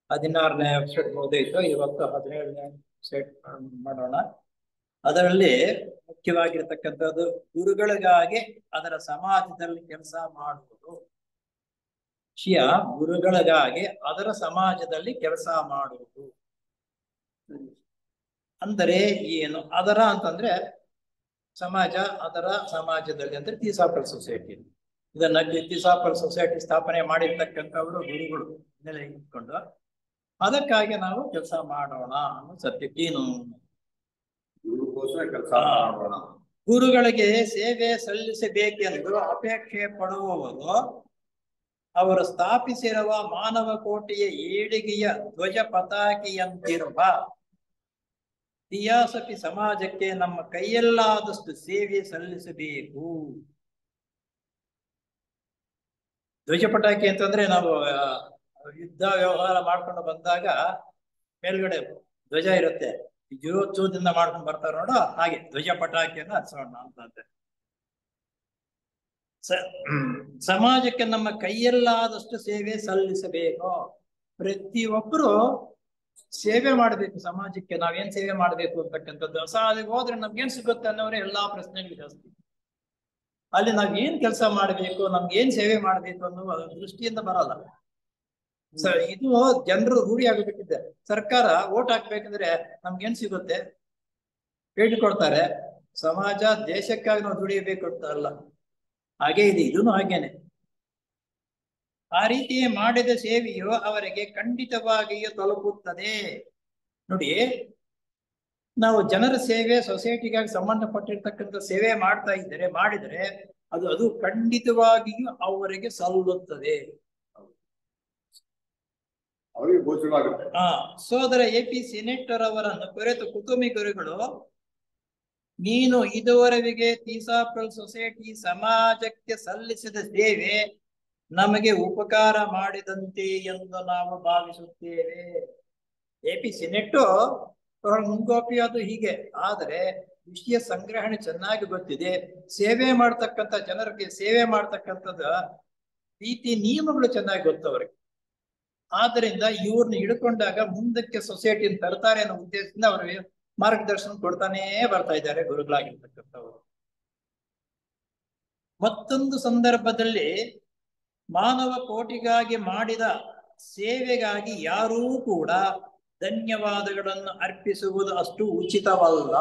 16ನೇ episode ಮುಗಿದಿತ್ತು. ಇವತ್ತು 17ನೇ set ಮಾಡೋಣ. ಅದರಲ್ಲಿ ಮುಖ್ಯವಾಗಿರ್ತಕ್ಕಂಥದ್ದು ಗುರುಗಳಿಗಾಗಿ ಅದರ ಸಮಾಜದಲ್ಲಿ ಕೆಲಸ ಮಾಡುವುದು. ವಿಷಯ ಗುರುಗಳಿಗಾಗಿ ಅದರ ಸಮಾಜದಲ್ಲಿ ಕೆಲಸ ಮಾಡುವುದು ಅಂದರೆ ಏನು? ಅದರ ಅಂತಂದ್ರೆ ಸಮಾಜ, ಅದರ ಸಮಾಜದಲ್ಲಿ ಅಂದ್ರೆ ಥಿಯೋಸಾಫಿಕಲ್ ಸೊಸೈಟಿ. ಇದನ್ನ ಥಿಯೋಸಾಫಿಕಲ್ ಸೊಸೈಟಿ ಸ್ಥಾಪನೆ ಮಾಡಿರ್ತಕ್ಕಂಥವರು ಗುರುಗಳು ನೆಲೆ ಇಟ್ಕೊಂಡು ಅದಕ್ಕಾಗಿ ನಾವು ಕೆಲಸ ಮಾಡೋಣ ಅನ್ನೋ ಸತ್ಯಕ್ಕೇನು ಕೆಲಸ ಮಾಡೋಣ. ಗುರುಗಳಿಗೆ ಸೇವೆ ಸಲ್ಲಿಸಬೇಕೆಂದು ಅಪೇಕ್ಷೆ ಪಡುವವರು ಅವರು ಸ್ಥಾಪಿಸಿರುವ ಮಾನವ ಕೋಟಿಯ ಏಳಿಗೆಯ ಧ್ವಜ ಪತಾಕೆಯಂತಿರುವ ಥಿಯಾಸಫಿ ಸಮಾಜಕ್ಕೆ ನಮ್ಮ ಕೈಯಲ್ಲಾದಷ್ಟು ಸೇವೆ ಸಲ್ಲಿಸಬೇಕು. ಧ್ವಜ ಪಟಾಕಿ ಅಂತಂದ್ರೆ ನಾವು ಯುದ್ಧ ವ್ಯವಹಾರ ಮಾಡ್ಕೊಂಡು ಬಂದಾಗ ಮೇಲ್ಗಡೆ ಧ್ವಜ ಇರುತ್ತೆ, ಜೋದಿಂದ ಮಾಡ್ಕೊಂಡು ಬರ್ತಾರ ನೋಡ, ಹಾಗೆ ಧ್ವಜ ಪಟಾಕಿಯನ್ನ ಹಚ್ಚೋಣ ಅಂತಂದ್ರೆ ಸಮಾಜಕ್ಕೆ ನಮ್ಮ ಕೈಯಲ್ಲಾದಷ್ಟು ಸೇವೆ ಸಲ್ಲಿಸಬೇಕು. ಪ್ರತಿಯೊಬ್ಬರು ಸೇವೆ ಮಾಡ್ಬೇಕು ಸಮಾಜಕ್ಕೆ. ನಾವೇನ್ ಸೇವೆ ಮಾಡ್ಬೇಕು ಅಂತಕ್ಕಂಥದ್ದು ಅಸಾಧಿಗೆ ಹೋದ್ರೆ ನಮ್ಗೇನ್ ಸಿಗುತ್ತೆ ಅನ್ನೋರೆ ಎಲ್ಲಾ ಪ್ರಶ್ನೆಗಳು ಜಾಸ್ತಿ. ಅಲ್ಲಿ ನಾವೇನ್ ಕೆಲಸ ಮಾಡ್ಬೇಕು, ನಮ್ಗೇನ್ ಸೇವೆ ಮಾಡ್ಬೇಕು ಅನ್ನೋ ದೃಷ್ಟಿಯಿಂದ ಬರಲ್ಲ. ಇದು ಜನರು ರೂಢಿ ಆಗಬೇಕಿದೆ. ಸರ್ಕಾರ ಓಟ್ ಹಾಕ್ಬೇಕಂದ್ರೆ ನಮ್ಗೇನ್ ಸಿಗುತ್ತೆ? ಪೇಟಿ ಕೊಡ್ತಾರೆ. ಸಮಾಜ ದೇಶಕ್ಕಾಗಿ ನಾವು ದುಡಿಯಬೇಕು ಅಂತ ಅಲ್ಲ. ಹಾಗೆ ಇದೆ, ಇದೂ ಹಾಗೇನೆ. ಆ ರೀತಿ ಮಾಡಿದ ಸೇವೆಯು ಅವರಿಗೆ ಖಂಡಿತವಾಗಿಯೂ ತಲುಪುತ್ತದೆ. ನೋಡಿ, ನಾವು ಜನರ ಸೇವೆ, ಸೊಸೈಟಿಗಾಗಿ ಸಂಬಂಧಪಟ್ಟಿರ್ತಕ್ಕಂಥ ಸೇವೆ ಮಾಡಿದರೆ ಅದು ಖಂಡಿತವಾಗಿಯೂ ಅವರಿಗೆ ಸಲ್ಲುತ್ತದೆ. ಅವರಿಗೆ ಗೋಚರವಾಗುತ್ತೆ. ಸೋದರ AP ಸೆನೆಟರ್ ಅವರನ್ನು ಕುರಿತು ಕುಟುಂಬಿ ಗುರುಗಳು, ನೀನು ಇದುವರೆಗೆ ಥಿಯೋಸಾಫಿಕಲ್ ಸೊಸೈಟಿ ಸಮಾಜಕ್ಕೆ ಸಲ್ಲಿಸಿದ ಸೇವೆ ನಮಗೆ ಉಪಕಾರ ಮಾಡಿದಂತೆ ಎಂದು ನಾವು ಭಾವಿಸುತ್ತೇವೆ. AP ಸೆನೆಟ್ ಮುಂಗೋಪಿ ಅದು ಹೀಗೆ. ಆದರೆ ವಿಷಯ ಸಂಗ್ರಹಣೆ ಚೆನ್ನಾಗಿ ಗೊತ್ತಿದೆ. ಸೇವೆ ಮಾಡ್ತಕ್ಕಂಥ ಜನರಿಗೆ ಸೇವೆ ಮಾಡ್ತಕ್ಕಂಥದ ರೀತಿ ನಿಯಮಗಳು ಚೆನ್ನಾಗಿ ಗೊತ್ತವ್ರಿಗೆ. ಆದ್ದರಿಂದ ಇವ್ರನ್ನ ಹಿಡ್ಕೊಂಡಾಗ ಮುಂದಕ್ಕೆ ಸೊಸೈಟಿನ ತರ್ತಾರೆ ಅನ್ನೋ ಉದ್ದೇಶದಿಂದ ಅವರಿಗೆ ಮಾರ್ಗದರ್ಶನ ಕೊಡ್ತಾನೇ ಬರ್ತಾ ಇದ್ದಾರೆ ಗುರುಗಳಾಗಿರ್ತಕ್ಕಂಥವರು. ಮತ್ತೊಂದು ಸಂದರ್ಭದಲ್ಲಿ ಮಾನವ ಕೋಟಿಗಾಗಿ ಮಾಡಿದ ಸೇವೆಗಾಗಿ ಯಾರೂ ಕೂಡ ಧನ್ಯವಾದಗಳನ್ನು ಅರ್ಪಿಸುವುದು ಅಷ್ಟು ಉಚಿತವಲ್ಲ.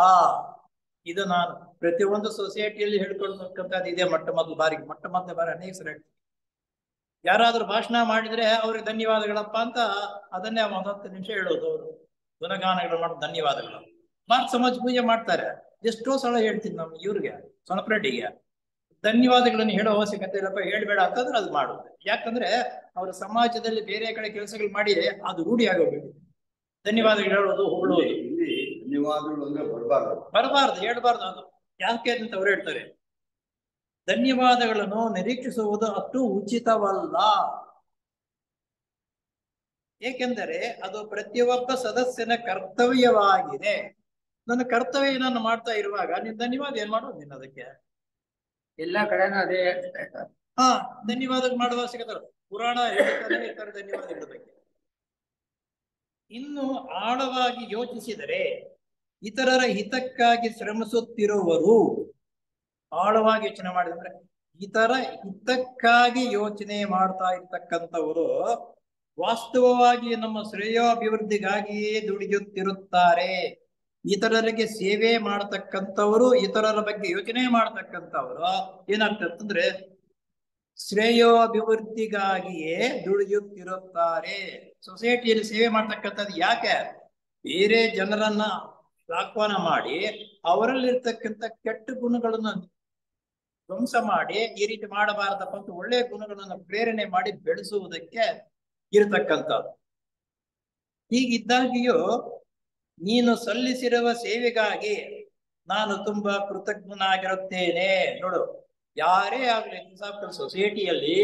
ಇದು ನಾನು ಪ್ರತಿಯೊಂದು ಸೊಸೈಟಿಯಲ್ಲಿ ಹೇಳ್ಕೊಳ್ತಕ್ಕಂಥದ್ದು ಇದೆ. ಮೊಟ್ಟ ಮೊದಲ ಬಾರಿ ಅನೇಕ ಸಲ ಯಾರಾದ್ರೂ ಭಾಷಣ ಮಾಡಿದ್ರೆ ಅವ್ರಿಗೆ ಧನ್ಯವಾದಗಳಪ್ಪ ಅಂತ ಅದನ್ನೇ 10 ನಿಮಿಷ ಹೇಳೋದು. ಅವರು ಗುಣಗಾನಗಳು ಮಾಡೋ ಧನ್ಯವಾದಗಳು. ಭಾರತ ಸಮಾಜ ಪೂಜೆ ಮಾಡ್ತಾರೆ. ಎಷ್ಟೋ ಸಲ ಹೇಳ್ತೀನಿ ನಮ್ ಇವ್ರಿಗೆ, ಸೊನಪರೆಡ್ಡಿಗೆ, ಧನ್ಯವಾದಗಳನ್ನು ಹೇಳೋ ಅವಶ್ಯಕತೆ ಇಲ್ಲಪ್ಪ, ಹೇಳ್ಬೇಡ ಅಂತಂದ್ರೆ ಅದು ಮಾಡುದು. ಯಾಕಂದ್ರೆ ಅವ್ರ ಸಮಾಜದಲ್ಲಿ ಬೇರೆ ಕಡೆ ಕೆಲಸಗಳು ಮಾಡಿ ಅದು ರೂಢಿ ಆಗೋಗ್ಬೇಕು. ಧನ್ಯವಾದಗಳು ಹೇಳೋದು, ಹೊಗಳೋದು. ಧನ್ಯವಾದಗಳು ಅಂದ್ರೆ ಬರಬಾರ್ದು, ಹೇಳ್ಬಾರ್ದು. ಅದು ಯಾಕೆ ಅಂತ ಅವ್ರು ಹೇಳ್ತಾರೆ, ಧನ್ಯವಾದಗಳನ್ನು ನಿರೀಕ್ಷಿಸುವುದು ಅಷ್ಟು ಉಚಿತವಲ್ಲ. ಏಕೆಂದರೆ ಅದು ಪ್ರತಿಯೊಬ್ಬ ಸದಸ್ಯನ ಕರ್ತವ್ಯವಾಗಿದೆ. ನನ್ನ ಕರ್ತವ್ಯ ನಾನು ಮಾಡ್ತಾ ಇರುವಾಗ ನೀನ್ ಧನ್ಯವಾದ ಏನ್ ಮಾಡೋದು? ನೀನ್ ಅದಕ್ಕೆ ಎಲ್ಲಾ ಕಡೆನೂ ಅದೇ ಧನ್ಯವಾದ ಮಾಡುವ ಅವಶ್ಯಕತೆ. ಪುರಾಣ ಹೇಳ್ತಾನೆ ಇರ್ತಾರೆ ಧನ್ಯವಾದಗಳ ಬಗ್ಗೆ. ಇನ್ನು ಆಳವಾಗಿ ಯೋಚಿಸಿದರೆ ಇತರರ ಹಿತಕ್ಕಾಗಿ ಶ್ರಮಿಸುತ್ತಿರುವರು, ಆಳವಾಗಿ ಯೋಚನೆ ಮಾಡಿದ್ರೆ ಇತರ ಹಿತಕ್ಕಾಗಿ ಯೋಚನೆ ಮಾಡ್ತಾ ಇರ್ತಕ್ಕಂಥವರು ವಾಸ್ತವವಾಗಿ ನಮ್ಮ ಶ್ರೇಯೋಭಿವೃದ್ಧಿಗಾಗಿಯೇ ದುಡಿಯುತ್ತಿರುತ್ತಾರೆ. ಇತರರಿಗೆ ಸೇವೆ ಮಾಡತಕ್ಕಂಥವರು, ಇತರರ ಬಗ್ಗೆ ಯೋಚನೆ ಮಾಡತಕ್ಕಂಥವರು ಏನಾಗ್ತದಂದ್ರೆ ಶ್ರೇಯೋಭಿವೃದ್ಧಿಗಾಗಿಯೇ ದುಡಿಯುತ್ತಿರುತ್ತಾರೆ. ಸೊಸೈಟಿಯಲ್ಲಿ ಸೇವೆ ಮಾಡ್ತಕ್ಕಂಥದ್ದು ಯಾಕೆ? ಬೇರೆ ಜನರನ್ನ ಆಹ್ವಾನ ಮಾಡಿ ಅವರಲ್ಲಿರ್ತಕ್ಕಂಥ ಕೆಟ್ಟ ಗುಣಗಳನ್ನು ಧ್ವಂಸ ಮಾಡಿ ಈ ರೀತಿ ಮಾಡಬಾರದಪ್ಪ ಅಂತ ಒಳ್ಳೆಯ ಗುಣಗಳನ್ನು ಪ್ರೇರಣೆ ಮಾಡಿ ಬೆಳೆಸುವುದಕ್ಕೆ ಇರತಕ್ಕಂಥದ್ದು. ಹೀಗಿದ್ದಾಗಿಯೂ ನೀನು ಸಲ್ಲಿಸಿರುವ ಸೇವೆಗಾಗಿ ನಾನು ತುಂಬಾ ಕೃತಜ್ಞನಾಗಿರುತ್ತೇನೆ. ನೋಡು, ಯಾರೇ ಆಗ್ಲಿ ಸೊಸೈಟಿಯಲ್ಲಿ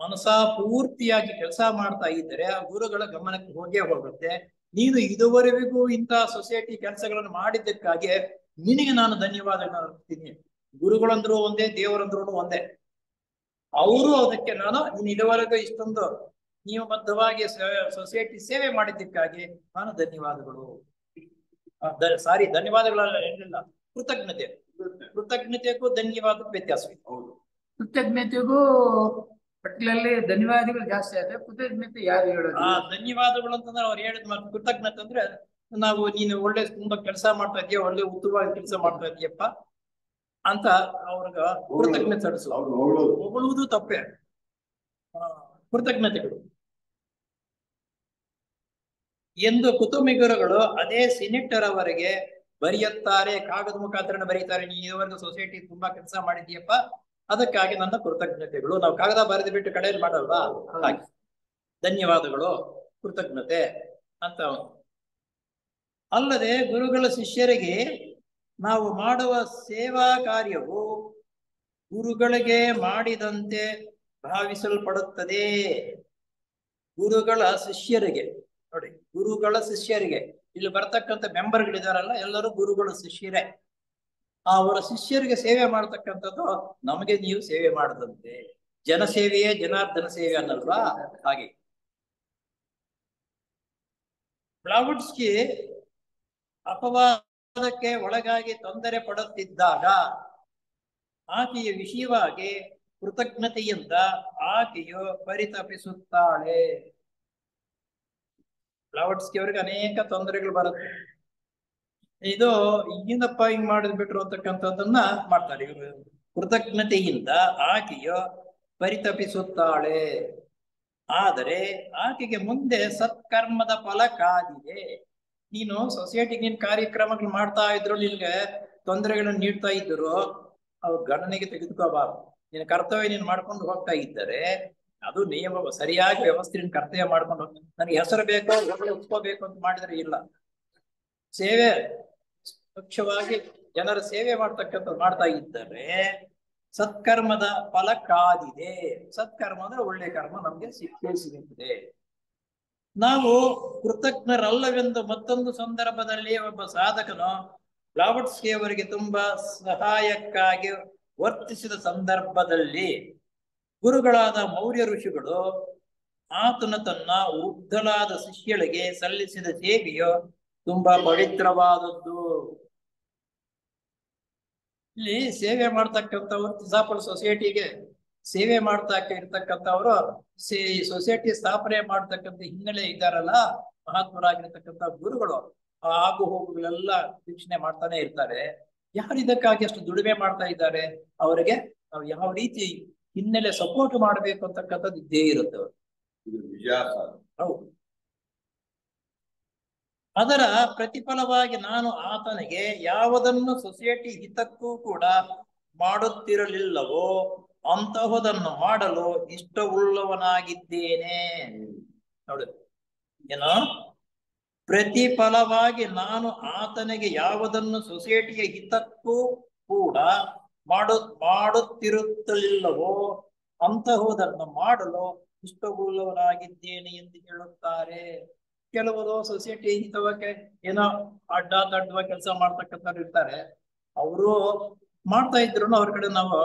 ಮನಸ ಪೂರ್ತಿಯಾಗಿ ಕೆಲಸ ಮಾಡ್ತಾ ಇದ್ದರೆ ಆ ಗುರುಗಳ ಗಮನಕ್ಕೆ ಹೋಗೇ ಹೋಗುತ್ತೆ. ನೀನು ಇದುವರೆಗೂ ಇಂತಹ ಸೊಸೈಟಿ ಕೆಲಸಗಳನ್ನು ಮಾಡಿದ್ದಕ್ಕಾಗಿ ನಿನಗೆ ನಾನು ಧನ್ಯವಾದಗಳನ್ನು ಅರ್ಪಿಸ್ತೀನಿ. ಗುರುಗಳಂದ್ರು ಒಂದೇ, ದೇವರಂದ್ರು ಒಂದೇ. ಅವರು ಅದಕ್ಕೆ ನೀನು ಇದುವರೆಗೂ ಇಷ್ಟೊಂದು ನಿಯಮಬದ್ಧವಾಗಿ ಸೊಸೈಟಿ ಸೇವೆ ಮಾಡಿದ್ದಕ್ಕಾಗಿ ನಾನು ಧನ್ಯವಾದಗಳು. ಧನ್ಯವಾದಗಳೆಲ್ಲ ಏನಿಲ್ಲ, ಕೃತಜ್ಞತೆ. ಕೃತಜ್ಞತೆಗೂ ಧನ್ಯವಾದಕ್ಕೂ ವ್ಯತ್ಯಾಸವಿದೆ. ಹೌದು. ಕೃತಜ್ಞತೆಗೂ ಪಟ್ಟಿಲಲ್ಲಿ ಧನ್ಯವಾದಗಳು ಜಾಸ್ತಿ ಆದ್ರೆ ಕೃತಜ್ಞತೆ ಯಾರು ಹೇಳೋದು? ಧನ್ಯವಾದಗಳು ಅಂತಂದ್ರೆ ಅವ್ರು ಹೇಳಿದ ಮಾತು. ಕೃತಜ್ಞತೆ ಅಂದ್ರೆ ನೀನು ಒಳ್ಳೆ ತುಂಬಾ ಕೆಲಸ ಮಾಡ್ತಾ ಇದೀಯ, ಒಳ್ಳೆ ಉತ್ತಮವಾಗಿ ಕೆಲಸ ಮಾಡ್ತಾ ಇದೀಯಪ್ಪ ಅಂತ ಅವ್ರಿಗೆ ಕೃತಜ್ಞತೆ ಸಲ್ಲಿಸೋದು. ಹೊಗಳುವುದು ತಪ್ಪೇ. ಕೃತಜ್ಞತೆಗಳು ಎಂದು ಕುಟುಂಬಿಗರುಗಳು ಅದೇ ಸಿನೆಟರ್ ಅವರಿಗೆ ಬರೆಯುತ್ತಾರೆ, ಕಾಗದ ಮುಖಾಂತರ ಬರೀತಾರೆ. ನೀ ಇದುವರೆಗೂ ಸೊಸೈಟಿ ತುಂಬಾ ಕೆಲಸ ಮಾಡಿದೀಯಪ್ಪ, ಅದಕ್ಕಾಗಿ ನನ್ನ ಕೃತಜ್ಞತೆಗಳು. ನಾವು ಕಾಗದ ಬರೆದು ಬಿಟ್ಟು ಕಡೆಯಲ್ಲಿ ಮಾಡಲ್ವಾ, ಹಾಗೆ ಧನ್ಯವಾದಗಳು, ಕೃತಜ್ಞತೆ ಅಂತ. ಅಲ್ಲದೆ ಗುರುಗಳ ಶಿಷ್ಯರಿಗೆ ನಾವು ಮಾಡುವ ಸೇವಾ ಕಾರ್ಯವು ಗುರುಗಳಿಗೆ ಮಾಡಿದಂತೆ ಭಾವಿಸಲ್ಪಡುತ್ತದೆ. ಗುರುಗಳ ಶಿಷ್ಯರಿಗೆ ನೋಡಿ, ಗುರುಗಳ ಶಿಷ್ಯರಿಗೆ, ಇಲ್ಲಿ ಬರ್ತಕ್ಕಂಥ ಮೆಂಬರ್ಗಳಿದಾರಲ್ಲ ಎಲ್ಲರೂ ಗುರುಗಳ ಶಿಷ್ಯರೇ. ಅವರ ಶಿಷ್ಯರಿಗೆ ಸೇವೆ ಮಾಡ್ತಕ್ಕಂಥದ್ದು ನಮಗೆ ನೀವು ಸೇವೆ ಮಾಡದಂತೆ. ಜನಸೇವೆಯೇ ಜನಾರ್ದನ ಸೇವೆ ಅನ್ನಲ್ವಾ, ಹಾಗೆ. ಬ್ಲಾವುಟ್ಸ್ಕಿ ಅಪವಾದಕ್ಕೆ ಒಳಗಾಗಿ ತೊಂದರೆ ಪಡುತ್ತಿದ್ದಾಗ ಆಕೆಯ ವಿಷಯವಾಗಿ ಕೃತಜ್ಞತೆಯಿಂದ ಆಕೆಯು ಪರಿತಪಿಸುತ್ತಾಳೆ. ಬ್ಲಾವುಟ್ಸ್ಕಿ ಅವರಿಗೆ ಅನೇಕ ತೊಂದರೆಗಳು ಬರುತ್ತೆ. ಇದು ಹಿಂಗಪ್ಪ ಹಿಂಗ್ ಮಾಡಿದ್ ಬಿಟ್ರು ಅಂತಕ್ಕಂಥದ್ದನ್ನ ಮಾಡ್ತಾರೆ ಇವರು. ಕೃತಜ್ಞತೆಯಿಂದ ಆಕೆಯು ಪರಿತಪಿಸುತ್ತಾಳೆ, ಆದರೆ ಆಕೆಗೆ ಮುಂದೆ ಸತ್ಕರ್ಮದ ಫಲ ಕಾದಿದೆ. ನೀನು ಸೊಸೈಟಿಗೆ ನೀನ್ ಕಾರ್ಯಕ್ರಮಗಳು ಮಾಡ್ತಾ ಇದ್ರು, ನಿನ್ಗೆ ತೊಂದರೆಗಳನ್ನು ನೀಡ್ತಾ ಇದ್ರು, ಅವ್ರ ಗಣನೆಗೆ ತೆಗೆದುಕೋಬಾರ್ದು. ನಿನ್ನ ಕರ್ತವ್ಯ ನೀನು ಮಾಡ್ಕೊಂಡು ಹೋಗ್ತಾ ಇದ್ದರೆ ಅದು ನಿಯಮ ಸರಿಯಾಗಿ ವ್ಯವಸ್ಥೆ ಕರ್ತವ್ಯ ಮಾಡ್ಕೊಂಡು ನನಗೆ ಹೆಸರು ಬೇಕೋ ಒಪ್ಕೋಬೇಕು ಅಂತ ಮಾಡಿದ್ರೆ ಇಲ್ಲ. ಸೇವೆ ಮುಖ್ಯವಾಗಿ ಜನರ ಸೇವೆ ಮಾಡ್ತಕ್ಕಂಥದ್ದು ಮಾಡ್ತಾ ಇದ್ದರೆ ಸತ್ಕರ್ಮದ ಫಲ ಕಾದಿದೆ. ಸತ್ಕರ್ಮ ಅಂದ್ರೆ ಒಳ್ಳೆ ಕರ್ಮ ನಮ್ಗೆ ಸಿಗುತ್ತದೆ. ನಾವು ಕೃತಜ್ಞರಲ್ಲವೆಂದು ಮತ್ತೊಂದು ಸಂದರ್ಭದಲ್ಲಿ ಒಬ್ಬ ಸಾಧಕನು ಬ್ಲಾವುಟ್ಸ್ಕಿ ಅವರಿಗೆ ತುಂಬಾ ಸಹಾಯಕ್ಕಾಗಿ ವರ್ತಿಸಿದ ಸಂದರ್ಭದಲ್ಲಿ ಗುರುಗಳಾದ ಮೌರ್ಯ ಋಷಿಗಳು ಆತನ ತನ್ನ ವೃದ್ಧಳಾದ ಶಿಷ್ಯಳಿಗೆ ಸಲ್ಲಿಸಿದ ಸೇವೆಯು ತುಂಬಾ ಪವಿತ್ರವಾದದ್ದು. ಇಲ್ಲಿ ಸೇವೆ ಮಾಡ್ತಕ್ಕಂಥವ್ರು ತಿಸಾಪಲ್ ಸೊಸೈಟಿಗೆ ಸೇವೆ ಮಾಡ್ತಾ ಇರ್ತಕ್ಕಂಥವ್ರು ಸೊಸೈಟಿ ಸ್ಥಾಪನೆ ಮಾಡ್ತಕ್ಕಂಥ ಹಿನ್ನೆಲೆ ಇದ್ದಾರಲ್ಲ, ಮಹಾತ್ಮರಾಗಿರ್ತಕ್ಕಂಥ ಗುರುಗಳು ಆಗು ಹೋಗುಗಳೆಲ್ಲ ವೀಕ್ಷಣೆ ಮಾಡ್ತಾನೆ ಇರ್ತಾರೆ. ಯಾರು ಇದಕ್ಕಾಗಿ ಅಷ್ಟು ದುಡಿಮೆ ಮಾಡ್ತಾ ಇದ್ದಾರೆ, ಅವರಿಗೆ ನಾವು ಯಾವ ರೀತಿ ಹಿನ್ನೆಲೆ ಸಪೋರ್ಟ್ ಮಾಡ್ಬೇಕು ಅಂತಕ್ಕಂಥದ್ದು ಇದ್ದೇ ಇರುತ್ತೆ. ಹೌದು. ಅದರ ಪ್ರತಿಫಲವಾಗಿ ನಾನು ಆತನಿಗೆ ಯಾವುದನ್ನು ಸೊಸೈಟಿ ಹಿತಕ್ಕೂ ಕೂಡ ಮಾಡುತ್ತಿರಲಿಲ್ಲವೋ ಅಂತಹುದನ್ನು ಮಾಡಲು ಇಷ್ಟವುಳ್ಳವನಾಗಿದ್ದೇನೆ. ನೋಡು, ಏನೋ ಪ್ರತಿಫಲವಾಗಿ ನಾನು ಆತನಿಗೆ ಯಾವುದನ್ನು ಸೊಸೈಟಿಯ ಹಿತಕ್ಕೂ ಕೂಡ ಮಾಡುತ್ತಿರುತ್ತಲಿಲ್ಲವೋ ಅಂತಹುದನ್ನು ಮಾಡಲು ಇಷ್ಟವುಳ್ಳವನಾಗಿದ್ದೇನೆ ಎಂದು ಹೇಳುತ್ತಾರೆ. ಕೆಲವರು ಸೊಸೈಟಿ ಹಿತವಕ್ಕೆ ಏನೋ ಅಡ್ಡವಾಗಿ ಕೆಲಸ ಮಾಡ್ತಕ್ಕಂಥವ್ರು ಇರ್ತಾರೆ. ಅವರು ಮಾಡ್ತಾ ಇದ್ರು ಅವ್ರ ಕಡೆ ನಾವು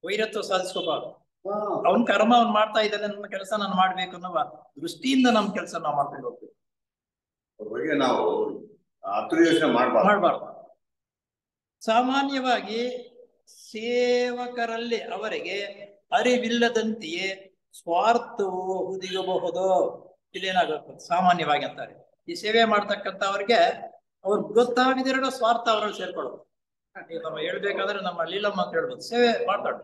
ವೈರತ್ವ ಸಾಧಿಸ್ಕೋಬಾರ್ದು. ಅವನ್ ಕರ್ಮ ಅವ್ನ್ ಮಾಡ್ತಾ ಇದ್ದಾನೆ, ನನ್ನ ಕೆಲಸ ನಾನು ಮಾಡ್ಬೇಕು ಅನ್ನೋ ದೃಷ್ಟಿಯಿಂದ ನಮ್ ಕೆಲಸ ನಾವು ಮಾಡ್ಕೊಂಡು ಹೋಗ್ತೀವಿ. ನಾವು ಮಾಡ್ಬಾರ್ದು. ಸಾಮಾನ್ಯವಾಗಿ ಸೇವಕರಲ್ಲಿ ಅವರಿಗೆ ಅರಿವಿಲ್ಲದಂತೆಯೇ ಸ್ವಾರ್ಥವು ಹುದಿಗಬಹುದು. ಇಲ್ಲೇನಾಗುತ್ತೆ ಸಾಮಾನ್ಯವಾಗಿ ಅಂತಾರೆ, ಈ ಸೇವೆ ಮಾಡ್ತಕ್ಕಂಥವ್ರಿಗೆ ಅವ್ರು ಗೊತ್ತಾಗದಿರೋ ಸ್ವಾರ್ಥ ಅವರಲ್ಲಿ ಸೇರ್ಕೊಳ್ಳೋದು. ಈಗ ನಾವು ಹೇಳ್ಬೇಕಾದ್ರೆ ನಮ್ಮ ಲೀಲಮ್ಮ ಅಂತ ಹೇಳ್ಬೋದು, ಸೇವೆ ಮಾಡ್ತಾರೆ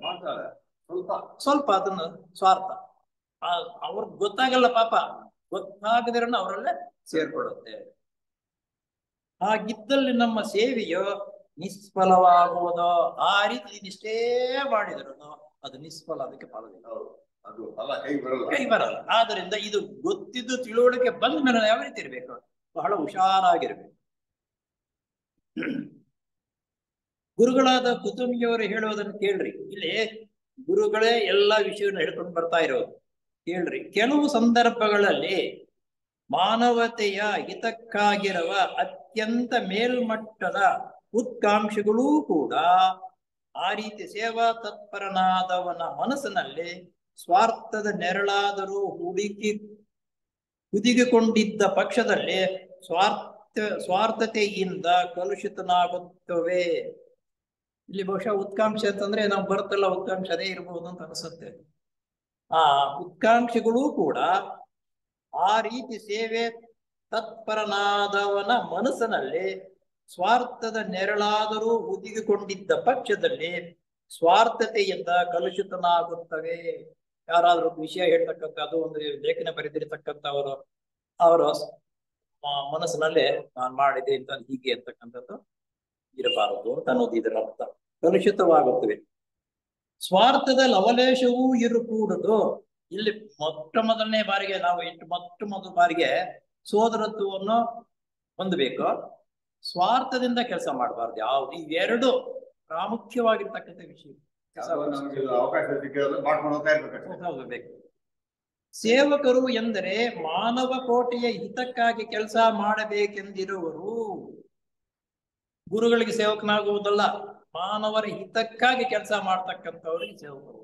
ಸ್ವಲ್ಪ ಅದನ್ನ ಸ್ವಾರ್ಥ ಅವ್ರಿಗೆ ಗೊತ್ತಾಗಲ್ಲ ಪಾಪ. ಗೊತ್ತಾಗದಿರನ್ನ ಅವರಲ್ಲೇ ಸೇರ್ಕೊಳ್ಳುತ್ತೆ. ಹಾಗಿದ್ದಲ್ಲಿ ನಮ್ಮ ಸೇವೆಯು ನಿಷ್ಫಲವಾಗುವುದು. ಆ ರೀತಿ ಇಷ್ಟೇ ಮಾಡಿದ್ರು ಅದು ನಿಷ್ಫಲ, ಅದಕ್ಕೆ ಫಲವಿಲ್ಲ, ಅದು ಫಲ ಕೈ ಬರಲ್ಲ. ಆದ್ರಿಂದ ಇದು ಗೊತ್ತಿದ್ದು ತಿಳುವಳಿಕೆ ಬಂದ ಮೇಲೆ ಯಾವ ರೀತಿ ಇರ್ಬೇಕು, ಬಹಳ ಹುಷಾರಾಗಿರ್ಬೇಕು. ಗುರುಗಳಾದ ಕುತುಂಬಿಯವರು ಹೇಳುವುದನ್ನು ಕೇಳ್ರಿ. ಇಲ್ಲಿ ಗುರುಗಳೇ ಎಲ್ಲಾ ವಿಷಯವನ್ನು ಹೇಳ್ಕೊಂಡು ಬರ್ತಾ ಇರೋದು ಕೇಳ್ರಿ. ಕೆಲವು ಸಂದರ್ಭಗಳಲ್ಲಿ ಮಾನವತೆಯ ಹಿತಕ್ಕಾಗಿರುವ ಅತ್ಯಂತ ಮೇಲ್ಮಟ್ಟದ ಉತ್ಕಾಂಕ್ಷೆಗಳೂ ಕೂಡ ಆ ರೀತಿ ಸೇವಾ ತತ್ಪರನಾದವನ ಮನಸ್ಸಿನಲ್ಲಿ ಸ್ವಾರ್ಥದ ನೆರಳಾದರೂ ಹುದುಗಿಕೊಂಡಿದ್ದ ಪಕ್ಷದಲ್ಲಿ ಸ್ವಾರ್ಥತೆಯಿಂದ ಕಲುಷಿತನಾಗುತ್ತವೆ. ಇಲ್ಲಿ ಬಹುಶಃ ಉತ್ಕಾಂಕ್ಷೆ ಅಂತಂದ್ರೆ ನಾವು ಬರುತ್ತಲ್ಲ, ಉತ್ಕಾಂಕ್ಷೆ ಅದೇ ಇರಬಹುದು ಅಂತ ಅನಿಸುತ್ತೆ. ಆ ಉತ್ಕಾಂಕ್ಷೆಗಳೂ ಕೂಡ ಆ ರೀತಿ ಸೇವೆ ತತ್ಪರನಾದವನ ಮನಸ್ಸಿನಲ್ಲಿ ಸ್ವಾರ್ಥದ ನೆರಳಾದರೂ ಹುದುಗಿಕೊಂಡಿದ್ದ ಪಕ್ಷದಲ್ಲಿ ಸ್ವಾರ್ಥತೆಯಿಂದ ಕಲುಷಿತನಾಗುತ್ತವೆ. ಯಾರಾದ್ರೂ ವಿಷಯ ಹೇಳ್ತಕ್ಕಂಥ, ಅದು ಒಂದು ಲೇಖನ ಬರೆದಿರತಕ್ಕಂಥವರು ಅವರ ಮನಸ್ಸಿನಲ್ಲೇ ನಾನು ಮಾಡಿದೆ ಅಂತ ಹೀಗೆ ಅಂತಕ್ಕಂಥದ್ದು ಇರಬಾರದು ಅಂತ ಅನ್ನೋದು ಇದರ ಅರ್ಥ. ಕಲುಷಿತವಾಗುತ್ತವೆ. ಸ್ವಾರ್ಥದ ಲವಲೇಶವೂ ಇರಕೂಡದು. ಇಲ್ಲಿ ಮೊದಲನೇ ಬಾರಿಗೆ ನಾವು ಮೊದಲ ಬಾರಿಗೆ ಸೋದರತ್ವವನ್ನು ಹೊಂದಬೇಕು. ಸ್ವಾರ್ಥದಿಂದ ಕೆಲಸ ಮಾಡಬಾರ್ದು. ಯಾವ್ದು ಇವೆರಡು ಪ್ರಾಮುಖ್ಯವಾಗಿರ್ತಕ್ಕಂಥ ವಿಷಯ. ಅವಕಾಶ ಮಾಡ್ಕೊಂಡು ಹೋಗಬೇಕು. ಸೇವಕರು ಎಂದರೆ ಮಾನವ ಕೋಟಿಯ ಹಿತಕ್ಕಾಗಿ ಕೆಲಸ ಮಾಡಬೇಕೆಂದಿರುವರು. ಗುರುಗಳಿಗೆ ಸೇವಕನಾಗುವುದಲ್ಲ, ಮಾನವರ ಹಿತಕ್ಕಾಗಿ ಕೆಲಸ ಮಾಡ್ತಕ್ಕಂಥವ್ರಿಗೆ ಸೇವಕರು.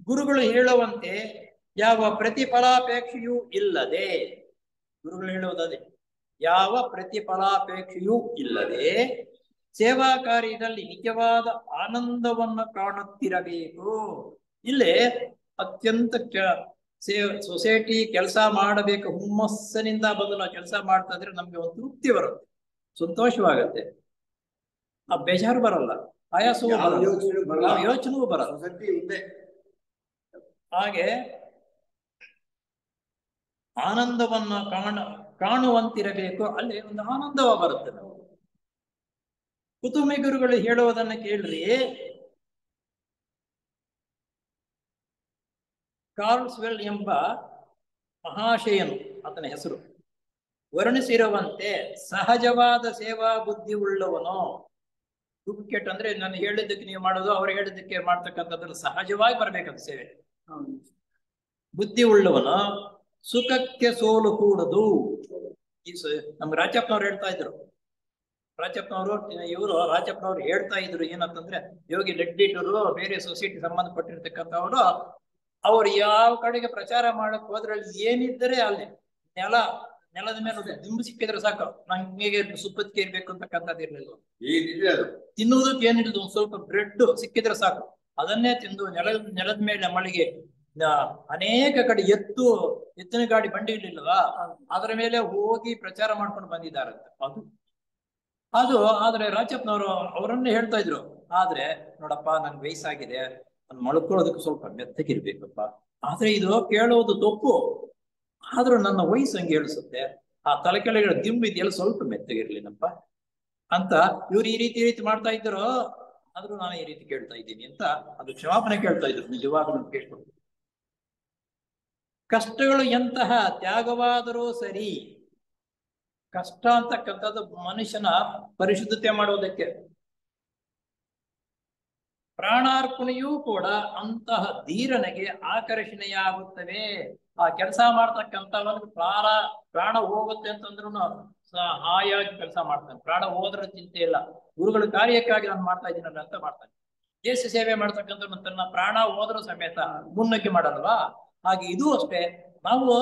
ಗುರುಗಳು ಹೇಳುವಂತೆ ಯಾವ ಪ್ರತಿಫಲಾಪೇಕ್ಷೆಯೂ ಇಲ್ಲದೆ, ಗುರುಗಳು ಹೇಳುವುದೇ ಯಾವ ಪ್ರತಿಫಲಾಪೇಕ್ಷೆಯೂ ಇಲ್ಲದೆ ಸೇವಾ ಕಾರ್ಯದಲ್ಲಿ ನಿಜವಾದ ಆನಂದವನ್ನು ಕಾಣುತ್ತಿರಬೇಕು. ಇಲ್ಲೇ ಅತ್ಯಂತ ಸೊಸೈಟಿ ಕೆಲಸ ಮಾಡಬೇಕು ಹುಮ್ಮಸ್ಸಿನಿಂದ ಬಂದು ನಾವು ಕೆಲಸ ಮಾಡ್ತಾ ಇದ್ರೆ ನಮ್ಗೆ ಒಂದು ತೃಪ್ತಿ ಬರುತ್ತೆ, ಸಂತೋಷವಾಗತ್ತೆ, ಆ ಬೇಜಾರು ಬರಲ್ಲ, ಆಯಾಸವೂ ಬರಲ್ಲ, ಯೋಚನೆಗೂ ಬರಲ್ಲ. ಹಾಗೆ ಆನಂದವನ್ನ ಕಾಣುವಂತಿರಬೇಕು. ಅಲ್ಲಿ ಒಂದು ಆನಂದವ ಬರುತ್ತೆ. ನಾವು ಕುತುಂಬಿ ಗುರುಗಳು ಹೇಳುವುದನ್ನ ಕೇಳ್ರಿ. ಕಾರ್ಲ್ಸ್ವೆಲ್ ಎಂಬ ಮಹಾಶಯನು, ಆತನ ಹೆಸರು, ವರ್ಣಿಸಿರುವಂತೆ ಸಹಜವಾದ ಸೇವಾ ಬುದ್ಧಿ ಉಳ್ಳವನು. ಡೂಪ್ಲಿಕೇಟ್ ಅಂದ್ರೆ ನಾನು ಹೇಳಿದ್ದಕ್ಕೆ ನೀವು ಮಾಡೋದು, ಅವ್ರು ಹೇಳಿದ್ದಕ್ಕೆ ಮಾಡ್ತಕ್ಕಂಥದ್ದು ಸಹಜವಾಗಿ ಬರ್ಬೇಕಂತ ಸೇವೆ. ಬುದ್ಧಿ ಉಳ್ಳವನು ಸುಖಕ್ಕೆ ಸೋಲು ಕೂಡದು. ಈ ನಮ್ಮ ರಾಜಪ್ಪನವ್ರು ಹೇಳ್ತಾ ಇದ್ರು, ರಾಜಪ್ಪನವ್ರು ಹೇಳ್ತಾ ಇದ್ರು ಏನಂತಂದ್ರೆ, ಯೋಗಿ ಲೆಡ್ಡೀಟರು ಬೇರೆ ಸೊಸೈಟಿ ಸಂಬಂಧಪಟ್ಟಿರ್ತಕ್ಕಂಥವ್ರು ಅವ್ರು ಯಾವ ಕಡೆಗೆ ಪ್ರಚಾರ ಮಾಡಕ್ ಹೋದ್ರಲ್ಲಿ ಏನಿದ್ದರೆ ಅಲ್ಲಿ ನೆಲದ ಮೇಲೆ ದಿಂಬು ಸಿಕ್ಕಿದ್ರೆ ಸಾಕು, ನಂಗೆ ಸುಪ್ಪತ್ತಿಗೆ ಇರ್ಬೇಕು ಅಂತಕ್ಕಂಥದ್ದು ಇರ್ಲಿಲ್ಲ. ತಿನ್ನುವುದಕ್ಕೆ ಏನಿಲ್ಲ, ಒಂದ್ ಸ್ವಲ್ಪ ಬ್ರೆಡ್ ಸಿಕ್ಕಿದ್ರೆ ಸಾಕು, ಅದನ್ನೇ ತಿಂದು ನೆಲದ ಮೇಲೆ ಮಳಿಗೆ ಅನೇಕ ಕಡೆ ಎತ್ತಿನ ಗಾಡಿ ಬಂಡಿ ಇರ್ಲಿಲ್ಲವಾ, ಅದರ ಮೇಲೆ ಹೋಗಿ ಪ್ರಚಾರ ಮಾಡ್ಕೊಂಡು ಬಂದಿದ್ದಾರಂತೆ. ಅದು ಆದ್ರೆ ರಾಜಪ್ಪನವರು ಅವರನ್ನೇ ಹೇಳ್ತಾ ಇದ್ರು, ಆದ್ರೆ ನೋಡಪ್ಪ ನನ್ ವಯಸ್ಸಾಗಿದೆ, ನನ್ ಮಳ್ಕೊಳ್ಳೋದಕ್ಕೆ ಸ್ವಲ್ಪ ಮೆತ್ತಗಿರ್ಬೇಕಪ್ಪ, ಆದ್ರೆ ಇದು ಕೇಳೋದು ತಪ್ಪು, ಆದ್ರೂ ನನ್ನ ವಯಸ್ಸು ಹಂಗೆ ಹೇಳಿಸುತ್ತೆ, ಆ ತಲೆ ಕೆಳಗಡೆ ದಿಂಬಿದೆಯಲ್ಲ ಸ್ವಲ್ಪ ಮೆತ್ತಗಿರ್ಲಿನಪ್ಪ ಅಂತ ಇವ್ರು ಈ ರೀತಿ ಮಾಡ್ತಾ ಇದ್ರು. ಆದ್ರೂ ನಾನು ಈ ರೀತಿ ಕೇಳ್ತಾ ಇದ್ದೀನಿ ಅಂತ ಅದು ಕ್ಷಮಾಪಣೆ ಕೇಳ್ತಾ ಇದ್ರು. ನಿಜವಾಗ್ಲೂ ಕೇಳ್ಕೊಂಡು ಕಷ್ಟಗಳು ಎಂತಹ ತ್ಯಾಗವಾದರೂ ಸರಿ, ಕಷ್ಟ ಅಂತಕ್ಕಂಥದ್ದು ಮನುಷ್ಯನ ಪರಿಶುದ್ಧತೆ ಮಾಡುವುದಕ್ಕೆ, ಪ್ರಾಣಾರ್ಪಣೆಯೂ ಕೂಡ ಅಂತಹ ಧೀರನಿಗೆ ಆಕರ್ಷಣೆಯಾಗುತ್ತವೆ. ಆ ಕೆಲಸ ಮಾಡ್ತಕ್ಕಂಥವನಿಗೆ ಪ್ರಾಣ ಹೋಗುತ್ತೆ ಅಂತಂದ್ರೂ ಹಾಯಾಗಿ ಕೆಲಸ ಮಾಡ್ತಾನೆ, ಪ್ರಾಣ ಹೋದ್ರೆ ಚಿಂತೆ ಇಲ್ಲ. ಗುರುಗಳ ಕಾರ್ಯಕ್ಕಾಗಿ ನಾನು ಮಾಡ್ತಾ ಇದ್ದೀನಲ್ಲ ಅಂತ ಮಾಡ್ತಾನೆ. ದೇಶ ಸೇವೆ ಮಾಡ್ತಕ್ಕಂಥ ತನ್ನ ಪ್ರಾಣ ಹೋದ್ರೂ ಸಮೇತ ಮುನ್ನಗ್ಗಿ ಮಾಡಲ್ವಾ, ಹಾಗೆ ಇದು ಅಷ್ಟೇ. ನಾವು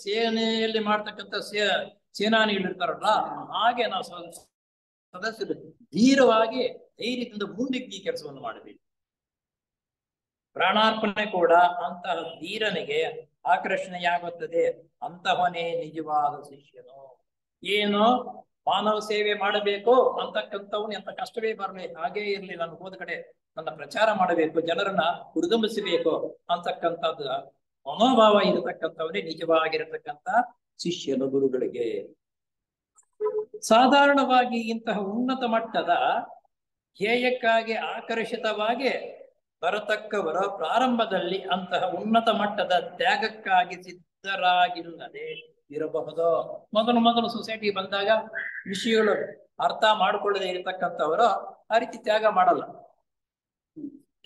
ಸೇನೆಯಲ್ಲಿ ಮಾಡ್ತಕ್ಕಂಥ ಸೇನಾನಿಗಳಿರ್ತಾರಲ್ಲ, ಹಾಗೆ ನಾವು ಸದಸ್ಯರು ಧೀರವಾಗಿ ಧೈರ್ಯದಿಂದ ಮುಂದಿಕ್ಕಿ ಕೆಲಸವನ್ನು ಮಾಡಬೇಕು. ಪ್ರಾಣಾರ್ಪಣೆ ಕೂಡ ಅಂತಹ ಧೀರನಿಗೆ ಆಕರ್ಷಣೆಯಾಗುತ್ತದೆ. ಅಂತಹವನೇ ನಿಜವಾದ ಶಿಷ್ಯನು. ಏನು ಮಾನವ ಸೇವೆ ಮಾಡಬೇಕು ಅಂತಕ್ಕಂಥವನು ಎಂತ ಕಷ್ಟವೇ ಬರಲಿ, ಹಾಗೇ ಇರ್ಲಿ, ನಾನು ಹೋದ ಕಡೆ ನನ್ನ ಪ್ರಚಾರ ಮಾಡಬೇಕು, ಜನರನ್ನ ಹುರಿದುಂಬಿಸಬೇಕು ಅಂತಕ್ಕಂಥದ್ದು ಮನೋಭಾವ ಇರತಕ್ಕಂಥವರೇ ನಿಜವಾಗಿರತಕ್ಕಂಥ ಶಿಷ್ಯನು ಗುರುಗಳಿಗೆ. ಸಾಧಾರಣವಾಗಿ ಇಂತಹ ಉನ್ನತ ಮಟ್ಟದ ಧ್ಯೇಯಕ್ಕಾಗಿ ಆಕರ್ಷಿತವಾಗಿ ಬರತಕ್ಕವರ ಪ್ರಾರಂಭದಲ್ಲಿ ಅಂತಹ ಉನ್ನತ ಮಟ್ಟದ ತ್ಯಾಗಕ್ಕಾಗಿ ಸಿದ್ಧರಾಗಿಲ್ಲದೆ ಇರಬಹುದು. ಮೊದಲು ಸೊಸೈಟಿ ಬಂದಾಗ ವಿಷಯಗಳು ಅರ್ಥ ಮಾಡಿಕೊಳ್ಳದೆ ಇರತಕ್ಕಂಥವರು ಆ ರೀತಿ ತ್ಯಾಗ ಮಾಡಲ್ಲ.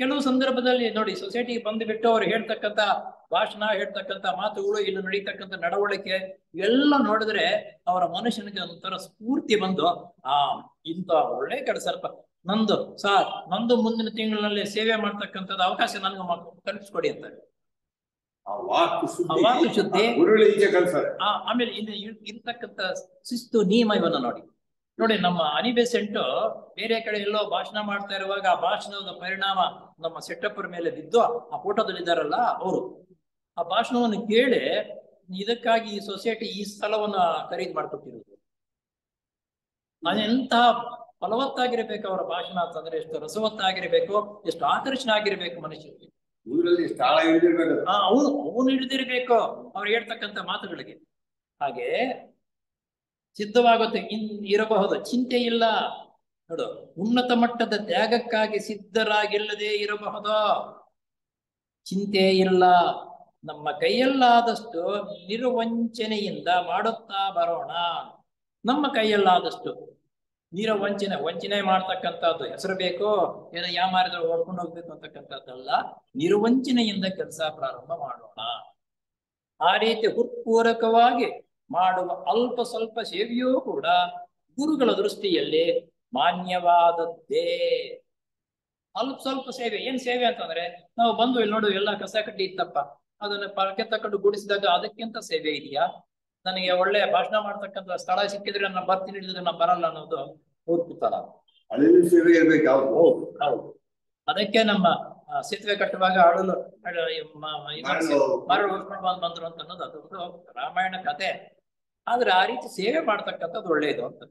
ಕೆಲವು ಸಂದರ್ಭದಲ್ಲಿ ನೋಡಿ, ಸೊಸೈಟಿಗೆ ಬಂದುಬಿಟ್ಟು ಅವ್ರು ಹೇಳ್ತಕ್ಕಂಥ ಭಾಷಣ, ಹೇಳ್ತಕ್ಕಂಥ ಮಾತುಗಳು, ಇಲ್ಲಿ ನಡೀತಕ್ಕಂಥ ನಡವಳಿಕೆ ಇವೆಲ್ಲ ನೋಡಿದ್ರೆ ಅವರ ಮನುಷ್ಯನಿಗೆ ಒಂಥರ ಸ್ಫೂರ್ತಿ ಬಂದು ಇಂಥ ಒಳ್ಳೆ ಕೆಲಸ ನಂದು ಮುಂದಿನ ತಿಂಗಳಿನಲ್ಲಿ ಸೇವೆ ಮಾಡ್ತಕ್ಕಂಥದ್ದು ಅವಕಾಶ ನನಗೆ ಕಲ್ಪಿಸ್ಕೊಡಿ ಅಂತಾರೆ. ವಾಕು ಶುದ್ಧಿ, ಆಮೇಲೆ ಇರ್ತಕ್ಕಂಥ ಶಿಸ್ತು ನಿಯಮ ಇವನ್ನ ನೋಡಿ. ನಮ್ಮ ಅನಿ ಬೆಸೆಂಟ್ ಬೇರೆ ಕಡೆ ಎಲ್ಲೋ ಭಾಷಣ ಮಾಡ್ತಾ ಇರುವಾಗ ಆ ಭಾಷಣದ ಪರಿಣಾಮ ನಮ್ಮ ಸೆಟ್ಟಪ್ಪರ ಮೇಲೆ ಬಿದ್ದು ಆ ಫೋಟೋದಲ್ಲಿ ಇದ್ದಾರಲ್ಲ ಅವರು ಆ ಭಾಷಣವನ್ನು ಕೇಳಿ ಇದಕ್ಕಾಗಿ ಈ ಸೊಸೈಟಿ ಈ ಸ್ಥಳವನ್ನ ಖರೀದಿ ಮಾಡ್ಕೊಟ್ಟಿರೋದು. ಎಂತಹ ಫಲವತ್ತಾಗಿರ್ಬೇಕು ಅವರ ಭಾಷಣ ಅಂತಂದ್ರೆ, ಎಷ್ಟು ರಸವತ್ತಾಗಿರ್ಬೇಕು, ಎಷ್ಟು ಆಕರ್ಷಣೆ ಆಗಿರ್ಬೇಕು ಮನುಷ್ಯರಿಗೆ. ಅವನು ಹಿಡಿದಿರ್ಬೇಕು ಅವ್ರು ಹೇಳ್ತಕ್ಕಂಥ ಮಾತುಗಳಿಗೆ. ಹಾಗೆ ಸಿದ್ಧವಾಗುತ್ತೆ ಇರಬಹುದು, ಚಿಂತೆ ಇಲ್ಲ. ನೋಡು, ಉನ್ನತ ಮಟ್ಟದ ತ್ಯಾಗಕ್ಕಾಗಿ ಸಿದ್ಧರಾಗಿಲ್ಲದೆ ಇರಬಹುದು, ಚಿಂತೆ ಇಲ್ಲ. ನಮ್ಮ ಕೈಯಲ್ಲಾದಷ್ಟು ನಿರ್ವಂಚನೆಯಿಂದ ಮಾಡುತ್ತಾ ಬರೋಣ. ನಮ್ಮ ಕೈಯಲ್ಲಾದಷ್ಟು ವಂಚನೆ ಮಾಡ್ತಕ್ಕಂಥದ್ದು ಹೆಸರು ಬೇಕು, ಏನೋ ಯಾಮಾರಿದ್ರೆ ಓಡ್ಕೊಂಡು ಹೋಗ್ಬೇಕು ಅಂತಕ್ಕಂಥದ್ದಲ್ಲ. ನಿರ್ವಂಚನೆಯಿಂದ ಕೆಲಸ ಪ್ರಾರಂಭ ಮಾಡೋಣ. ಆ ರೀತಿ ಹೃತ್ಪೂರ್ವಕವಾಗಿ ಮಾಡುವ ಅಲ್ಪ ಸ್ವಲ್ಪ ಸೇವೆಯೂ ಕೂಡ ಗುರುಗಳ ದೃಷ್ಟಿಯಲ್ಲಿ ಮಾನ್ಯವಾದದ್ದೇ. ಅಲ್ಪ ಸ್ವಲ್ಪ ಸೇವೆ. ಏನ್ ಸೇವೆ ಅಂತಂದ್ರೆ, ನಾವು ಬಂದು ಇಲ್ಲಿ ನೋಡು ಎಲ್ಲ ಕಸ ಕಡ್ಡಿ ಇತ್ತಪ್ಪ, ಅದನ್ನ ಪರಕೆ ತಕೊಂಡು ಗುಡಿಸಿದಾಗ ಅದಕ್ಕಿಂತ ಸೇವೆ ಇದೆಯಾ? ನನಗೆ ಒಳ್ಳೆ ಭಾಷಣ ಮಾಡ್ತಕ್ಕಂಥ ಸ್ಥಳ ಸಿಕ್ಕಿದ್ರೆ ನಾನು ಬರ್ತೀನಿ, ಹಿಡಿದ್ರೆ ನಾನು ಬರಲ್ಲ ಅನ್ನೋದು ಮೂರ್ಖತನ. ಹೌದು. ಅದಕ್ಕೆ ನಮ್ಮ ಸೇತುವೆ ಕಟ್ಟುವಾಗ ಅಳಲು ಮರಳು ಉಳ್ಕೊಂಡು ಬಂದ್ರು ಅಂತ ಅನ್ನೋದು ಅದೊಂದು ರಾಮಾಯಣ ಕಥೆ. ಆದ್ರೆ ಆ ರೀತಿ ಸೇವೆ ಮಾಡ್ತಕ್ಕಂಥದ್ದು ಒಳ್ಳೆಯದು ಅಂತ.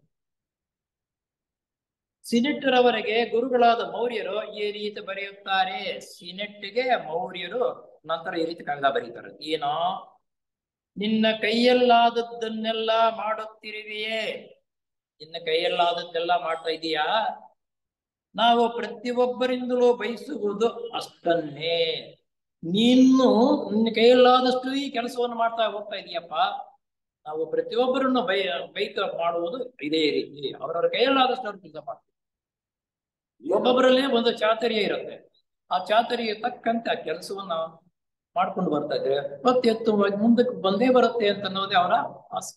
ಸಿನೆಟ್ಟರವರೆಗೆ ಗುರುಗಳಾದ ಮೌರ್ಯರು ಈ ರೀತಿ ಬರೆಯುತ್ತಾರೆ. ಸಿನೆಟ್ಗೆ ಮೌರ್ಯರು ನಂತರ ಈ ರೀತಿ ಕಾಗದ ಬರೀತಾರೆ. ಏನೋ, ನಿನ್ನ ಕೈಯಲ್ಲಾದದ್ದನ್ನೆಲ್ಲ ಮಾಡುತ್ತಿರುವೆಯೇ, ನಿನ್ನ ಕೈಯಲ್ಲಾದದ್ದೆಲ್ಲ ಮಾಡ್ತಾ ಇದೀಯಾ? ನಾವು ಪ್ರತಿಯೊಬ್ಬರಿಂದಲೂ ಬಯಸುವುದು ಅಷ್ಟನ್ನೇ. ನೀನು ನಿನ್ನ ಕೈಯಲ್ಲಾದಷ್ಟು ಈ ಕೆಲಸವನ್ನು ಮಾಡ್ತಾ ಹೋಗ್ತಾ ಇದೀಯಪ್ಪ. ನಾವು ಪ್ರತಿಯೊಬ್ಬರನ್ನು ಬೈತ ಮಾಡುವುದು ಇದೇ ರೀತಿ. ಅವರವರ ಕೈಯಲ್ಲಾದಷ್ಟು ಅವ್ರು ಕೆಲಸ ಮಾಡ್ತೀವಿ. ಒಬ್ಬೊಬ್ಬರಲ್ಲೇ ಒಂದು ಚಾತುರ್ಯ ಇರುತ್ತೆ. ಆ ಚಾತುರ್ಯ ತಕ್ಕಂತೆ ಆ ಕೆಲಸವನ್ನ ಮಾಡ್ಕೊಂಡು ಬರ್ತಾ ಇದ್ರೆ ಅತ್ಯುತ್ತಮವಾಗಿ ಮುಂದಕ್ಕೆ ಬಂದೇ ಬರುತ್ತೆ ಅಂತ ಅನ್ನೋದೇ ಅವರ ಆಸೆ.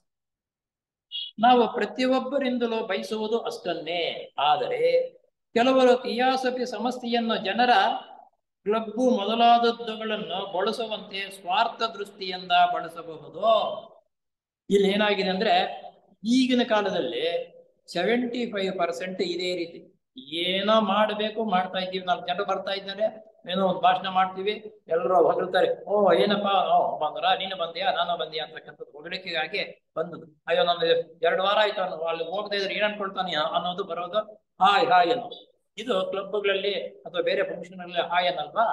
ನಾವು ಪ್ರತಿಯೊಬ್ಬರಿಂದಲೂ ಬಯಸುವುದು ಅಷ್ಟನ್ನೇ. ಆದರೆ ಕೆಲವರು ತಿಯಾಸಫಿ ಸಮಸ್ಯೆಯನ್ನು ಜನರ ಕ್ಲಬ್ಬು ಮೊದಲಾದದ್ದುಗಳನ್ನು ಬಳಸುವಂತೆ ಸ್ವಾರ್ಥ ದೃಷ್ಟಿಯಿಂದ ಬಳಸಬಹುದು. ಇಲ್ಲಿ ಏನಾಗಿದೆ ಅಂದ್ರೆ, ಈಗಿನ ಕಾಲದಲ್ಲಿ 75% ಇದೇ ರೀತಿ. ಏನೋ ಮಾಡಬೇಕು, ಮಾಡ್ತಾ ಇದ್ದೀವಿ. 4 ಜನರು ಬರ್ತಾ ಇದ್ದಾರೆ, ಏನೋ ಒಂದು ಭಾಷಣ ಮಾಡ್ತೀವಿ, ಎಲ್ಲರೂ ಹೊಗಳ್ತಾರೆ. ಓ ಏನಪ್ಪಾ, ಬಂದ್ರ, ನೀನು ಬಂದ್ಯಾ, ನಾನು ಬಂದ್ಯಾ ಅಂತಕ್ಕಂಥದ್ದು ಹೊಗಳಿಕೆಗಾಗಿ ಬಂದದ್ದು. ಅಯ್ಯೋ ನಾನು 2 ವಾರ ಆಯ್ತು ಅಲ್ಲಿ ಹೋಗದೆ ಇದ್ರೆ ಏನ್ ಅನ್ಕೊಳ್ತಾನೆ ಅನ್ನೋದು ಬರೋದು. ಹಾಯ್ ಅನ್ನೋದು. ಇದು ಕ್ಲಬ್ಗಳಲ್ಲಿ ಅಥವಾ ಬೇರೆ ಫಂಕ್ಷನ್ ಅಲ್ಲಿ ಹಾಯ್ ಅನ್ನಲ್ವಾ?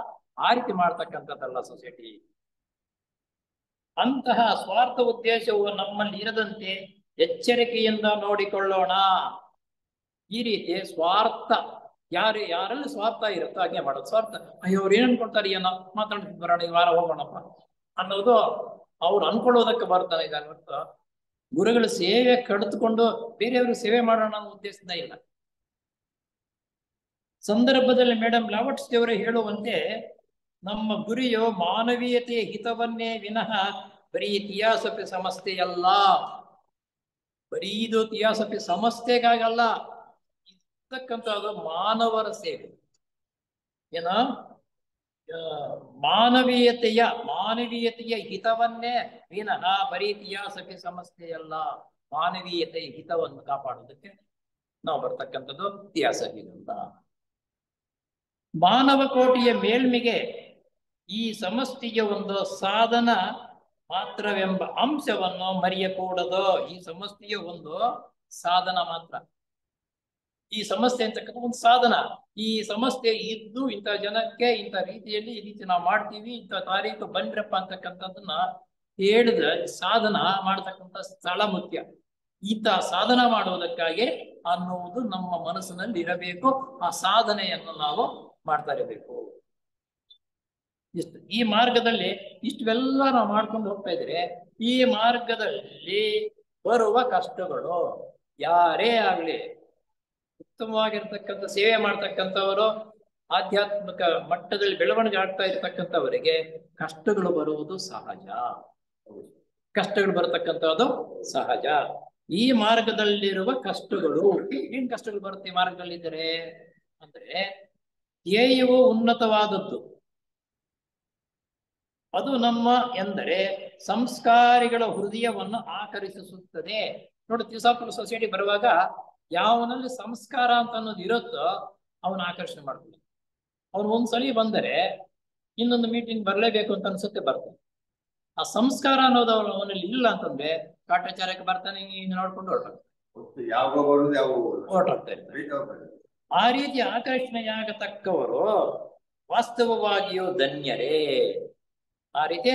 ಆ ರೀತಿ ಮಾಡ್ತಕ್ಕಂಥದ್ದಲ್ಲ ಸೊಸೈಟಿ. ಅಂತಹ ಸ್ವಾರ್ಥ ಉದ್ದೇಶವು ನಮ್ಮಲ್ಲಿ ಇರದಂತೆ ಎಚ್ಚರಿಕೆಯಿಂದ ನೋಡಿಕೊಳ್ಳೋಣ. ಈ ರೀತಿ ಸ್ವಾರ್ಥ ಯಾರಲ್ಲಿ ಸ್ವಾರ್ಥ ಇರುತ್ತೋ ಹಾಗೆ ಮಾಡೋದು. ಸ್ವಾರ್ಥ, ಅಯ್ಯೋ ಅವ್ರು ಏನ್ ಅನ್ಕೊಳ್ತಾರೆ, ಏನೋ ಮಾತಾಡ್ತಿದ್ ಬರೋಣ, ಈ ವಾರ ಹೋಗೋಣಪ್ಪ ಅನ್ನೋದು ಅವ್ರು ಅನ್ಕೊಳ್ಳೋದಕ್ಕೆ ಬರ್ತಾನೆ. ಇದಾಗುತ್ತೆ ಗುರುಗಳ ಸೇವೆ ಕಡಿದುಕೊಂಡು ಬೇರೆಯವ್ರಿಗೆ ಸೇವೆ ಮಾಡೋಣ ಅನ್ನೋ ಉದ್ದೇಶದಿಂದ ಇಲ್ಲ. ಸಂದರ್ಭದಲ್ಲಿ ಮೇಡಮ್ ಲಾವಟ್ಸ್ ದೇವರು ಹೇಳುವಂತೆ, ನಮ್ಮ ಗುರಿಯು ಮಾನವೀಯತೆಯ ಹಿತವನ್ನೇ ವಿನಃ ಬರೀ ತಿಯಾಸಫಿ ಸಮಸ್ಯೆಯಲ್ಲ. ಬರೀ ಇದು ತಿಯಾಸಫಿ ಸಮಸ್ಯೆಗಾಗಲ್ಲ, ಇರ್ತಕ್ಕಂಥದ್ದು ಮಾನವರ ಸೇವೆ. ಏನ ಮಾನವೀಯತೆಯ ಹಿತವನ್ನೇ ವಿನಃ ಬರೀ ತಿಯಾಸಫಿ ಸಮಸ್ಯೆಯಲ್ಲ. ಮಾನವೀಯತೆಯ ಹಿತವನ್ನು ಕಾಪಾಡೋದಕ್ಕೆ ನಾವು ಬರ್ತಕ್ಕಂಥದ್ದು ತಿಯಾಸಫಿ ಅಂತ. ಮಾನವ ಕೋಟಿಯ ಮೇಲ್ಮೆಗೆ ಈ ಸಮಷ್ಟಿಗೆ ಒಂದು ಸಾಧನ ಮಾತ್ರವೆಂಬ ಅಂಶವನ್ನು ಮರೆಯಕೂಡದು. ಈ ಸಮಷ್ಟಿಯ ಒಂದು ಸಾಧನ ಮಾತ್ರ. ಈ ಸಮಸ್ಯೆ ಅಂತಕ್ಕಂಥ ಒಂದು ಸಾಧನ. ಈ ಸಮಸ್ಯೆ ಇದ್ದು ಇಂಥ ಜನಕ್ಕೆ ಇಂಥ ರೀತಿಯಲ್ಲಿ ಈ ರೀತಿ ನಾವು ಮಾಡ್ತೀವಿ, ಇಂಥ ತಾರೀಕು ಬನ್ರಪ್ಪ ಅಂತಕ್ಕಂಥದ್ದನ್ನ ಹೇಳಿದ ಸಾಧನ ಮಾಡ್ತಕ್ಕಂಥ ಸ್ಥಳ ಮುಖ್ಯ. ಇಂಥ ಸಾಧನ ಮಾಡುವುದಕ್ಕಾಗಿ ಅನ್ನುವುದು ನಮ್ಮ ಮನಸ್ಸಿನಲ್ಲಿ ಇರಬೇಕು. ಆ ಸಾಧನೆಯನ್ನು ನಾವು ಮಾಡ್ತಾ ಇರಬೇಕು. ಇಷ್ಟು ಈ ಮಾರ್ಗದಲ್ಲಿ ಇಷ್ಟೆಲ್ಲ ನಾವು ಮಾಡ್ಕೊಂಡು ಹೋಗ್ತಾ ಇದ್ರೆ ಈ ಮಾರ್ಗದಲ್ಲಿ ಬರುವ ಕಷ್ಟಗಳು ಯಾರೇ ಆಗ್ಲಿ, ಉತ್ತಮವಾಗಿರ್ತಕ್ಕಂಥ ಸೇವೆ ಮಾಡ್ತಕ್ಕಂಥವರು, ಆಧ್ಯಾತ್ಮಿಕ ಮಟ್ಟದಲ್ಲಿ ಬೆಳವಣಿಗೆ ಆಗ್ತಾ ಇರ್ತಕ್ಕಂಥವರಿಗೆ ಕಷ್ಟಗಳು ಬರುವುದು ಸಹಜ. ಕಷ್ಟಗಳು ಬರತಕ್ಕಂಥದ್ದು ಸಹಜ. ಈ ಮಾರ್ಗದಲ್ಲಿರುವ ಕಷ್ಟಗಳು, ಏನ್ ಕಷ್ಟಗಳು ಬರುತ್ತೆ ಈ ಮಾರ್ಗದಲ್ಲಿದ್ದರೆ ಅಂದ್ರೆ, ಧ್ಯೇಯವು ಉನ್ನತವಾದದ್ದು. ಅದು ನಮ್ಮ ಎಂದರೆ ಸಂಸ್ಕಾರಿಗಳ ಹೃದಯವನ್ನು ಆಕರ್ಷಿಸುತ್ತದೆ. ನೋಡಿ, ತಿಸಾಪುರ ಸೊಸೈಟಿ ಬರುವಾಗ ಯಾವನಲ್ಲಿ ಸಂಸ್ಕಾರ ಅಂತ ಅನ್ನೋದು ಇರುತ್ತೋ ಅವನ ಆಕರ್ಷಣೆ ಮಾಡ್ತಾನೆ. ಅವನು ಒಂದ್ಸಲಿ ಬಂದರೆ ಇನ್ನೊಂದು ಮೀಟಿಂಗ್ ಬರಲೇಬೇಕು ಅಂತ ಅನ್ಸುತ್ತೆ, ಬರ್ತಾನೆ. ಆ ಸಂಸ್ಕಾರ ಅನ್ನೋದು ಅವನಲ್ಲಿ ಇಲ್ಲ ಅಂತಂದ್ರೆ ಕಾಟಾಚಾರಕ್ಕೆ ಬರ್ತಾನೆ, ನೋಡ್ಕೊಂಡು ಹೊರಟೋಗ್ತಾ ಇರ್ತಾರೆ. ಆ ರೀತಿ ಆಕರ್ಷಣೆಯಾಗತಕ್ಕವರು ವಾಸ್ತವವಾಗಿಯೂ ಧನ್ಯರೇ. ಆ ರೀತಿ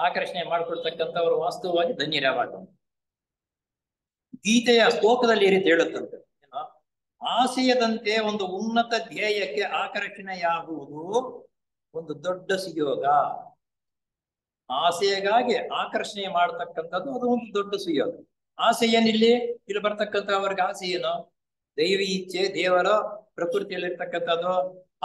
ಆಕರ್ಷಣೆ ಮಾಡ್ಕೊಳ್ತಕ್ಕಂಥವ್ರು ವಾಸ್ತವವಾಗಿ ಧನ್ಯರೇ. ಗೀತೆಯ ಶ್ಲೋಕದಲ್ಲಿ ಈ ರೀತಿ ಹೇಳುತ್ತಂತೆ, ಆಶಯದಂತೆ ಒಂದು ಉನ್ನತ ಧ್ಯೇಯಕ್ಕೆ ಆಕರ್ಷಣೆಯಾಗುವುದು ಒಂದು ದೊಡ್ಡ ಸುಯೋಗ. ಆಸೆಗಾಗಿ ಆಕರ್ಷಣೆ ಮಾಡತಕ್ಕಂಥದ್ದು ಅದು ಒಂದು ದೊಡ್ಡ ಸುಯೋಗ. ಆಸೆ ಏನಿಲ್ಲಿ ಬರ್ತಕ್ಕಂಥವ್ರಿಗೆ ಆಸೆ ಏನು? ದೈವಿ ಇಚ್ಛೆ, ದೇವರ ಪ್ರಕೃತಿಯಲ್ಲಿರ್ತಕ್ಕಂಥದ್ದು.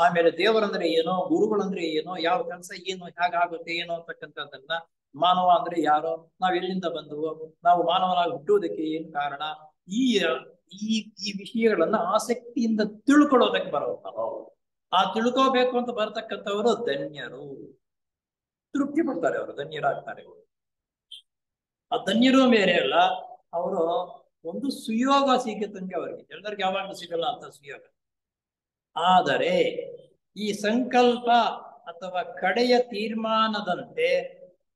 ಆಮೇಲೆ ದೇವರಂದ್ರೆ ಏನು, ಗುರುಗಳಂದ್ರೆ ಏನು, ಯಾವ ಕೆಲಸ ಏನು, ಹೇಗಾಗುತ್ತೆ ಏನು ಅಂತಕ್ಕಂಥದ್ದನ್ನ, ಮಾನವ ಅಂದ್ರೆ ಯಾರು, ನಾವ್ ಎಲ್ಲಿಂದ ಬಂದವು, ನಾವು ಮಾನವನಾಗಿ ಹುಟ್ಟುವುದಕ್ಕೆ ಏನು ಕಾರಣ, ಈ ಈ ವಿಷಯಗಳನ್ನ ಆಸಕ್ತಿಯಿಂದ ತಿಳ್ಕೊಳ್ಳೋದಕ್ಕೆ ಬರೋದು. ಆ ತಿಳ್ಕೋಬೇಕು ಅಂತ ಬರ್ತಕ್ಕಂಥವರು ಧನ್ಯರು. ತೃಪ್ತಿ ಪಡ್ತಾರೆ, ಅವರು ಧನ್ಯರಾಗ್ತಾರೆ. ಆ ಧನ್ಯರು ಬೇರೆ ಅಲ್ಲ, ಅವರು ಒಂದು ಸುಯೋಗ ಸಿಗುತ್ತಂಗೆ ಅವರಿಗೆ. ಎಲ್ಲರಿಗೆ ಯಾವಾಗಲೂ ಸಿಗಲ್ಲ ಅಂತ ಸುಯೋಗ. ಆದರೆ ಈ ಸಂಕಲ್ಪ ಅಥವಾ ಕಡೆಯ ತೀರ್ಮಾನದಂತೆ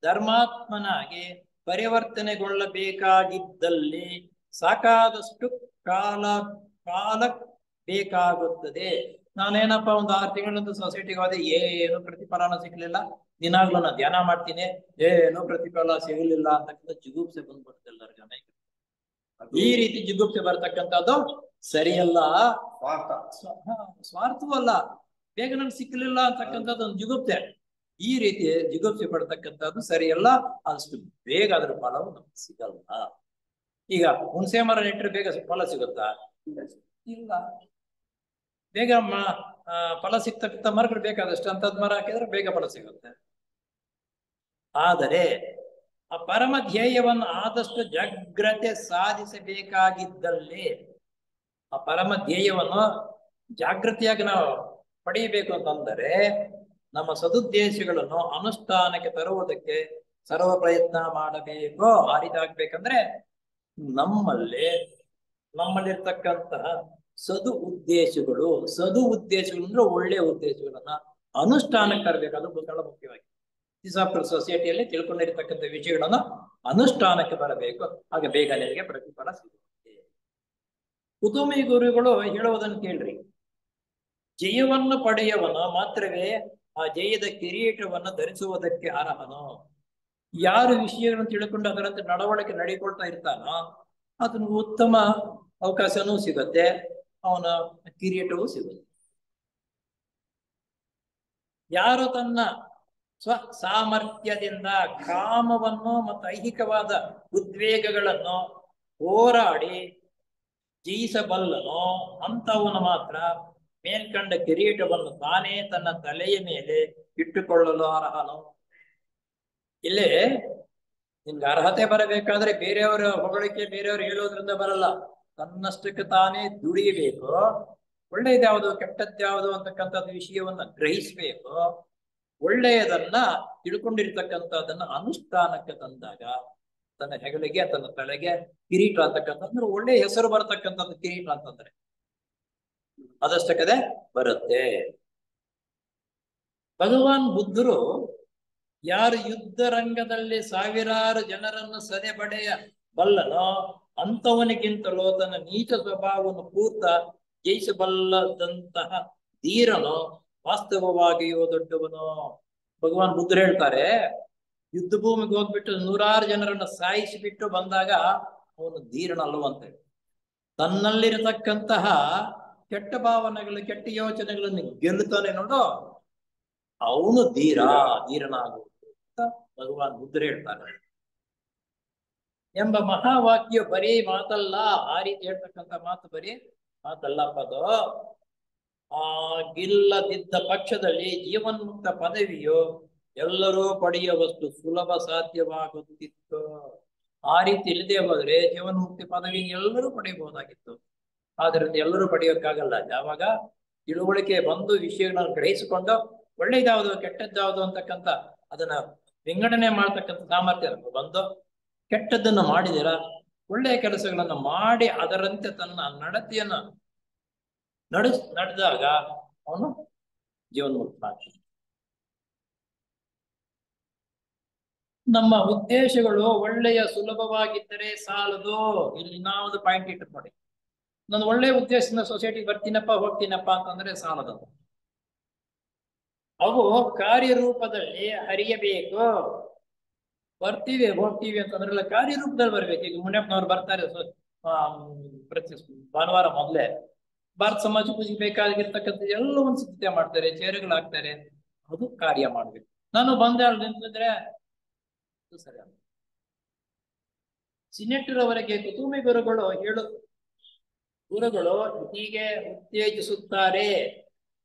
ಧರ್ಮಾತ್ಮನಾಗಿ ಪರಿವರ್ತನೆಗೊಳ್ಳಬೇಕಾಗಿದ್ದಲ್ಲಿ ಸಾಕಾದಷ್ಟು ಕಾಲ ಬೇಕಾಗುತ್ತದೆ. ನಾನೇನಪ್ಪ ಒಂದು 6 ತಿಂಗಳಂತೂ ಸೊಸೈಟಿಗೆ ಹೋದೆ, ಏನು ಪ್ರತಿಫಲನ ಸಿಗ್ಲಿಲ್ಲ. ದಿನಾಗ್ಲೂ ನಾನು ಧ್ಯಾನ ಮಾಡ್ತೀನಿ, ಏನು ಪ್ರತಿಫಲ ಸಿಗಲಿಲ್ಲ ಅಂತಕ್ಕಂಥ ಜಿಗುಪ್ಸೆ ಬಂದ್ಬಿಡುತ್ತೆ ಎಲ್ಲರ ಜನ. ಈ ರೀತಿ ಜಿಗುಪ್ಸೆ ಬರ್ತಕ್ಕಂಥದ್ದು ಸರಿಯಲ್ಲ. ಸ್ವಾರ್ಥವೂ ಅಲ್ಲ, ಬೇಗ ನನ್ಗೆ ಸಿಕ್ಕಲಿಲ್ಲ ಅಂತಕ್ಕಂಥದ್ದು ಒಂದು ಜಿಗುಪ್ಸೆ. ಈ ರೀತಿ ಜಿಗುಪ್ಸೆ ಪಡ್ತಕ್ಕಂಥದ್ದು ಸರಿಯಲ್ಲ. ಅಷ್ಟು ಬೇಗ ಅದ್ರ ಫಲವು ನಮ್ಗೆ ಸಿಗಲ್ಲ. ಈಗ ಹುಣಸೆ ಮರ ನೆಟ್ಟರೆ ಬೇಗ ಫಲ ಸಿಗುತ್ತಾ? ಇಲ್ಲ. ಬೇಗ ಫಲ ಸಿಗ್ತಕ್ಕಂಥ ಮರಗಳು ಬೇಕಾದಷ್ಟು ಅಂತದ್ ಮರ ಹಾಕಿದ್ರೆ ಬೇಗ ಫಲ ಸಿಗುತ್ತೆ. ಆದರೆ ಆ ಪರಮ ಧ್ಯೇಯವನ್ನು ಆದಷ್ಟು ಜಾಗ್ರತೆ ಸಾಧಿಸಬೇಕಾಗಿದ್ದಲ್ಲಿ, ಆ ಪರಮ ಧ್ಯೇಯವನ್ನು ಜಾಗೃತಿಯಾಗಿ ನಾವು ಪಡೆಯಬೇಕು ಅಂತಂದರೆ ನಮ್ಮ ಸದುದ್ದೇಶಗಳನ್ನು ಅನುಷ್ಠಾನಕ್ಕೆ ತರುವುದಕ್ಕೆ ಸರ್ವ ಪ್ರಯತ್ನ ಮಾಡಬೇಕು. ಆ ರೀತಿ ಆಗ್ಬೇಕಂದ್ರೆ ನಮ್ಮಲ್ಲಿರ್ತಕ್ಕಂತಹ ಸದು ಉದ್ದೇಶಗಳು ಅಂದ್ರೆ ಒಳ್ಳೆಯ ಉದ್ದೇಶಗಳನ್ನ ಅನುಷ್ಠಾನಕ್ಕೆ ತರಬೇಕು. ಅದು ಬಹಳ ಮುಖ್ಯವಾಗಿ ತಿಸಾಪುರ ಸೊಸೈಟಿಯಲ್ಲಿ ತಿಳ್ಕೊಂಡಿರ್ತಕ್ಕಂಥ ವಿಷಯಗಳನ್ನ ಅನುಷ್ಠಾನಕ್ಕೆ ಬರಬೇಕು. ಆಗ ಬೇಗ ನಿಮಗೆ ಪ್ರತಿಫಲ ಸಿಗುತ್ತೆ. ಕುತುಂಬಿ ಗುರುಗಳು ಹೇಳುವುದನ್ನು ಕೇಳ್ರಿ. ಜಯವನ್ನು ಪಡೆಯವನು ಮಾತ್ರವೇ ಆ ಜಯದ ಕಿರೀಟವನ್ನು ಧರಿಸುವುದಕ್ಕೆ ಅರ್ಹನು. ಯಾರು ವಿಷಯಗಳನ್ನು ತಿಳ್ಕೊಂಡು ಅದರಂತೆ ನಡವಳಿಕೆ ನಡಿಕೊಳ್ತಾ ಇರ್ತಾನೋ ಅದನ್ನು ಉತ್ತಮ ಅವಕಾಶನೂ ಸಿಗುತ್ತೆ, ಅವನ ಕಿರೀಟವೂ ಸಿಗುತ್ತೆ. ಯಾರು ತನ್ನ ಸ್ವ ಸಾಮರ್ಥ್ಯದಿಂದ ಕಾಮವನ್ನು ಮತ್ತು ಐಹಿಕವಾದ ಉದ್ವೇಗಗಳನ್ನು ಹೋರಾಡಿ ಜಯಿಸಬಲ್ಲನೋ ಅಂಥವನು ಮಾತ್ರ ಮೇಲ್ಕಂಡ ಕಿರೀಟವನ್ನು ತಾನೇ ತನ್ನ ತಲೆಯ ಮೇಲೆ ಇಟ್ಟುಕೊಳ್ಳಲು ಅರ್ಹನು. ಇಲ್ಲೇ ನಿಮ್ಗೆ ಅರ್ಹತೆ ಬರಬೇಕಾದ್ರೆ ಬೇರೆಯವರ ಹೊಗಳಿಕೆ, ಬೇರೆಯವರು ಹೇಳೋದ್ರಿಂದ ಬರಲ್ಲ. ತನ್ನಷ್ಟಕ್ಕೆ ತಾನೇ ದುಡಿಯಬೇಕು. ಒಳ್ಳೆಯದ್ಯಾವುದು ಕೆಟ್ಟದ್ಯಾವುದು ಅಂತಕ್ಕಂಥದ್ದು ವಿಷಯವನ್ನ ಗ್ರಹಿಸ್ಬೇಕು. ಒಳ್ಳೆಯದನ್ನ ತಿಳ್ಕೊಂಡಿರ್ತಕ್ಕಂಥದ್ದನ್ನ ಅನುಷ್ಠಾನಕ್ಕೆ ತಂದಾಗ ತನ್ನ ಹೆಗಲಿಗೆ, ತನ್ನ ತಲೆಗೆ ಕಿರೀಟ ಅಂತಕ್ಕಂಥ ಅಂದ್ರೆ ಒಳ್ಳೆಯ ಹೆಸರು ಬರತಕ್ಕಂಥದ್ದು ಕಿರೀಟ ಅಂತಂದ್ರೆ ಅದಷ್ಟಕ್ಕದೆ ಬರುತ್ತೆ. ಭಗವಾನ್ ಬುದ್ಧರು ಯಾರು ಯುದ್ಧ ರಂಗದಲ್ಲಿ ಸಾವಿರಾರು ಜನರನ್ನು ಸದೆಬಡೆಯ ಬಲ್ಲನೋ ಅಂಥವನಿಗಿಂತಲೂ ತನ್ನ ನೀಚ ಸ್ವಭಾವವನ್ನು ಪೂರ್ತ ಜಯಿಸಬಲ್ಲದಂತಹ ಧೀರನು ವಾಸ್ತವವಾಗಿಯೂ ದೊಡ್ಡವನು. ಭಗವಾನ್ ಬುದ್ಧರು ಹೇಳ್ತಾರೆ, ಯುದ್ಧ ಭೂಮಿಗೆ ಹೋಗ್ಬಿಟ್ಟು 100 ಜನರನ್ನ ಸಾಯಿಸಿಬಿಟ್ಟು ಬಂದಾಗ ಅವನು ಧೀರನಲ್ಲವಂತೆ. ತನ್ನಲ್ಲಿರತಕ್ಕಂತಹ ಕೆಟ್ಟ ಭಾವನೆಗಳು, ಕೆಟ್ಟ ಯೋಚನೆಗಳನ್ನು ಗೆಲ್ಲುತ್ತಾನೆ ನೋಡು, ಅವನು ಧೀರನಾಗುವುದು ಅಂತ ಭಗವಾನ್ ಬುದ್ಧರು ಹೇಳ್ತಾರೆ. ಎಂಬ ಮಹಾವಾಕ್ಯ ಬರೀ ಮಾತಲ್ಲ. ಆ ರೀತಿ ಹೇಳ್ತಕ್ಕಂಥ ಮಾತು ಬರೀ ಮಾತಲ್ಲಪ್ಪ ಅದು. ಗಿಲ್ಲದಿದ್ದ ಪಕ್ಷದಲ್ಲಿ ಜೀವನ್ಮುಕ್ತ ಪದವಿಯು ಎಲ್ಲರೂ ಪಡೆಯುವಷ್ಟು ಸುಲಭ ಸಾಧ್ಯವಾಗುತ್ತಿತ್ತು. ಆ ರೀತಿ ಇಲ್ಲದೆ ಹೋದ್ರೆ ಜೀವನ್ಮುಕ್ತಿ ಪದವಿ ಎಲ್ಲರೂ ಪಡೆಯಬಹುದಾಗಿತ್ತು. ಆದ್ರಿಂದ ಎಲ್ಲರೂ ಪಡೆಯೋಕ್ಕಾಗಲ್ಲ. ಯಾವಾಗ ತಿಳುವಳಿಕೆ ಬಂದು ವಿಷಯಗಳನ್ನು ಗ್ರಹಿಸಿಕೊಂಡು ಒಳ್ಳೇದ್ಯಾವುದು ಕೆಟ್ಟದ್ದಾವುದು ಅಂತಕ್ಕಂಥ ಅದನ್ನ ವಿಂಗಡಣೆ ಮಾಡ್ತಕ್ಕಂಥ ಸಾಮರ್ಥ್ಯ ಬಂದು ಕೆಟ್ಟದ್ದನ್ನು ಮಾಡಿದಿರ ಒಳ್ಳೆಯ ಕೆಲಸಗಳನ್ನು ಮಾಡಿ ಅದರಂತೆ ತನ್ನ ನಡತೆಯನ್ನು ನಡೆದಾಗ ಅವನು ಜೀವನ್ಮುಕ್ತನಾಗ್ತಾನೆ. ನಮ್ಮ ಉದ್ದೇಶಗಳು ಒಳ್ಳೆಯ ಸುಲಭವಾಗಿದ್ದರೆ ಸಾಲದು. ಇಲ್ಲಿ ನಾವೊಂದು ಪಾಯಿಂಟ್ ಇಟ್ಟು ನೋಡಿ, ನಾನು ಒಳ್ಳೆಯ ಉದ್ದೇಶದಿಂದ ಸೊಸೈಟಿಗೆ ಬರ್ತೀನಪ್ಪ ಹೋಗ್ತೀನಪ್ಪ ಅಂತಂದ್ರೆ ಸಾಲದು. ಅವು ಕಾರ್ಯರೂಪದಲ್ಲಿ ಹರಿಯಬೇಕು. ಬರ್ತೀವಿ ಹೋಗ್ತೀವಿ ಅಂತಂದ್ರೆಲ್ಲ ಕಾರ್ಯರೂಪದಲ್ಲಿ ಬರ್ಬೇಕು. ಈಗ ಮುನಿಯಪ್ಪನವ್ರು ಬರ್ತಾರೆ ಪ್ರತಿ ಭಾನುವಾರ ಮೊದಲೇ ಭಾರತ ಸಮಾಜ ಪೂಜೆಗೆ ಬೇಕಾಗಿರ್ತಕ್ಕಂಥ ಎಲ್ಲ ಒಂದು ಸಿದ್ಧತೆ ಮಾಡ್ತಾರೆ, ಚೇರುಗಳಾಗ್ತಾರೆ. ಅದು ಕಾರ್ಯ ಮಾಡ್ಬೇಕು. ನಾನು ಬಂದೆ ಅಲ್ಲಿ ನಿಂತಿದ್ರೆ ಸರಿ. ಸಿನೆಟ್ರವರೆಗೆ ಕುತುಂಬಿ ಗುರುಗಳು ಹೀಗೆ ಉತ್ತೇಜಿಸುತ್ತಾರೆ.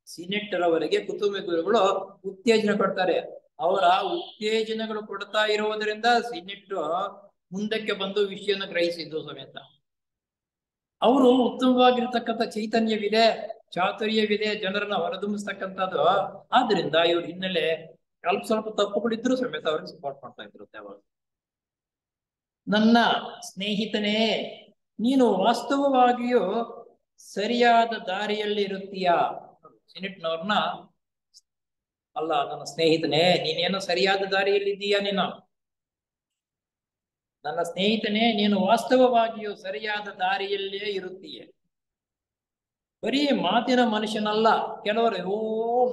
ಸಿನೆಟ್ರವರೆಗೆ ಕುತುಂಬಿ ಗುರುಗಳು ಉತ್ತೇಜನ ಕೊಡ್ತಾರೆ. ಅವರ ಉತ್ತೇಜನಗಳು ಕೊಡ್ತಾ ಇರುವುದರಿಂದ ಸಿನೆಟ್ ಮುಂದಕ್ಕೆ ಬಂದು ವಿಷಯನ ಗ್ರಹಿಸಿದ್ದು ಸಮೇತ. ಅವರು ಉತ್ತಮವಾಗಿರ್ತಕ್ಕಂಥ ಚೈತನ್ಯವಿದೆ, ಚಾತುರ್ಯವಿದೆ, ಜನರನ್ನ ಹೊರದುಂಬಿಸ್ತಕ್ಕಂಥದ್ದು. ಆದ್ರಿಂದ ಇವ್ರ ಹಿನ್ನೆಲೆ ಸ್ವಲ್ಪ ತಪ್ಪುಗಳಿದ್ರು ಸಮೇತ ಅವ್ರಿಗೆ ಸಪೋರ್ಟ್ ಮಾಡ್ತಾ ಇದ್ರು. ನನ್ನ ಸ್ನೇಹಿತನೇ, ನೀನು ವಾಸ್ತವವಾಗಿಯೂ ಸರಿಯಾದ ದಾರಿಯಲ್ಲಿ ಇರುತ್ತೀಯಾ? ಸಿನೆಟ್ನವ್ರನ್ನ ಅಲ್ಲ, ನನ್ನ ಸ್ನೇಹಿತನೇ ನೀನೇನು ಸರಿಯಾದ ದಾರಿಯಲ್ಲಿ ಇದ್ದೀಯಾ? ನನ್ನ ಸ್ನೇಹಿತನೇ, ನೀನು ವಾಸ್ತವವಾಗಿಯೂ ಸರಿಯಾದ ದಾರಿಯಲ್ಲೇ ಇರುತ್ತೀಯ. ಬರೀ ಮಾತಿನ ಮನುಷ್ಯನಲ್ಲ. ಕೆಲವರು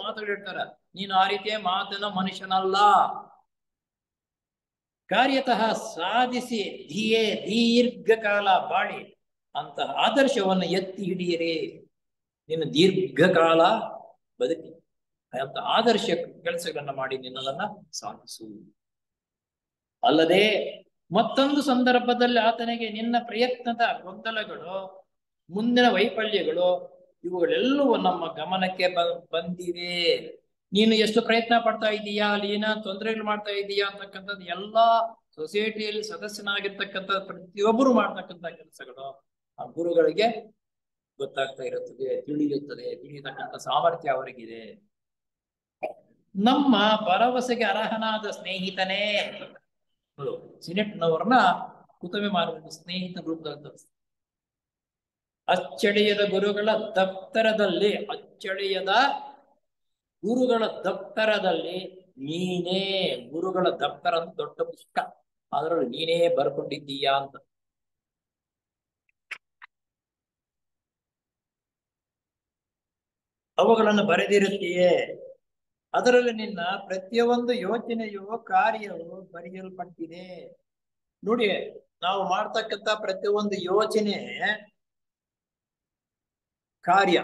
ಮಾತುಗಳಿರ್ತಾರ, ನೀನು ಆ ರೀತಿಯ ಮಾತಿನ ಮನುಷ್ಯನಲ್ಲ. ಕಾರ್ಯತಃ ಸಾಧಿಸಿ ದೀರ್ಘಕಾಲ ಬಾಳಿ ಅಂತ ಆದರ್ಶವನ್ನು ಎತ್ತಿ ಹಿಡಿಯಿರಿ. ನೀನು ದೀರ್ಘಕಾಲ ಬದುಕಿ ಅಂತ ಆದರ್ಶ ಕೆಲಸಗಳನ್ನ ಮಾಡಿ ನಿನ್ನದನ್ನ ಸಾಧಿಸು. ಅಲ್ಲದೆ ಮತ್ತೊಂದು ಸಂದರ್ಭದಲ್ಲಿ ಆತನಿಗೆ ನಿನ್ನ ಪ್ರಯತ್ನದ ಗೊಂದಲಗಳು, ಮುಂದಿನ ವೈಫಲ್ಯಗಳು ಇವುಗಳೆಲ್ಲವೂ ನಮ್ಮ ಗಮನಕ್ಕೆ ಬಂದಿವೆ. ನೀನು ಎಷ್ಟು ಪ್ರಯತ್ನ ಪಡ್ತಾ ಇದ್ದೀಯಾ, ಅಲ್ಲಿ ಏನ ತೊಂದರೆಗಳು ಮಾಡ್ತಾ ಇದ್ದೀಯಾ ಅಂತಕ್ಕಂಥದ್ದು ಎಲ್ಲಾ ಸೊಸೈಟಿಯಲ್ಲಿ ಸದಸ್ಯನಾಗಿರ್ತಕ್ಕಂಥ ಪ್ರತಿಯೊಬ್ಬರು ಮಾಡ್ತಕ್ಕಂಥ ಕೆಲಸಗಳು ಆ ಗುರುಗಳಿಗೆ ಗೊತ್ತಾಗ್ತಾ ಇರುತ್ತದೆ, ತಿಳಿಯತಕ್ಕಂಥ ಸಾಮರ್ಥ್ಯ ಅವರಿಗಿದೆ. ನಮ್ಮ ಭರವಸೆಗೆ ಅರ್ಹನಾದ ಸ್ನೇಹಿತನೇ, ಸಿನೆಟ್ನವ್ರನ್ನ ಕುತುಂಬ ಮಾರ್ಗದ ಸ್ನೇಹಿತ ರೂಪದ ಅಚ್ಚಳಿಯದ ಗುರುಗಳ ದಪ್ತರದಲ್ಲಿ ನೀನೇ, ಗುರುಗಳ ದಪ್ತರ ಅಂತ ದೊಡ್ಡ ಪುಸ್ತಕ, ಅದರಲ್ಲಿ ನೀನೇ ಬರ್ಕೊಂಡಿದ್ದೀಯಾ ಅಂತ. ಅವುಗಳನ್ನು ಬರೆದಿರುತ್ತೀಯೇ. ಅದರಲ್ಲಿ ನಿನ್ನ ಪ್ರತಿಯೊಂದು ಯೋಚನೆಯು ಕಾರ್ಯವು ಬರೆಯಲ್ಪಟ್ಟಿದೆ. ನೋಡಿ, ನಾವು ಮಾಡ್ತಕ್ಕಂಥ ಪ್ರತಿಯೊಂದು ಯೋಚನೆ ಕಾರ್ಯ.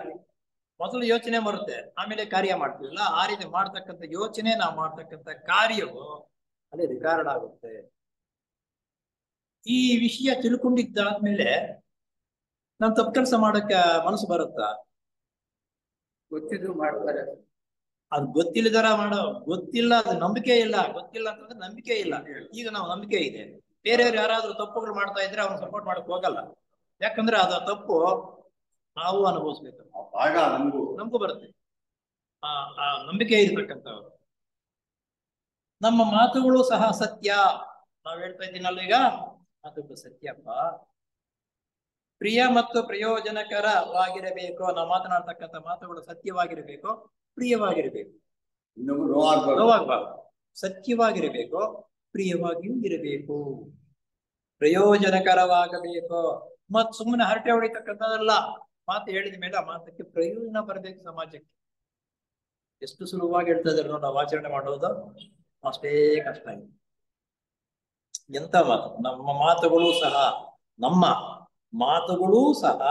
ಮೊದಲು ಯೋಚನೆ ಬರುತ್ತೆ, ಆಮೇಲೆ ಕಾರ್ಯ ಮಾಡ್ತೀವಲ್ಲ, ಆ ರೀತಿ ಮಾಡ್ತಕ್ಕಂಥ ಯೋಚನೆ, ನಾವು ಮಾಡ್ತಕ್ಕಂಥ ಕಾರ್ಯವು ಅಲ್ಲಿ ರಿಕಾರ್ಡ್ ಆಗುತ್ತೆ. ಈ ವಿಷಯ ತಿಳ್ಕೊಂಡಿದ್ದಾದ್ಮೇಲೆ ನಾನು ತಪ್ಪು ಕೆಲಸ ಮಾಡಕ್ಕೆ ಮನಸ್ಸು ಬರುತ್ತಾ? ಗೊತ್ತಿದ್ರು ಮಾಡ್ತಾರೆ. ಅದು ಗೊತ್ತಿಲ್ಲ, ಅದು ನಂಬಿಕೆ ಇಲ್ಲ. ಗೊತ್ತಿಲ್ಲ ಅಂತಂದ್ರೆ ನಂಬಿಕೆ ಇಲ್ಲ. ಈಗ ನಾವು ನಂಬಿಕೆ ಇದೆ. ಬೇರೆಯವ್ರು ಯಾರಾದ್ರೂ ತಪ್ಪುಗಳು ಮಾಡ್ತಾ ಇದ್ರೆ ಅವ್ನು ಸಪೋರ್ಟ್ ಮಾಡಕ್ ಹೋಗಲ್ಲ. ಯಾಕಂದ್ರೆ ಅದು ತಪ್ಪು ನಾವು ಅನುಭವಿಸ್ಬೇಕು, ಆಗ ನಮಗೂ ಬರುತ್ತೆ ಆ ನಂಬಿಕೆ ಇರ್ತಕ್ಕಂಥವ್ರು. ನಮ್ಮ ಮಾತುಗಳು ಸಹ ಸತ್ಯ. ನಾವ್ ಹೇಳ್ತಾ ಇದ್ದೀನಲ್ಲ ಈಗ, ಮಾತುಗಳು ಸತ್ಯಪ್ಪ. ಪ್ರಿಯ ಮತ್ತು ಪ್ರಯೋಜನಕರವಾಗಿರಬೇಕು. ನಾವು ಮಾತನಾಡ್ತಕ್ಕಂಥ ಮಾತುಗಳು ಸತ್ಯವಾಗಿರಬೇಕು, ಪ್ರಿಯವಾಗಿರಬೇಕು, ನೋವಾಗಬಾರ್ದು. ಸತ್ಯವಾಗಿರಬೇಕು, ಪ್ರಿಯವಾಗಿಯೂ ಇರಬೇಕು, ಪ್ರಯೋಜನಕರವಾಗಬೇಕು. ಮತ್ ಸುಮ್ಮನೆ ಹರಟೆ ಹೊಡಿತಕ್ಕಂಥದ್ದಲ್ಲ. ಮಾತು ಹೇಳಿದ ಮೇಲೆ ಆ ಮಾತಕ್ಕೆ ಪ್ರಯೋಜನ ಬರಬೇಕು ಸಮಾಜಕ್ಕೆ. ಎಷ್ಟು ಸುಲಭವಾಗಿ ಹೇಳ್ತಾ ಇದ್ದಾರೆ ನಾವು ಆಚರಣೆ ಮಾಡೋದು ಅಷ್ಟೇ ಕಷ್ಟ ಇದೆ. ಎಂತ ಮಾತು ನಮ್ಮ ಮಾತುಗಳೂ ಸಹ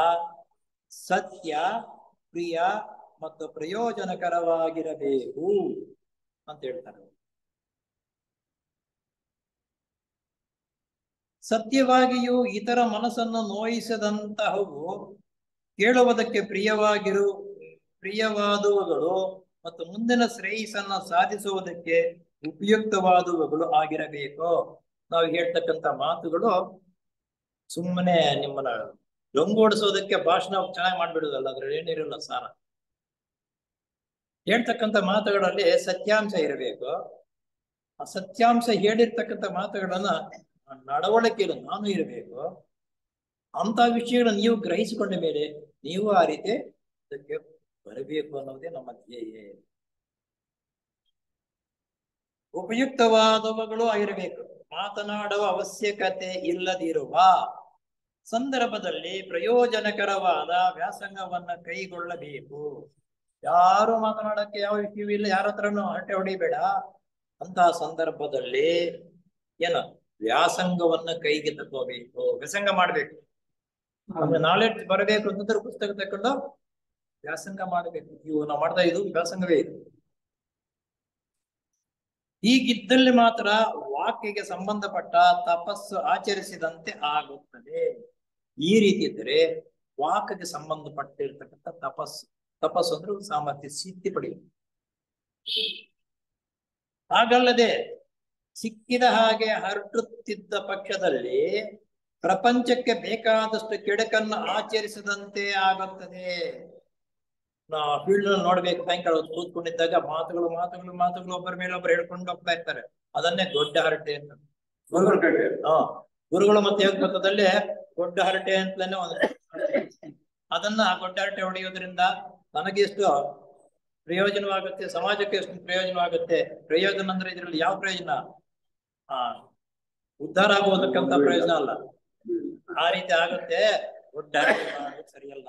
ಸತ್ಯ, ಪ್ರಿಯ ಮತ್ತು ಪ್ರಯೋಜನಕರವಾಗಿರಬೇಕು ಅಂತ ಹೇಳ್ತಾರೆ. ಸತ್ಯವಾಗಿಯೂ ಇತರ ಮನಸ್ಸನ್ನು ನೋಯಿಸದಂತಹವು, ಕೇಳುವುದಕ್ಕೆ ಪ್ರಿಯವಾದವುಗಳು ಮತ್ತು ಮುಂದಿನ ಶ್ರೇಯಸ್ಸನ್ನ ಸಾಧಿಸುವುದಕ್ಕೆ ಉಪಯುಕ್ತವಾದವುಗಳು ಆಗಿರಬೇಕು. ನಾವು ಹೇಳ್ತಕ್ಕಂಥ ಮಾತುಗಳು ಸುಮ್ಮನೆ ನಿಮ್ಮನ್ನ ಲೊಂಗೋಡಿಸೋದಕ್ಕೆ ಭಾಷಣ ಚೆನ್ನಾಗಿ ಮಾಡ್ಬಿಡುದಲ್ಲ, ಅದ್ರಲ್ಲಿ ಏನಿರಲ್ಲ ಸಾರ. ಹೇಳ್ತಕ್ಕಂಥ ಮಾತುಗಳಲ್ಲಿ ಸತ್ಯಾಂಶ ಇರಬೇಕು. ಆ ಸತ್ಯಾಂಶ ಹೇಳಿರ್ತಕ್ಕಂಥ ಮಾತುಗಳನ್ನ ನಡವಳಿಕೆಯಲ್ಲಿ ನಾನು ಇರಬೇಕು. ಅಂತ ವಿಷಯಗಳನ್ನು ನೀವು ಗ್ರಹಿಸಿಕೊಂಡ ಮೇಲೆ ನೀವು ಆ ರೀತಿ ಅದಕ್ಕೆ ಬರಬೇಕು ಅನ್ನೋದೇ ನಮ್ಮ ಧ್ಯೇಯ. ಉಪಯುಕ್ತವಾದವುಗಳು ಆಗಿರಬೇಕು. ಮಾತನಾಡುವ ಅವಶ್ಯಕತೆ ಇಲ್ಲದಿರುವ ಸಂದರ್ಭದಲ್ಲಿ ಪ್ರಯೋಜನಕರವಾದ ವ್ಯಾಸಂಗವನ್ನ ಕೈಗೊಳ್ಳಬೇಕು. ಯಾರು ಮಾತನಾಡಕ್ಕೆ ಯಾವ ವಿಷಯವೂ ಇಲ್ಲ, ಯಾರ ಹತ್ರನೂ ಹರಟೆ ಹೊಡಿಬೇಡ. ಅಂತಹ ಸಂದರ್ಭದಲ್ಲಿ ಏನು ವ್ಯಾಸಂಗವನ್ನ ಕೈಗೆ ತಗೋಬೇಕು, ವ್ಯಾಸಂಗ ಮಾಡ್ಬೇಕು. ನಮ್ಗೆ ನಾಲೆಡ್ಜ್ ಬರಬೇಕು ಅಂತಂದ್ರೆ ಪುಸ್ತಕ ತಕೊಂಡು ವ್ಯಾಸಂಗ ಮಾಡಬೇಕು. ಇವು ನಾವು ಮಾಡ್ತಾ ಇದು ವ್ಯಾಸಂಗವೇ ಇದು. ಹೀಗಿದ್ದಲ್ಲಿ ಮಾತ್ರ ವಾಕ್ಯಗೆ ಸಂಬಂಧಪಟ್ಟ ತಪಸ್ಸು ಆಚರಿಸಿದಂತೆ ಆಗುತ್ತದೆ. ಈ ರೀತಿ ಇದ್ದರೆ ವಾಕ್ಯಗೆ ಸಂಬಂಧಪಟ್ಟಿರ್ತಕ್ಕಂಥ ತಪಸ್ಸು ಅಂದ್ರೆ ಸಾಮರ್ಥ್ಯ ಸಿದ್ಧಿ ಪಡೆಯುವುದು. ಹಾಗಲ್ಲದೆ ಸಿಕ್ಕಿದ ಹಾಗೆ ಹರಟುತ್ತಿದ್ದ ಪಕ್ಷದಲ್ಲಿ ಪ್ರಪಂಚಕ್ಕೆ ಬೇಕಾದಷ್ಟು ಕೆಡಕನ್ನು ಆಚರಿಸದಂತೆ ಆಗುತ್ತದೆ. ನಾವು ಫೀಲ್ಡ್ ನಲ್ಲಿ ನೋಡ್ಬೇಕು, ಸಾಯಂಕಾಲ ಕೂತ್ಕೊಂಡಿದ್ದಾಗ ಮಾತುಗಳು ಒಬ್ಬರ ಮೇಲೆ ಒಬ್ಬರು ಹೇಳ್ಕೊಂಡು ಹೋಗ್ತಾ ಇರ್ತಾರೆ. ಅದನ್ನೇ ದೊಡ್ಡ ಹರಟೆ ಅಂತ. ಗುರುಗಳು ಮತ್ತೆ ಯೋಗಪಥದಲ್ಲಿ ದೊಡ್ಡ ಹರಟೆ ಅಂತಲೇ ಅದನ್ನ ದೊಡ್ಡ ಹರಟೆ ಹೊಡೆಯೋದ್ರಿಂದ ನನಗೆ ಎಷ್ಟು ಪ್ರಯೋಜನವಾಗುತ್ತೆ, ಸಮಾಜಕ್ಕೆ ಎಷ್ಟು ಪ್ರಯೋಜನವಾಗುತ್ತೆ. ಪ್ರಯೋಜನ ಅಂದ್ರೆ ಇದರಲ್ಲಿ ಯಾವ ಪ್ರಯೋಜನ? ಉದ್ಧಾರ ಆಗುವುದಕ್ಕಂತ ಪ್ರಯೋಜನ ಅಲ್ಲ. ಆ ರೀತಿ ಆಗುತ್ತೆ. ದೊಡ್ಡ ಹರಟೆ ಸರಿಯಲ್ಲ.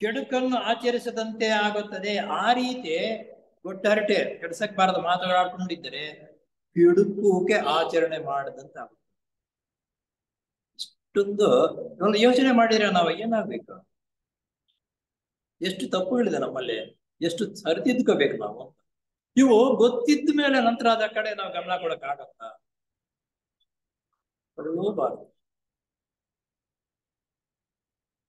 ಕೆಡುಕನ್ನು ಆಚರಿಸದಂತೆ ಆಗುತ್ತದೆ. ಆ ರೀತಿ ದೊಡ್ಡ ಹರಟೆ ಕೆಡ್ಸಕ್ ಬಾರದ ಮಾತುಗಳಾಡ್ಕೊಂಡಿದ್ದರೆ ಕೆಡುಕುಗೆ ಆಚರಣೆ ಮಾಡದಂತ ಆಗುತ್ತೆ. ಇಷ್ಟೊಂದು ಯೋಚನೆ ಮಾಡಿದ್ರೆ ನಾವು ಏನಾಗ್ಬೇಕು? ಎಷ್ಟು ತಪ್ಪುಗಳಿದೆ ನಮ್ಮಲ್ಲಿ, ಎಷ್ಟು ಸರಿದಿದ್ಕೋಬೇಕು ನಾವು. ಇವು ಗೊತ್ತಿದ್ದ ಮೇಲೆ ನಂತರ ಅದ ಕಡೆ ನಾವು ಗಮನ ಕೊಡಕ್ ಆಗತ್ತಾ? ಕೊಡಲೂಬಾರದು.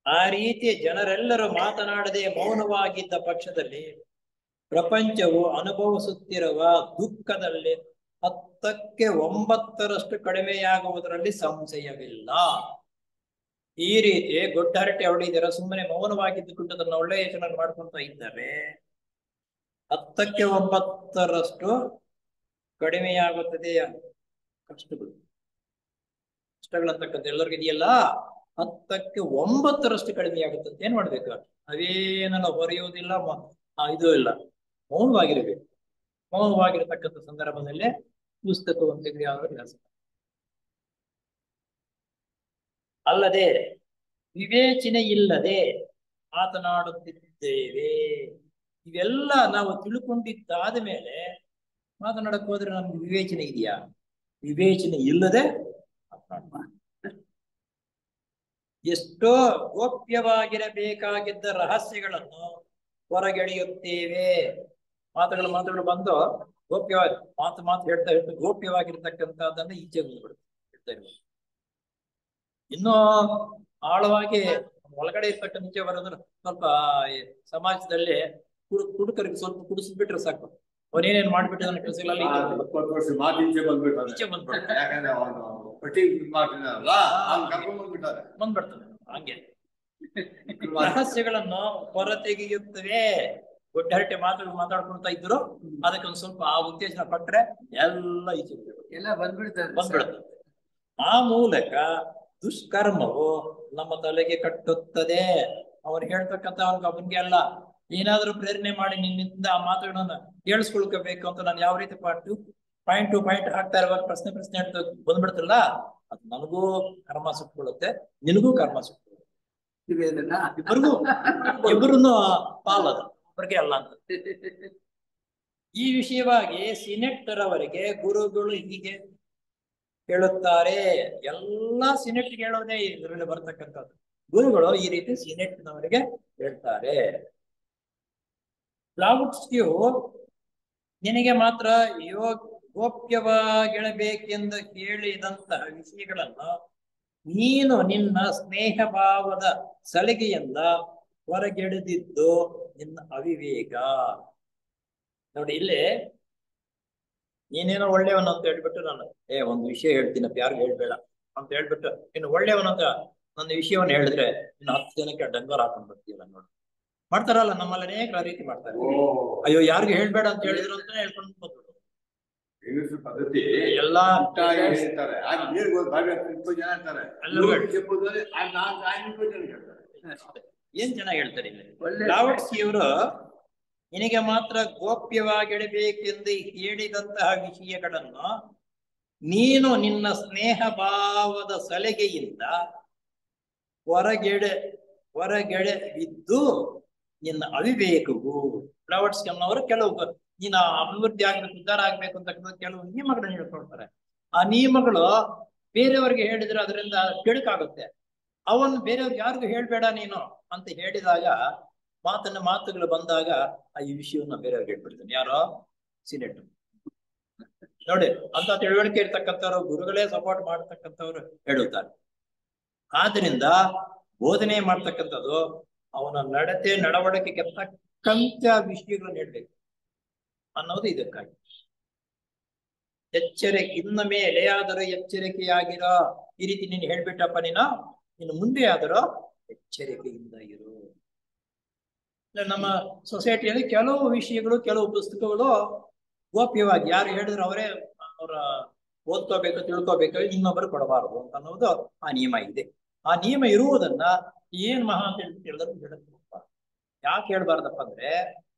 ಆ ರೀತಿ ಜನರೆಲ್ಲರೂ ಮಾತನಾಡದೆ ಮೌನವಾಗಿದ್ದ ಪಕ್ಷದಲ್ಲಿ ಪ್ರಪಂಚವು ಅನುಭವಿಸುತ್ತಿರುವ ದುಃಖದಲ್ಲಿ 10ಕ್ಕೆ 9ರಷ್ಟು ಕಡಿಮೆಯಾಗುವುದರಲ್ಲಿ ಸಂಶಯವಿಲ್ಲ. ಈ ರೀತಿ ದೊಡ್ಡ ಹರಟೆ ಹೊಡೆದಿರ ಸುಮ್ಮನೆ ಮೌನವಾಗಿದ್ದುಕೊಂಡು ಅದನ್ನ ಒಳ್ಳೆಯ ಯೋಚನೆ ಮಾಡ್ಕೊಂತ ಇದ್ದಾರೆ 10ಕ್ಕೆ 9ರಷ್ಟು ಕಡಿಮೆಯಾಗುತ್ತದೆ ಕಷ್ಟಗಳಂತಕ್ಕಂಥ ಎಲ್ಲರಿಗೂ ಇದೆಯಲ್ಲ. 10ಕ್ಕೆ 9ರಷ್ಟು ಕಡಿಮೆಯಾಗುತ್ತದೆ. ಏನ್ ಮಾಡ್ಬೇಕು? ಅವೇನಲ್ಲ ಹೊರೆಯುವುದಿಲ್ಲ, ಇದು ಇಲ್ಲ, ಮೌನವಾಗಿರಬೇಕು. ಮೌನವಾಗಿರತಕ್ಕಂಥ ಸಂದರ್ಭದಲ್ಲಿ ಪುಸ್ತಕವನ್ನು ತೆಗೆದುಕೊಳ್ಳುವ ಕೆಲಸ. ಅಲ್ಲದೆ ವಿವೇಚನೆ ಇಲ್ಲದೆ ಮಾತನಾಡುತ್ತಿದ್ದೇವೆ. ಇವೆಲ್ಲ ನಾವು ತಿಳ್ಕೊಂಡಿದ್ದಾದ ಮೇಲೆ ಮಾತನಾಡಕ್ ಹೋದ್ರೆ ನಮ್ಗೆ ವಿವೇಚನೆ ಇದೆಯಾ? ವಿವೇಚನೆ ಇಲ್ಲದೆ ಮಾತನಾಡಬಾರ್ದು. ಎಷ್ಟೋ ಗೋಪ್ಯವಾಗಿರಬೇಕಾಗಿದ್ದ ರಹಸ್ಯಗಳನ್ನು ಹೊರಗೆಳೆಯುತ್ತೇವೆ. ಮಾತುಗಳು ಬಂದು ಗೋಪ್ಯವಾಗಿ ಮಾತು ಹೇಳ್ತಾ ಗೋಪ್ಯವಾಗಿರ್ತಕ್ಕಂಥದ್ದನ್ನ ಈಚೆ ಬಂದ್ಬಿಡುತ್ತೆ. ಇನ್ನೂ ಆಳವಾಗಿ ಒಳಗಡೆ ಇರ್ತಕ್ಕಂಥ ಮುಂಚೆ ಬರೋದ್ರ ಸ್ವಲ್ಪ ಸಮಾಜದಲ್ಲಿ ಕುಡುಕರಿಗೆ ಸ್ವಲ್ಪ ಕುಡಿಸ್ಬಿಟ್ರೆ ಸಾಕು, ಅವನೇನೇನ್ ಮಾಡ್ಬಿಟ್ಟು ನನ್ನ ಕೆಲಸಗಳಲ್ಲಿ ಬಂದ್ಬಿಡ್ತದೆ. ಹಂಗೆ ರಹಸ್ಯಗಳನ್ನು ಹೊರತೆಗೆಯುತ್ತವೆ. ದೊಡ್ಡ ಹರಟೆ ಮಾತಾಡ್ಕೊಳ್ತಾ ಇದ್ರು, ಅದಕ್ಕೊಂದು ಸ್ವಲ್ಪ ಆ ಉತ್ತೇಜನ ಪಟ್ರೆ ಎಲ್ಲ ಈಚೆ ಎಲ್ಲ ಬಂದ್ಬಿಡುತ್ತೆ. ಆ ಮೂಲಕ ದುಷ್ಕರ್ಮವು ನಮ್ಮ ತಲೆಗೆ ಕಟ್ಟುತ್ತದೆ. ಅವ್ರು ಹೇಳ್ತಕ್ಕಂಥ ಅವನಿಗೆ ಅಲ್ಲ, ಏನಾದ್ರೂ ಪ್ರೇರಣೆ ಮಾಡಿ ನಿನ್ನಿಂದ ಆ ಮಾತುಗಳನ್ನ ಕೇಳಿಸ್ಕೊಳ್ಕೋಬೇಕು ಅಂತ ನಾನು ಯಾವ ರೀತಿ ಪಾಯಿಂಟ್ ಟು ಪಾಯಿಂಟ್ ಹಾಕ್ತಾ ಇರುವಾಗ ಪ್ರಶ್ನೆ ಬಂದ್ಬಿಡ್ತಲ್ಲ, ಅದು ನನಗೂ ಕರ್ಮ ಸುಟ್ಕೊಳ್ಳುತ್ತೆ, ನಿನಗೂ ಕರ್ಮ ಸುಟ್ಕೊಳ್ಳುತ್ತೆ. ನಿವೇದನ ಇಬ್ಬರನ್ನು ಪಾಲದ ಒಬ್ಬರಿಗೆ ಅಲ್ಲ ಅಂತ. ಈ ವಿಷಯವಾಗಿ ಸಿನೆಟ್ಟರವರಿಗೆ ಗುರುಗಳು ಹೀಗೆ ಹೇಳುತ್ತಾರೆ. ಎಲ್ಲಾ ಸಿನೆಟ್ ಹೇಳೋದೇ ಇದರಲ್ಲಿ ಬರ್ತಕ್ಕಂಥದ್ದು. ಗುರುಗಳು ಈ ರೀತಿ ಸಿನೆಟ್ನವರಿಗೆ ಹೇಳ್ತಾರೆ. ಲಾವುಟ್ಸ್ಕಿಯು ನಿನಗೆ ಮಾತ್ರ ಗೋಪ್ಯವಾಗಿಡಬೇಕೆಂದು ಹೇಳಿದಂತಹ ವಿಷಯಗಳನ್ನು ನೀನು ನಿನ್ನ ಸ್ನೇಹ ಭಾವದ ಸಲಿಗೆಯಿಂದ ಹೊರಗೆಳೆದಿದ್ದು ನಿನ್ನ ಅವಿವೇಕ. ನೋಡಿ ಇಲ್ಲಿ ನೀನೇನೋ ಒಳ್ಳೆಯವನು ಅಂತ ಹೇಳ್ಬಿಟ್ಟು ನಾನು ಒಂದು ವಿಷಯ ಹೇಳ್ತೀನಪ್ಪ ಯಾರಿಗೂ ಹೇಳ್ಬೇಡ ಅಂತ ಹೇಳ್ಬಿಟ್ಟು ಇನ್ನು ಒಳ್ಳೆಯವನಂತ ನನ್ನ ವಿಷಯವನ್ನು ಹೇಳಿದ್ರೆ ಇನ್ನು 10 ಜನಕ್ಕೆ ಡಂಗರ್ ಹಾಕೊಂಡ್ ಬರ್ತೀಯಲ್ಲ. ನೋಡಿ ಮಾಡ್ತಾರಲ್ಲ, ನಮ್ಮಲ್ಲಿ ಅನೇಕ ರೀತಿ ಮಾಡ್ತಾರೆ. ಅಯ್ಯೋ ಯಾರಿಗೂ ಹೇಳ್ಬೇಡ ಅಂತ ಹೇಳಿದ್ರು ಅಂತ ಹೇಳ್ಕೊಂಡು ಬಂದ್ಬಿಟ್ಟು ಪದ್ಧತಿ ಎಲ್ಲಾ ಹೇಳ್ತಾರೆ. ಏನ್ ಚೆನ್ನಾಗಿ ಹೇಳ್ತಾರೆ ಇಲ್ಲಿ. ಲಾವುಟ್ಸ್ಕಿಯವರು ನಿನಗೆ ಮಾತ್ರ ಗೋಪ್ಯವಾಗಿಡಬೇಕೆಂದು ಹೇಳಿದಂತಹ ವಿಷಯಗಳನ್ನು ನೀನು ನಿನ್ನ ಸ್ನೇಹ ಭಾವದ ಸಲಿಗೆಯಿಂದ ಹೊರಗೆಳೆದಿದ್ದು ನಿನ್ನ ಅವಿವೇಕವು. ಲಾವುಟ್ಸ್ಕಿ ಅನ್ನೋರು ಕೆಲವು ನೀನು ಅಭಿವೃದ್ಧಿ ಆಗ್ಬೇಕು, ಉದ್ಧಾರ ಆಗ್ಬೇಕು ಅಂತಕ್ಕಂಥ ಕೆಲವು ನಿಯಮಗಳನ್ನು ಹೇಳ್ಕೊಳ್ತಾರೆ. ಆ ನಿಯಮಗಳು ಬೇರೆಯವ್ರಿಗೆ ಹೇಳಿದ್ರೆ ಅದರಿಂದ ಕೆಡುಕಾಗುತ್ತೆ. ಅವನು ಬೇರೆಯವ್ರಿಗೆ ಯಾರಿಗೂ ಹೇಳ್ಬೇಡ ನೀನು ಅಂತ ಹೇಳಿದಾಗ ಮಾತುಗಳು ಬಂದಾಗ ಈ ವಿಷಯವನ್ನ ಬೇರೆಯವ್ರಿಗೆ ಹೇಳ್ಬಿಡ್ತಾನೆ. ಯಾರೋ ಸಿನೆಟ್ ನೋಡಿ ಅಂತ ತಿಳುವಳಿಕೆ ಇರ್ತಕ್ಕಂಥವ್ರು, ಗುರುಗಳೇ ಸಪೋರ್ಟ್ ಮಾಡ್ತಕ್ಕಂಥವ್ರು ಹೇಳುತ್ತಾರೆ. ಆದ್ರಿಂದ ಬೋಧನೆ ಮಾಡ್ತಕ್ಕಂಥದ್ದು ಅವನ ನಡತೆ ನಡವಳಿಕೆಗೆ ತಕ್ಕಂತ ವಿಷಯಗಳನ್ನು ಹೇಳ್ಬೇಕು ಅನ್ನೋದು ಇದಕ್ಕಾಗಿ. ಇನ್ನ ಮೇಲೆ ಆದರೂ ಎಚ್ಚರಿಕೆಯಾಗಿರೋ. ಈ ರೀತಿ ನೀನು ಹೇಳ್ಬಿಟ್ಟಪ್ಪ ನೀನು ಮುಂದೆ ಆದರೂ ಎಚ್ಚರಿಕೆಯಿಂದ ಇರು. ನಮ್ಮ ಸೊಸೈಟಿಯಲ್ಲಿ ಕೆಲವು ವಿಷಯಗಳು, ಕೆಲವು ಪುಸ್ತಕಗಳು ಗೋಪ್ಯವಾಗಿ ಯಾರು ಹೇಳಿದ್ರು ಅವರೇ ಅವರ ಓದ್ಕೋಬೇಕು, ತಿಳ್ಕೋಬೇಕು, ಇನ್ನೊಬ್ಬರು ಕೊಡಬಾರದು ಅಂತ ಅನ್ನೋದು ಆ ನಿಯಮ ಇದೆ. ಆ ನಿಯಮ ಇರುವುದನ್ನ ಏನ್ ಮಹಾ ಅಂತ ಹೇಳಿದ್ರು ಹೇಳಬೇಕು. ಯಾಕೆ ಹೇಳ್ಬಾರ್ದಪ್ಪ ಅಂದ್ರೆ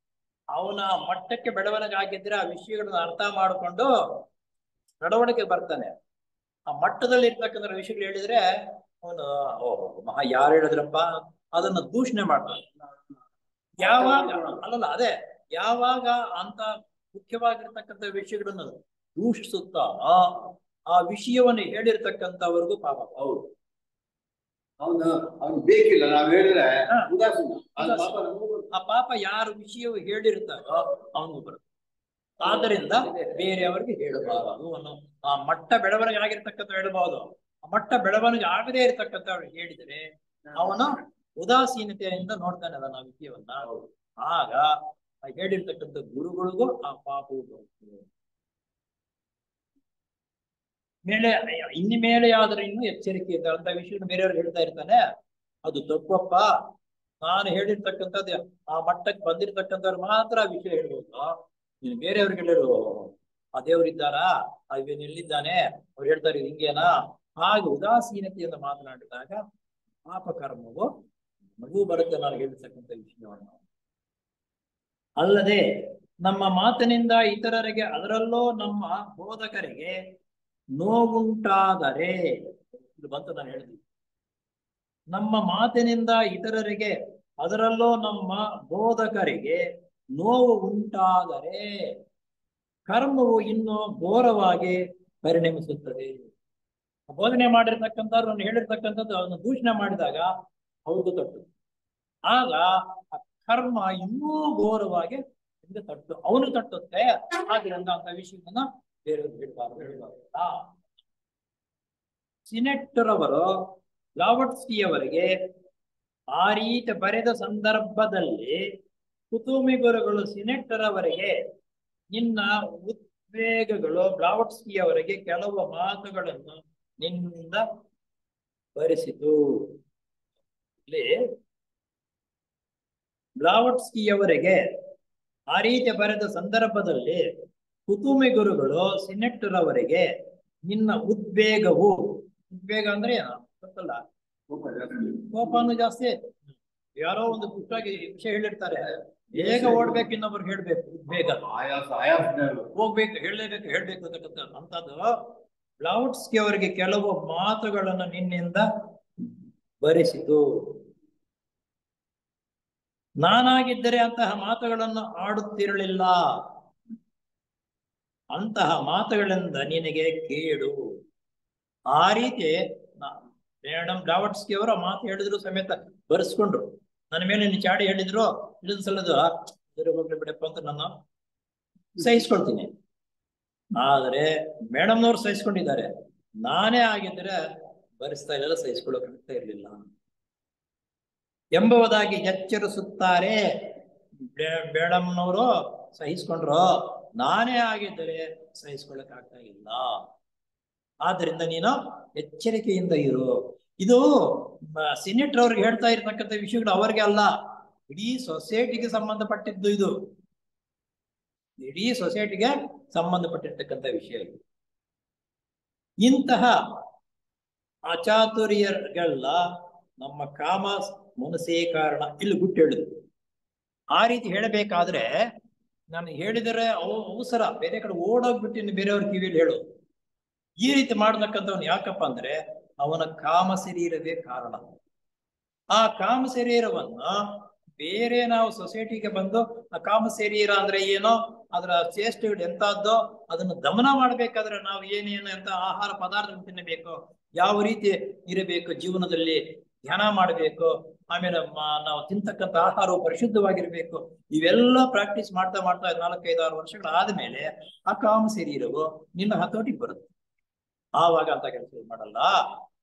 ಅವನ ಮಟ್ಟಕ್ಕೆ ಬೆಳವಣಿಗೆ ಆ ವಿಷಯಗಳನ್ನ ಅರ್ಥ ಮಾಡಿಕೊಂಡು ನಡವಳಿಕೆ ಬರ್ತಾನೆ. ಆ ಮಟ್ಟದಲ್ಲಿ ಇರ್ತಕ್ಕಂಥ ವಿಷಯಗಳು ಹೇಳಿದ್ರೆ ಅವನು ಮಹಾ ಯಾರು ಹೇಳಿದ್ರಪ್ಪ ಅದನ್ನ ದೂಷಣೆ ಮಾಡ್ತಾನೆ. ಯಾವಾಗ ಅದೇ ಯಾವಾಗ ಅಂತ ಮುಖ್ಯವಾಗಿರ್ತಕ್ಕಂಥ ವಿಷಯಗಳನ್ನು ದೂಷಿಸುತ್ತಾ ಆ ವಿಷಯವನ್ನು ಹೇಳಿರ್ತಕ್ಕಂಥವ್ರಿಗೂ ಪಾಪ. ಹೌದು, ಅವನು ಬೇಕಿಲ್ಲ, ನಾವ್ ಹೇಳಿದ್ರೆ ಆ ಪಾಪ ಯಾರು ವಿಷಯವು ಹೇಳಿರ್ತಾರೋ ಅವನಿಗೂ ಬರುತ್ತೆ. ಆದ್ದರಿಂದ ಬೇರೆಯವರಿಗೆ ಹೇಳಬಾರದು ಅನ್ನೋ ಆ ಮಟ್ಟ ಬೆಳವಣಿಗೆ ಆಗಿರ್ತಕ್ಕಂಥ ಹೇಳಬಹುದು. ಆ ಮಟ್ಟ ಬೆಳವಣಿಗೆ ಆಗದೇ ಇರತಕ್ಕಂಥವ್ರು ಹೇಳಿದರೆ ಅವನ ಉದಾಸೀನತೆಯಿಂದ ನೋಡ್ತಾನೆ ಅದನ್ನ ವಿಷಯವನ್ನ. ಆಗ ಹೇಳಿರ್ತಕ್ಕಂಥ ಗುರುಗಳಿಗೂ ಆ ಪಾಪವು ಬರುತ್ತೆ. ಮೇಲೆ ಆದ್ರೆ ಇನ್ನು ಎಚ್ಚರಿಕೆ ಇದೆ ಅಂತ ವಿಷಯ ಬೇರೆಯವ್ರು ಹೇಳ್ತಾ ಇರ್ತಾನೆ. ಅದು ತಪ್ಪಪ್ಪ, ನಾನು ಹೇಳಿರ್ತಕ್ಕಂಥದ್ದು ಆ ಮಟ್ಟಕ್ಕೆ ಬಂದಿರ್ತಕ್ಕಂಥವ್ರು ಮಾತ್ರ ಆ ವಿಷಯ ಹೇಳ್ಬೋದು. ನೀನು ಬೇರೆಯವ್ರಿಗೆ ಹೇಳಿರು ಆ ದೇವ್ರಿದ್ದಾರಾ, ಅವೇನು ಎಲ್ಲಿದ್ದಾನೆ, ಅವ್ರು ಹೇಳ್ತಾರೆ ಹಿಂಗೇನಾ, ಹಾಗೆ ಉದಾಸೀನತೆಯಿಂದ ಮಾತನಾಡಿದಾಗ ಪಾಪ ಕರ್ಮವು ಮಗು ಬರುತ್ತೆ. ನಾನು ಹೇಳಿರ್ತಕ್ಕಂಥ ವಿಷಯವನ್ನು ಅಲ್ಲದೆ ನಮ್ಮ ಮಾತಿನಿಂದ ಇತರರಿಗೆ, ಅದರಲ್ಲೂ ನಮ್ಮ ಬೋಧಕರಿಗೆ ನೋವುಂಟಾದರೆ, ಇದು ಬಂತು ನಾನು ಹೇಳಿದ್ವಿ, ನಮ್ಮ ಮಾತಿನಿಂದ ಇತರರಿಗೆ ಅದರಲ್ಲೂ ನಮ್ಮ ಬೋಧಕರಿಗೆ ನೋವು ಉಂಟಾದರೆ ಕರ್ಮವು ಇನ್ನೂ ಘೋರವಾಗಿ ಪರಿಣಮಿಸುತ್ತದೆ. ಬೋಧನೆ ಮಾಡಿರ್ತಕ್ಕಂಥವ್ರು ಹೇಳಿರ್ತಕ್ಕಂಥದ್ದು ಅವನು ದೂಷಣೆ ಮಾಡಿದಾಗ ಅವ್ರಿಗೂ ತಟ್ಟು, ಆಗ ಆ ಕರ್ಮ ಇನ್ನೂ ಘೋರವಾಗಿ ತಟ್ಟು ಅವನು ತಟ್ಟುತ್ತೆ. ಆದ್ದರಿಂದ ಅಂತ ವಿಷಯವನ್ನ ಬೇರೆಯವ್ರು ಹೇಳಬಾರದು. ಸಿನೆಟ್ಟರವರು ಲಾವುಟ್ಸ್ಕಿಯವರಿಗೆ ಆ ರೀತಿ ಬರೆದ ಸಂದರ್ಭದಲ್ಲಿ ಕುತುಮಿ ಗುರುಗಳು ಸಿನೆಟ್ಟರವರಿಗೆ ನಿನ್ನ ಉದ್ವೇಗಗಳು ಲಾವುಟ್ಸ್ಕಿಯವರಿಗೆ ಕೆಲವು ಮಾತುಗಳನ್ನು ನಿನ್ನಿಂದ ಬರೆಸಿತು. ಇಲ್ಲಿ ಲಾವುಟ್ಸ್ಕಿಯವರಿಗೆ ಆ ರೀತಿ ಬರೆದ ಸಂದರ್ಭದಲ್ಲಿ ಕುತುಮಿ ಗುರುಗಳು ಸಿನೆಟ್ಟರವರಿಗೆ ನಿನ್ನ ಉದ್ವೇಗವು, ಉದ್ವೇಗ ಅಂದ್ರೆ ಏನು ಗೊತ್ತಲ್ಲ, ಕೋಪನು ಜಾಸ್ತಿ. ಯಾರೋ ಒಂದು ಪುಟ್ಟಾಗಿ ವಿಷಯ ಹೇಳಿರ್ತಾರೆ, ಬೇಗ ಓಡ್ಬೇಕು, ಇನ್ನೊಬ್ರಿಗೆ ಹೇಳ್ಬೇಕು, ಉದ್ವೇಗ ಹೋಗ್ಬೇಕು, ಹೇಳ್ಬೇಕು ಅಂತಕ್ಕಂಥದ್ದು. ಲಾವುಟ್ಸ್ಕಿ ಅವರಿಗೆ ಕೆಲವು ಮಾತುಗಳನ್ನು ನಿನ್ನಿಂದ ಬರೆಸಿತು. ನಾನಾಗಿದ್ದರೆ ಅಂತಹ ಮಾತುಗಳನ್ನು ಆಡುತ್ತಿರಲಿಲ್ಲ. ಅಂತಹ ಮಾತುಗಳಿಂದ ನಿನಗೆ ಕೇಡು. ಆ ರೀತಿ ಮೇಡಮ್ ಬ್ಲಾವಟ್ಸ್ಕಿ ಅವರ ಮಾತು ಹೇಳಿದ್ರು ಸಮೇತ ಬರೆಸ್ಕೊಂಡ್ರು. ನನ್ನ ಮೇಲೆ ನೀನು ಚಾಡಿ ಹೇಳಿದ್ರು ಇಳಿದ ಸಲದ ಹೋಗ್ಲಿ ಬಿಡಪ್ಪ ಅಂತ ನಾನು ಸಹಿಸ್ಕೊಳ್ತೀನಿ. ಆದರೆ ಮೇಡಮ್ನವ್ರು ಸಹಿಸ್ಕೊಂಡಿದ್ದಾರೆ. ನಾನೇ ಆಗಿದ್ರೆ ಬರೆಸ್ತಾ ಇಲ್ಲ, ಸಹಿಸ್ಕೊಳ್ಳೋಕ್ಕಾಗ್ತಾ ಇರ್ಲಿಲ್ಲ ಎಂಬುದಾಗಿ ಎಚ್ಚರಿಸುತ್ತಾರೆ. ಮೇಡಮ್ನವರು ಸಹಿಸ್ಕೊಂಡ್ರು, ನಾನೇ ಆಗಿದ್ದರೆ ಸಹಿಸ್ಕೊಳ್ಳಕ್ಕಾಗ್ತಾ ಇಲ್ಲ. ಆದ್ರಿಂದ ನೀನು ಎಚ್ಚರಿಕೆಯಿಂದ ಇರು. ಇದು ಸಿನೆಟರ್ ಅವ್ರಿಗೆ ಹೇಳ್ತಾ ಇರ್ತಕ್ಕಂಥ ವಿಷಯಗಳು ಅವರಿಗೆ ಅಲ್ಲ, ಇಡೀ ಸೊಸೈಟಿಗೆ ಸಂಬಂಧಪಟ್ಟಿದ್ದು. ಇದು ಇಡೀ ಸೊಸೈಟಿಗೆ ಸಂಬಂಧಪಟ್ಟಿರ್ತಕ್ಕಂಥ ವಿಷಯ. ಇದು ಇಂತಹ ಅಚಾತುರ್ಯಗಳ ನಮ್ಮ ಕಾಮ ಮನಸ್ಸೇ ಕಾರಣ. ಇಲ್ಲಿ ಗುಟ್ಟು ಹೇಳಿದ್ರು. ಆ ರೀತಿ ಹೇಳಬೇಕಾದ್ರೆ ನಾನು ಹೇಳಿದರೆ ಅವಸರ ಬೇರೆ ಕಡೆ ಓಡೋಗ್ಬಿಟ್ಟು ಇನ್ನು ಬೇರೆಯವ್ರ ಕಿವಿಯಲ್ಲಿ ಹೇಳೋದು. ಈ ರೀತಿ ಮಾಡ್ತಕ್ಕಂಥವ್ನು ಯಾಕಪ್ಪ ಅಂದ್ರೆ ಅವನ ಕಾಮ ಶರೀರವೇ ಕಾರಣ. ಆ ಕಾಮ ಶರೀರವನ್ನ ಬೇರೆ ನಾವು ಸೊಸೈಟಿಗೆ ಬಂದು ಆ ಕಾಮ ಶರೀರ ಅಂದ್ರೆ ಏನೋ, ಅದರ ಚೇಷ್ಟೆಗಳು ಎಂತಹದ್ದೋ ಅದನ್ನು ದಮನ ಮಾಡ್ಬೇಕಾದ್ರೆ ನಾವು ಏನೇನು ಎಂತ ಆಹಾರ ಪದಾರ್ಥ ತಿನ್ನಬೇಕು, ಯಾವ ರೀತಿ ಇರಬೇಕು ಜೀವನದಲ್ಲಿ, ಧ್ಯಾನ ಮಾಡಬೇಕು, ಆಮೇಲೆ ನಾವು ತಿಂತಕ್ಕಂಥ ಆಹಾರವು ಪರಿಶುದ್ಧವಾಗಿರ್ಬೇಕು. ಇವೆಲ್ಲ ಪ್ರಾಕ್ಟೀಸ್ ಮಾಡ್ತಾ ಮಾಡ್ತಾ 4-5-6 ವರ್ಷಗಳಾದ್ಮೇಲೆ ಆ ಕಾಮ ಶರೀರವು ನಿನ್ನ ಹತೋಟಿಗೆ ಬರುತ್ತೆ. ಆವಾಗ ಅಂತ ಕೆಲಸ ಮಾಡಲ್ಲ.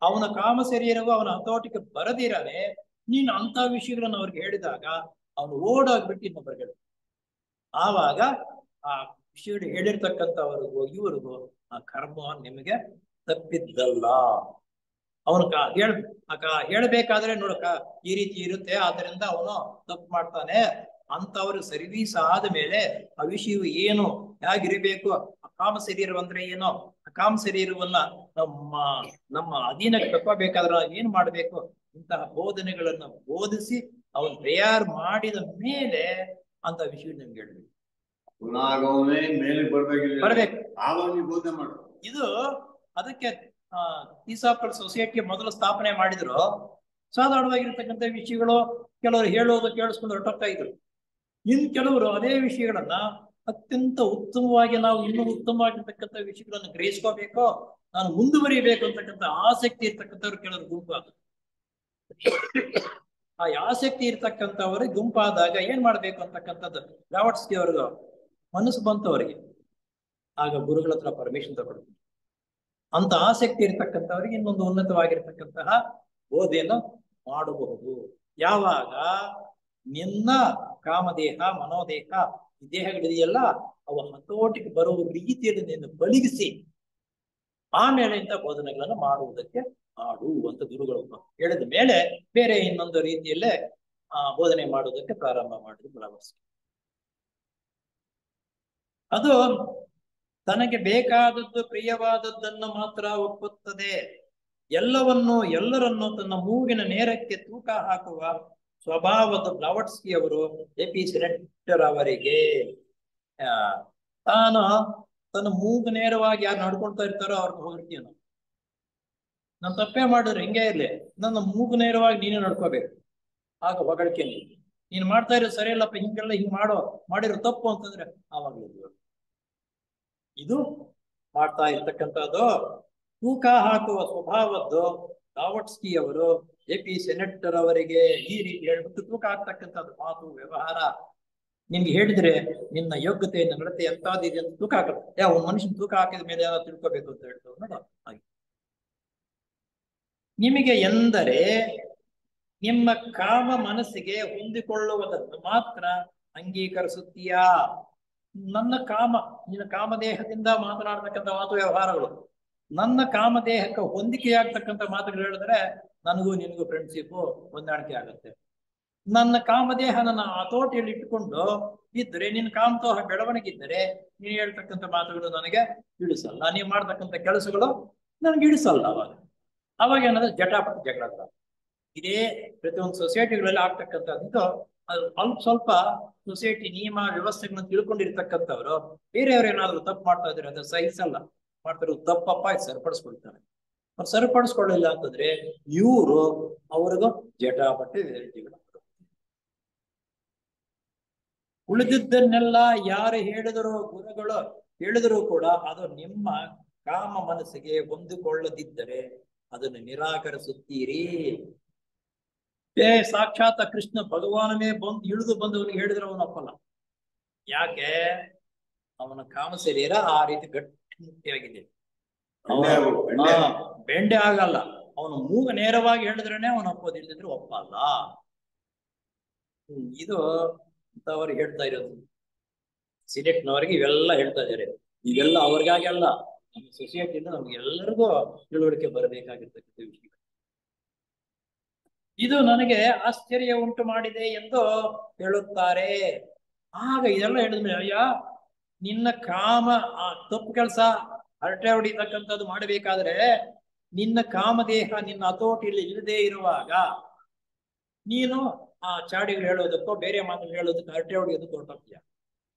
ಅವನ ಕಾಮ ಶರೀರವು ಅವನ ಹತೋಟಿಗೆ ಬರದಿರನೆ ನೀನು ಅಂತ ವಿಷಯಗಳನ್ನು ಅವ್ರಿಗೆ ಹೇಳಿದಾಗ ಅವನು ಓಡೋಗ್ಬಿಟ್ಟು ಇನ್ನೊಬ್ಬರಿಗೆ ಆವಾಗ ಆ ವಿಷಯ ಹೇಳಿರ್ತಕ್ಕಂಥವ್ರಿಗೂ ಇವರಿಗೂ ಆ ಕರ್ಮ ನಿಮಗೆ ತಪ್ಪಿದ್ದಲ್ಲ. ಅವನು ಹೇಳ್ಬೇಕಾದ್ರೆ ನೋಡಕ ಈ ರೀತಿ ಇರುತ್ತೆ, ಆದ್ರಿಂದ ಅವನು ತಪ್ಪು ಮಾಡ್ತಾನೆ ಅಂತವ್ರಿಗೆ ಸರ್ವೀಸ್ ಆದ ಮೇಲೆ ಆ ವಿಷಯವು ಏನು, ಹೇಗಿರಬೇಕು, ಆ ಕಾಮ ಶರೀರವಂದ್ರೆ ಏನೋ, ಆ ಕಾಮ ಶರೀರವನ್ನ ನಮ್ಮ ಅಧೀನಕ್ಕೆ ತಪ್ಪಬೇಕಾದ್ರೆ ಏನ್ ಮಾಡ್ಬೇಕು, ಇಂತಹ ಬೋಧನೆಗಳನ್ನ ಬೋಧಿಸಿ ಅವನು ತಯಾರು ಮಾಡಿದ ಮೇಲೆ ಅಂತ ವಿಷಯ ನಿಮ್ಗೆ ಹೇಳ್ಬೇಕು. ಬರ್ಬೇಕು. ಇದು ಅದಕ್ಕೆ ಈಸಾಪಲ್ ಸೊಸೈಟಿ ಮೊದಲು ಸ್ಥಾಪನೆ ಮಾಡಿದ್ರು. ಸಾಧಾರಣವಾಗಿರ್ತಕ್ಕಂಥ ವಿಷಯಗಳು ಕೆಲವರು ಹೇಳೋದು ಕೇಳಿಸ್ಕೊಂಡು ಹೊರಟೋಗ್ತಾ ಇದ್ರು. ಇನ್ ಕೆಲವರು ಅದೇ ವಿಷಯಗಳನ್ನ ಅತ್ಯಂತ ಉತ್ತಮವಾಗಿ ನಾವು ಇನ್ನೂ ಉತ್ತಮವಾಗಿರ್ತಕ್ಕಂಥ ವಿಷಯಗಳನ್ನು ಗ್ರಹಿಸ್ಕೋಬೇಕು, ನಾನು ಮುಂದುವರಿಬೇಕು ಅಂತಕ್ಕಂಥ ಆಸಕ್ತಿ ಇರ್ತಕ್ಕಂಥವ್ರು ಕೆಲವರು ಗುಂಪಾಗ. ಆ ಆಸಕ್ತಿ ಇರ್ತಕ್ಕಂಥವ್ರಿಗೆ ಗುಂಪಾದಾಗ ಏನ್ ಮಾಡ್ಬೇಕು ಅಂತಕ್ಕಂಥದ್ದು ಬ್ಲಾವಟ್ಸ್ಕಿ ಅವ್ರಿಗೆ ಮನಸ್ಸು ಬಂತು ಅವರಿಗೆ. ಆಗ ಗುರುಗಳ ಹತ್ರ ಪರ್ಮಿಷನ್ ತಗೊಳ್ಬೇಕು. ಅಂತ ಆಸಕ್ತಿ ಇರ್ತಕ್ಕಂಥವ್ರಿಗೆ ಇನ್ನೊಂದು ಉನ್ನತವಾಗಿರ್ತಕ್ಕಂತಹ ಬೋಧೆಯನ್ನು ಮಾಡಬಹುದು. ಯಾವಾಗ ನಿನ್ನ ಕಾಮದೇಹ ಮನೋದೇಹ ಈ ದೇಹಗಳಿದೆಯಲ್ಲ ಅವು ಹತೋಟಿಗೆ ಬರುವ ರೀತಿಯಲ್ಲಿ ನಿನ್ನ ಬಲಿಗಿಸಿ ಆಮೇಲೆ ಇಂಥ ಬೋಧನೆಗಳನ್ನು ಮಾಡುವುದಕ್ಕೆ ಮಾಡು ಅಂತ ಗುರುಗಳು ಹೇಳಿದ ಮೇಲೆ ಬೇರೆ ಇನ್ನೊಂದು ರೀತಿಯಲ್ಲೇ ಬೋಧನೆ ಮಾಡುವುದಕ್ಕೆ ಪ್ರಾರಂಭ ಮಾಡಿದ್ರು ಬ್ಲಾವಟ್ಸ್ಕಿ. ಅದು ತನಗೆ ಬೇಕಾದದ್ದು ಪ್ರಿಯವಾದದ್ದನ್ನು ಮಾತ್ರ ಒಪ್ಪುತ್ತದೆ. ಎಲ್ಲರನ್ನೂ ತನ್ನ ಮೂಗಿನ ನೇರಕ್ಕೆ ತೂಕ ಹಾಕುವ ಸ್ವಭಾವದ ಬ್ಲಾವಟ್ಸ್ಕಿ ಅವರು ಎಪಿ ಸಿನೆಟರ್ ಅವರಿಗೆ ತನ್ನ ಮೂಗು ನೇರವಾಗಿ ಯಾರು ನಡ್ಕೊಳ್ತಾ ಇರ್ತಾರೋ ಅವ್ರಿಗೆ ಹೊಗಳ್ತೀವಿ ನಾವು. ನಾನು ತಪ್ಪೇ ಮಾಡಿದ್ರೆ ಹಿಂಗೆ ಇರ್ಲಿ, ನನ್ನ ಮೂಗು ನೇರವಾಗಿ ನೀನು ನಡ್ಕೋಬೇಕು, ಆಗ ಹೊಗಳಿಕೆ. ನೀನು ಮಾಡ್ತಾ ಇರೋ ಸರಿ ಇಲ್ಲಪ್ಪ, ಹಿಂಗೆಲ್ಲ ಹಿಂಗ್ ಮಾಡಿರೋ ತಪ್ಪು ಅಂತಂದ್ರೆ ಆವಾಗಲೂ ಇದು ಮಾಡ್ತಾ ಇರ್ತಕ್ಕಂಥದ್ದು ತೂಕ ಹಾಕುವ ಸ್ವಭಾವದ್ದು ಬ್ಲಾವಟ್ಸ್ಕಿ ಅವರು ಎಪಿ ಸಿನೆಟರ್ ಅವರಿಗೆ ಈ ರೀತಿ ಹೇಳ್ಬಿಟ್ಟು ತೂಕ ಹಾಕ್ತಕ್ಕಂಥದ್ದು ಮಾತು ವ್ಯವಹಾರ ನಿನ್ಗೆ ಹೇಳಿದ್ರೆ ನಿನ್ನ ಯೋಗ್ಯತೆ ನಡತೆ ಎಂತಾದಿದೆ ಅಂತ ತೂಕ ಹಾಕುತ್ತೆ. ಯಾವ ಮನುಷ್ಯನ ತೂಕ ಹಾಕಿದ ಮೇಲೆ ಯಾರು ತಿಳ್ಕೋಬೇಕು ಅಂತ ಹೇಳ್ತಾರೆ ನೋಡ. ಹಾಗೆ ನಿಮಗೆ ಎಂದರೆ ನಿಮ್ಮ ಕಾಮ ಮನಸ್ಸಿಗೆ ಹೊಂದಿಕೊಳ್ಳುವುದನ್ನು ಮಾತ್ರ ಅಂಗೀಕರಿಸುತ್ತೀಯಾ? ನನ್ನ ನಿನ್ನ ಕಾಮದೇಹದಿಂದ ಮಾತನಾಡ್ತಕ್ಕಂಥ ಮಾತು ವ್ಯವಹಾರಗಳು ನನ್ನ ಕಾಮದೇಹಕ್ಕೆ ಹೊಂದಿಕೆಯಾಗ್ತಕ್ಕಂಥ ಮಾತುಗಳು ಹೇಳಿದ್ರೆ ನನಗೂ ನಿನಗೂ ಫ್ರೆಂಡ್ಶಿಪ್ ಹೊಂದಾಣಿಕೆ ಆಗುತ್ತೆ. ನನ್ನ ಕಾಮದೇಹ ನನ್ನ ಹತೋಟಿಯಲ್ಲಿ ಇಟ್ಟುಕೊಂಡು ಇದ್ರೆ ನಿನ್ನ ಕಾಮತೋಹ ಬೆಳವಣಿಗೆ ಇದ್ದರೆ ನೀನು ಹೇಳ್ತಕ್ಕಂಥ ಮಾತುಗಳು ನನಗೆ ಇಳಿಸಲ್ಲ, ನೀವು ಮಾಡ್ತಕ್ಕಂಥ ಕೆಲಸಗಳು ನನಗೆ ಇಳಿಸಲ್ಲ. ಅವಾಗ ಏನಂದ್ರೆ ಜಟಾಪಟ ಜಗಳ. ಇದೇ ಪ್ರತಿಯೊಂದು ಸೊಸೈಟಿಗಳಲ್ಲಿ ಆಗ್ತಕ್ಕಂಥದ್ದು. ಅದು ಸ್ವಲ್ಪ ಸೊಸೈಟಿ ನಿಯಮ ವ್ಯವಸ್ಥೆಗಳನ್ನ ತಿಳ್ಕೊಂಡಿರ್ತಕ್ಕಂಥವ್ರು ಬೇರೆಯವ್ರು ಏನಾದ್ರು ತಪ್ಪು ಮಾಡ್ತಾ ಇದ್ರೆ ಅದು ಸಹಿಸಲ್ಲ, ಮಾಡ್ತಾರೆ ತಪ್ಪಪ್ಪ ಸರಿಪಡಿಸ್ಕೊಳ್ತಾರೆ. ಅವ್ರು ಸರಿಪಡಿಸ್ಕೊಳ್ಳಿಲ್ಲ ಅಂತಂದ್ರೆ ಇವರು ಅವ್ರಿಗೂ ಜಟಾಪಟ್ಟೆ ವೆರೈಟಿಗಳು. ಉಳಿದಿದ್ದನ್ನೆಲ್ಲ ಯಾರು ಹೇಳಿದರೂ ಗುರುಗಳು ಹೇಳಿದರೂ ಕೂಡ ಅದು ನಿಮ್ಮ ಕಾಮ ಮನಸ್ಸಿಗೆ ಹೊಂದಿಕೊಳ್ಳದಿದ್ದರೆ ಅದನ್ನು ನಿರಾಕರಿಸುತ್ತೀರಿ. ಸಾಕ್ಷಾತ್ ಕೃಷ್ಣ ಭಗವಾನನೇ ಇಳಿದು ಬಂದವನಿಗೆ ಹೇಳಿದ್ರೆ ಅವನು ಒಪ್ಪಲ್ಲ. ಯಾಕೆ? ಅವನ ಕಾಮ ಶರೀರ ಆ ರೀತಿ ಗಟ್ಟಿಯಾಗಿದೆ. ಬೆಂಡೆ ಆಗಲ್ಲ. ಅವನು ಮೂಗ ನೇರವಾಗಿ ಹೇಳಿದ್ರೇನೆ ಅವನು ಒಪ್ಪೋದು, ಇಲ್ದಿದ್ರೆ ಒಪ್ಪಲ್ಲ. ಇದು ಅವ್ರಿಗೆ ಹೇಳ್ತಾ ಇರೋದು. ಸಿಲೆಕ್ಟ್ನವರಿಗೆ ಇವೆಲ್ಲ ಹೇಳ್ತಾ ಇದ್ದಾರೆ. ಇವೆಲ್ಲ ಅವ್ರಿಗಾಗಿ ಅಲ್ಲ, ನಮ್ಮ ಸೊಸೈಟಿಯಿಂದ ನಮ್ಗೆ ಎಲ್ಲರಿಗೂ ತಿಳುವಳಿಕೆ ಬರಬೇಕಾಗಿರ್ತಕ್ಕಂಥ ವಿಷಯ. ಇದು ನನಗೆ ಆಶ್ಚರ್ಯ ಉಂಟು ಮಾಡಿದೆ ಎಂದು ಹೇಳುತ್ತಾರೆ. ಆಗ ಇದೆಲ್ಲ ಹೇಳಿದ್ಮೇಲೆ, ಅಯ್ಯ ನಿನ್ನ ಕಾಮ ತಪ್ಪು ಕೆಲಸ ಹರಟೆ ಹೊಡಿತಕ್ಕಂಥದ್ದು ಮಾಡಬೇಕಾದ್ರೆ ನಿನ್ನ ಕಾಮದೇಹ ನಿನ್ನ ಹತೋಟಿಯಲ್ಲಿ ಇಲ್ಲದೆ ಇರುವಾಗ ನೀನು ಆ ಚಾಡಿಗಳು ಹೇಳೋದಕ್ಕೋ ಬೇರೆ ಮಾತುಗಳು ಹೇಳೋದಕ್ಕೋ ಹರಟೆ ಹೊಡೆಯೋದಕ್ಕೆ ಹೊರಟೋಗ್ತೀಯ.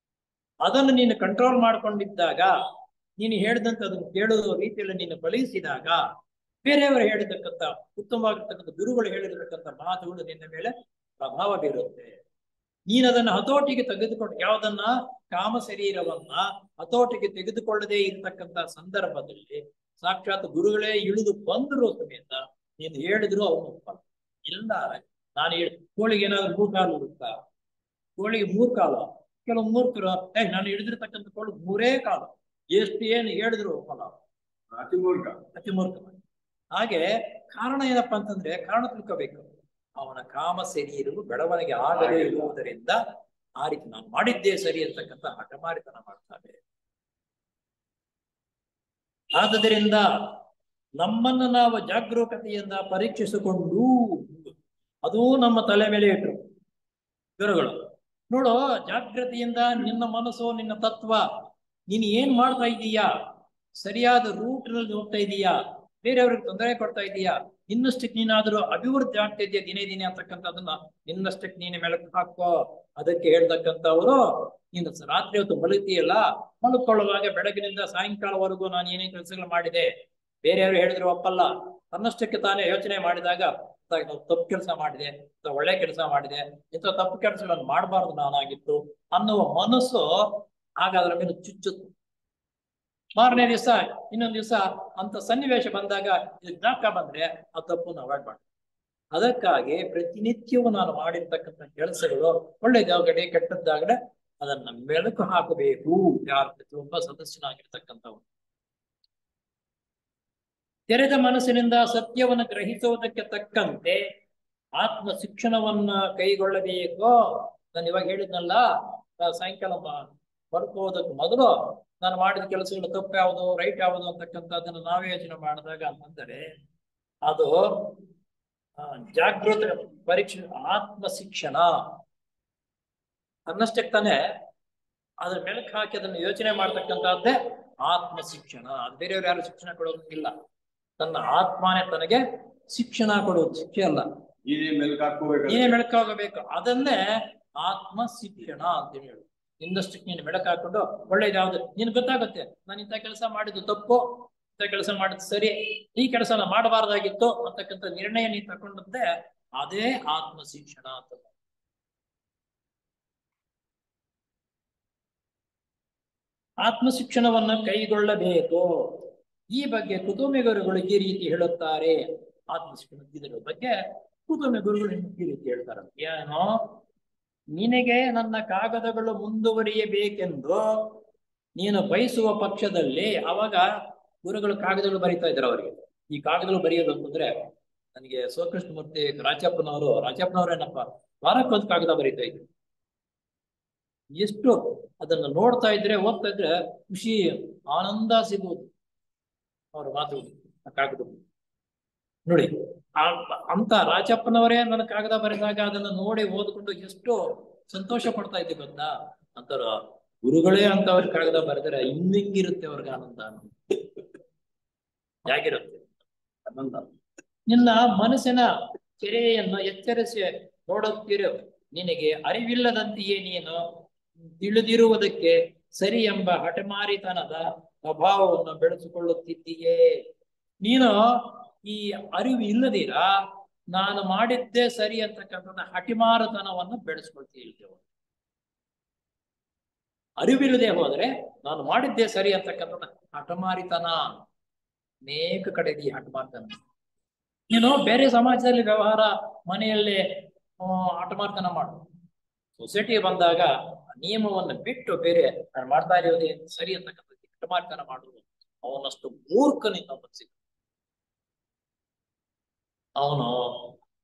ಅದನ್ನು ನೀನು ಕಂಟ್ರೋಲ್ ಮಾಡ್ಕೊಂಡಿದ್ದಾಗ, ನೀನು ಹೇಳಿದಂತ ಅದನ್ನು ಕೇಳುವ ರೀತಿಯಲ್ಲಿ ನೀನು ಫಲಿಸಿದಾಗ ಬೇರೆಯವರು ಹೇಳಿರ್ತಕ್ಕಂಥ ಉತ್ತಮವಾಗಿರ್ತಕ್ಕಂಥ ಗುರುಗಳು ಹೇಳಿರತಕ್ಕಂಥ ಮಾತುಗಳು ನಿನ್ನ ಮೇಲೆ ಪ್ರಭಾವ ಬೀರುತ್ತೆ. ನೀನು ಅದನ್ನು ಹತೋಟಿಗೆ ತೆಗೆದುಕೊಂಡು, ಯಾವುದನ್ನ ಕಾಮ ಶರೀರವನ್ನ ಹತೋಟಿಗೆ ತೆಗೆದುಕೊಳ್ಳದೆ ಇರತಕ್ಕಂಥ ಸಂದರ್ಭದಲ್ಲಿ ಸಾಕ್ಷಾತ್ ಗುರುಗಳೇ ಇಳಿದು ಬಂದರೂ ಸಮೇತ ನೀನು ಹೇಳಿದ್ರು ಅವನು ಒಪ್ಪಲ್ಲ. ಇಲ್ಲ, ನಾನು ಕೋಳಿಗೆ ಏನಾದ್ರು 3 ಕಾಲು ಇರುತ್ತಾ? ಕೋಳಿಗೆ 3 ಕಾಲು. ಕೆಲವು ಮೂರ್ಖರು ನಾನು ಹಿಡಿದಿರ್ತಕ್ಕಂಥ ಕೋಳಿ 3 ಕಾಲು, ಎಷ್ಟು ಏನು ಹೇಳಿದ್ರು ಒಪ್ಪಲ್ಲ. ಅತಿ ಮೂರ್ಖ. ಹಾಗೆ ಕಾರಣ ಏನಪ್ಪಾ ಅಂತಂದ್ರೆ, ಕಾರಣ ತಿಳ್ಕೋಬೇಕು. ಅವನ ಕಾಮ ಶರೀರವು ಬೆಳವಣಿಗೆ ಆಗದೇ ಇರುವುದರಿಂದ ಆ ರೀತಿ ನಾನು ಮಾಡಿದ್ದೇ ಸರಿ ಅಂತಕ್ಕಂಥ ಹಠಮಾರಿತನ ಮಾಡ್ತಾರೆ. ಆದ್ದರಿಂದ ನಮ್ಮನ್ನು ನಾವು ಜಾಗರೂಕತೆಯಿಂದ ಪರೀಕ್ಷಿಸಿಕೊಂಡು, ಅದೂ ನಮ್ಮ ತಲೆ ಮೇಲೆ ಇಟ್ಟರು ಗುರುಗಳು. ನೋಡು, ಜಾಗೃತಿಯಿಂದ ನಿನ್ನ ಮನಸ್ಸು, ನಿನ್ನ ತತ್ವ, ನೀನು ಏನ್ ಮಾಡ್ತಾ ಇದ್ದೀಯಾ, ಸರಿಯಾದ ರೂಟ್ ನಲ್ಲಿ ಹೋಗ್ತಾ ಇದೀಯಾ, ಬೇರೆಯವ್ರಿಗೆ ತೊಂದರೆ ಕೊಡ್ತಾ ಇದೀಯಾ, ಇನ್ನಷ್ಟಕ್ಕೆ ನೀನಾದ್ರೂ ಅಭಿವೃದ್ಧಿ ಆಗ್ತಾ ಇದೆಯಾ ದಿನೇ ದಿನೇ ಅಂತಕ್ಕಂಥದ್ದನ್ನ ನಿನ್ನಷ್ಟಕ್ಕೆ ನೀನು ಮೆಲುಕು ಹಾಕೋ. ಅದಕ್ಕೆ ಹೇಳ್ತಕ್ಕಂಥವ್ರು, ನೀನು ರಾತ್ರಿ ಹೊತ್ತು ಮಲಗ್ತೀಯಲ್ಲ, ಮಲ್ಕೊಳ್ಳುವಾಗ ಬೆಳಗಿನಿಂದ ಸಾಯಂಕಾಲವರೆಗೂ ನಾನು ಏನೇ ಕೆಲಸಗಳು ಮಾಡಿದೆ, ಬೇರೆಯವರು ಹೇಳಿದ್ರು ಒಪ್ಪಲ್ಲ. ತನ್ನಷ್ಟಕ್ಕೆ ತಾನೇ ಯೋಚನೆ ಮಾಡಿದಾಗ ತಪ್ಪು ಕೆಲಸ ಮಾಡಿದೆ, ಇಂಥ ಒಳ್ಳೆ ಕೆಲಸ ಮಾಡಿದೆ, ಇಂಥ ತಪ್ಪು ಕೆಲಸಗಳನ್ನು ಮಾಡಬಾರ್ದು ನಾನಾಗಿತ್ತು ಅನ್ನುವ ಮನಸ್ಸು ಆಗ ಅದರ ಮೇಲೆ ಚುಚ್ಚುತ್ತು. ಮಾರನೇ ದಿವಸ ಇನ್ನೊಂದು ದಿವಸ ಅಂತ ಸನ್ನಿವೇಶ ಬಂದಾಗ ಇದು ಜ್ಞಾಪಕ ಬಂದ್ರೆ ಆ ತಪ್ಪನ್ನು ಅವಾಯ್ಡ್ ಮಾಡಿ. ಅದಕ್ಕಾಗಿ ಪ್ರತಿನಿತ್ಯವೂ ನಾನು ಮಾಡಿರ್ತಕ್ಕಂಥ ಕೆಲಸಗಳು ಒಳ್ಳೆದಾಗಡೆ ಕೆಟ್ಟದ್ದಾಗಡೆ ಅದನ್ನ ಮೆಲುಕು ಹಾಕಬೇಕು. ಯಾರು ಪ್ರತಿಯೊಬ್ಬ ಸದಸ್ಯನಾಗಿರ್ತಕ್ಕಂಥವ್ರು ತೆರೆದ ಮನಸ್ಸಿನಿಂದ ಸತ್ಯವನ್ನು ಗ್ರಹಿಸುವುದಕ್ಕೆ ತಕ್ಕಂತೆ ಆತ್ಮ ಶಿಕ್ಷಣವನ್ನ ಕೈಗೊಳ್ಳಬೇಕು. ನಾನು ಇವಾಗ ಹೇಳಿದ್ನಲ್ಲ, ಸಾಯಂಕಾಲ ಬರ್ಕೋದಕ್ಕೆ ಮೊದಲು ನಾನು ಮಾಡಿದ ಕೆಲಸಗಳು ತಪ್ಪು ಯಾವುದು ರೈಟ್ ಯಾವುದು ಅಂತಕ್ಕಂಥದ್ದನ್ನು ನಾವೇ ಯೋಚನೆ ಮಾಡಿದಾಗ ಅಂತಂದರೆ ಅದು ಜಾಗೃತ ಪರೀಕ್ಷೆ, ಆತ್ಮ ಶಿಕ್ಷಣ. ಅನ್ನಷ್ಟಕ್ಕೆ ತಾನೇ ಅದ್ರ ಮೆಲುಕು ಹಾಕಿ ಅದನ್ನು ಯೋಚನೆ ಮಾಡ್ತಕ್ಕಂಥದ್ದೇ ಆತ್ಮ ಶಿಕ್ಷಣ. ಅದು ಬೇರೆಯವ್ರು ಯಾರು ಶಿಕ್ಷಣ ಕೊಡೋದಿಲ್ಲ, ತನ್ನ ಆತ್ಮನೇ ತನಗೆ ಶಿಕ್ಷಣ ಕೊಡುವುದು. ಶಿಕ್ಷೆ ಅಲ್ಲ, ನೀನೇ ಮೆಲುಕಾಗಬೇಕು. ಅದನ್ನೇ ಆತ್ಮ ಶಿಕ್ಷಣ ಅಂತ ಹೇಳಿ. ಇನ್ನಷ್ಟಕ್ಕೆ ನೀನು ಮೆಲುಕು ಹಾಕೊಂಡು ಒಳ್ಳೇದು ಯಾವ್ದು ನಿನ್ ಗೊತ್ತಾಗುತ್ತೆ, ನಾನು ಇಂಥ ಕೆಲಸ ಮಾಡಿದ್ದು ತಪ್ಪು, ಇಂಥ ಕೆಲಸ ಮಾಡಿದ್ದು ಸರಿ, ಈ ಕೆಲಸನ ಮಾಡಬಾರ್ದಾಗಿತ್ತು ಅಂತಕ್ಕಂಥ ನಿರ್ಣಯ ನೀನು ತಗೊಂಡದ್ದೇ ಅದೇ ಆತ್ಮ ಶಿಕ್ಷಣ ಅಂತ. ಆತ್ಮ ಶಿಕ್ಷಣವನ್ನ ಕೈಗೊಳ್ಳಬೇಕು. ಈ ಬಗ್ಗೆ ಕುತುಂಬ ಗುರುಗಳು ಈ ರೀತಿ ಹೇಳುತ್ತಾರೆ. ಆತ್ಮ ಶಿಕ್ಷಣದ ಬಗ್ಗೆ ಕುತುಂಬ ಗುರುಗಳು ಈ ರೀತಿ ಹೇಳ್ತಾರೆ. ಏನೋ ನಿನಗೆ ನನ್ನ ಕಾಗದಗಳು ಮುಂದುವರಿಯಬೇಕೆಂದು ನೀನು ಬಯಸುವ ಪಕ್ಷದಲ್ಲಿ, ಅವಾಗ ಗುರುಗಳು ಕಾಗದಗಳು ಬರೀತಾ ಇದ್ದಾರೆ ಅವರಿಗೆ. ಈ ಕಾಗದಗಳು ಬರೆಯೋದು ಅಂತಂದ್ರೆ, ನನಗೆ ಶಿವಕೃಷ್ಣಮೂರ್ತಿ ರಾಜಪ್ಪನವರೇನಪ್ಪ ವಾರಕ್ಕೊಂದು ಕಾಗದ ಬರೀತಾ ಇದ್ರು. ಎಷ್ಟು ಅದನ್ನ ನೋಡ್ತಾ ಇದ್ರೆ ಓದ್ತಾ ಇದ್ರೆ ಖುಷಿ ಆನಂದ ಸಿಗುವುದು ಅವ್ರ ಮಾತು ಕಾಗದ ನೋಡಿ. ಅಂತ ರಾಜಪ್ಪನವರೇ ನನ್ನ ಕಾಗದ ಬರೆದಾಗ ಅದನ್ನ ನೋಡಿ ಓದ್ಕೊಂಡು ಎಷ್ಟು ಸಂತೋಷ ಪಡ್ತಾ ಇದ್ದೆ ಗೊತ್ತಾ. ಅಂತಾರ ಗುರುಗಳೇ ಅಂತ ಅವ್ರ ಕಾಗದ ಬರೆದರೆ ಹಿಂಗಿರುತ್ತೆ ಅವ್ರಿಗೆ ಆನಂದ. ಹೇಗಿರುತ್ತೆ ಆನಂದ? ನಿನ್ನ ಮನಸ್ಸಿನ ಕೆರೆಯನ್ನು ಎಚ್ಚರಿಸಿ ನೋಡುತ್ತಿರು. ನಿನಗೆ ಅರಿವಿಲ್ಲದಂತೆಯೇ ನೀನು ತಿಳಿದಿರುವುದಕ್ಕೆ ಸರಿ ಎಂಬ ಹಠಮಾರಿತನದ ಸ್ವಭಾವವನ್ನು ಬೆಳೆಸಿಕೊಳ್ಳುತ್ತಿದ್ದೀಯೇ. ನೀನು ಈ ಅರಿವು ಇಲ್ಲದಿರ ನಾನು ಮಾಡಿದ್ದೇ ಸರಿ ಅಂತಕ್ಕಂಥ ಹಠಮಾರತನವನ್ನು ಬೆಳೆಸ್ಕೊಳ್ತಿದ್ದೇವೆ. ಅರಿವಿಲ್ಲದೆ ಹೋದ್ರೆ ನಾನು ಮಾಡಿದ್ದೆ ಸರಿ ಅಂತಕ್ಕಂಥ ಹಠಮಾರಿತನ. ಅನೇಕ ಕಡೆ ಈ ಹಠಮಾರಿತನ. ನೀನು ಬೇರೆ ಸಮಾಜದಲ್ಲಿ ವ್ಯವಹಾರ ಮನೆಯಲ್ಲಿ ಹಠಮಾರಿತನ ಮಾಡು. ಸೊಸೈಟಿ ಬಂದಾಗ ನಿಯಮವನ್ನು ಬಿಟ್ಟು ಬೇರೆ ನಾನು ಮಾಡ್ತಾ ಇರೋದೇ ಸರಿ ಅಂತಕ್ಕಂಥ ಹಠಮಾರಿತನ ಮಾಡುವುದು ಅವನಷ್ಟು ಮೂರ್ಖನಿಂದ ಸಿಕ್ಕ. ಅವನು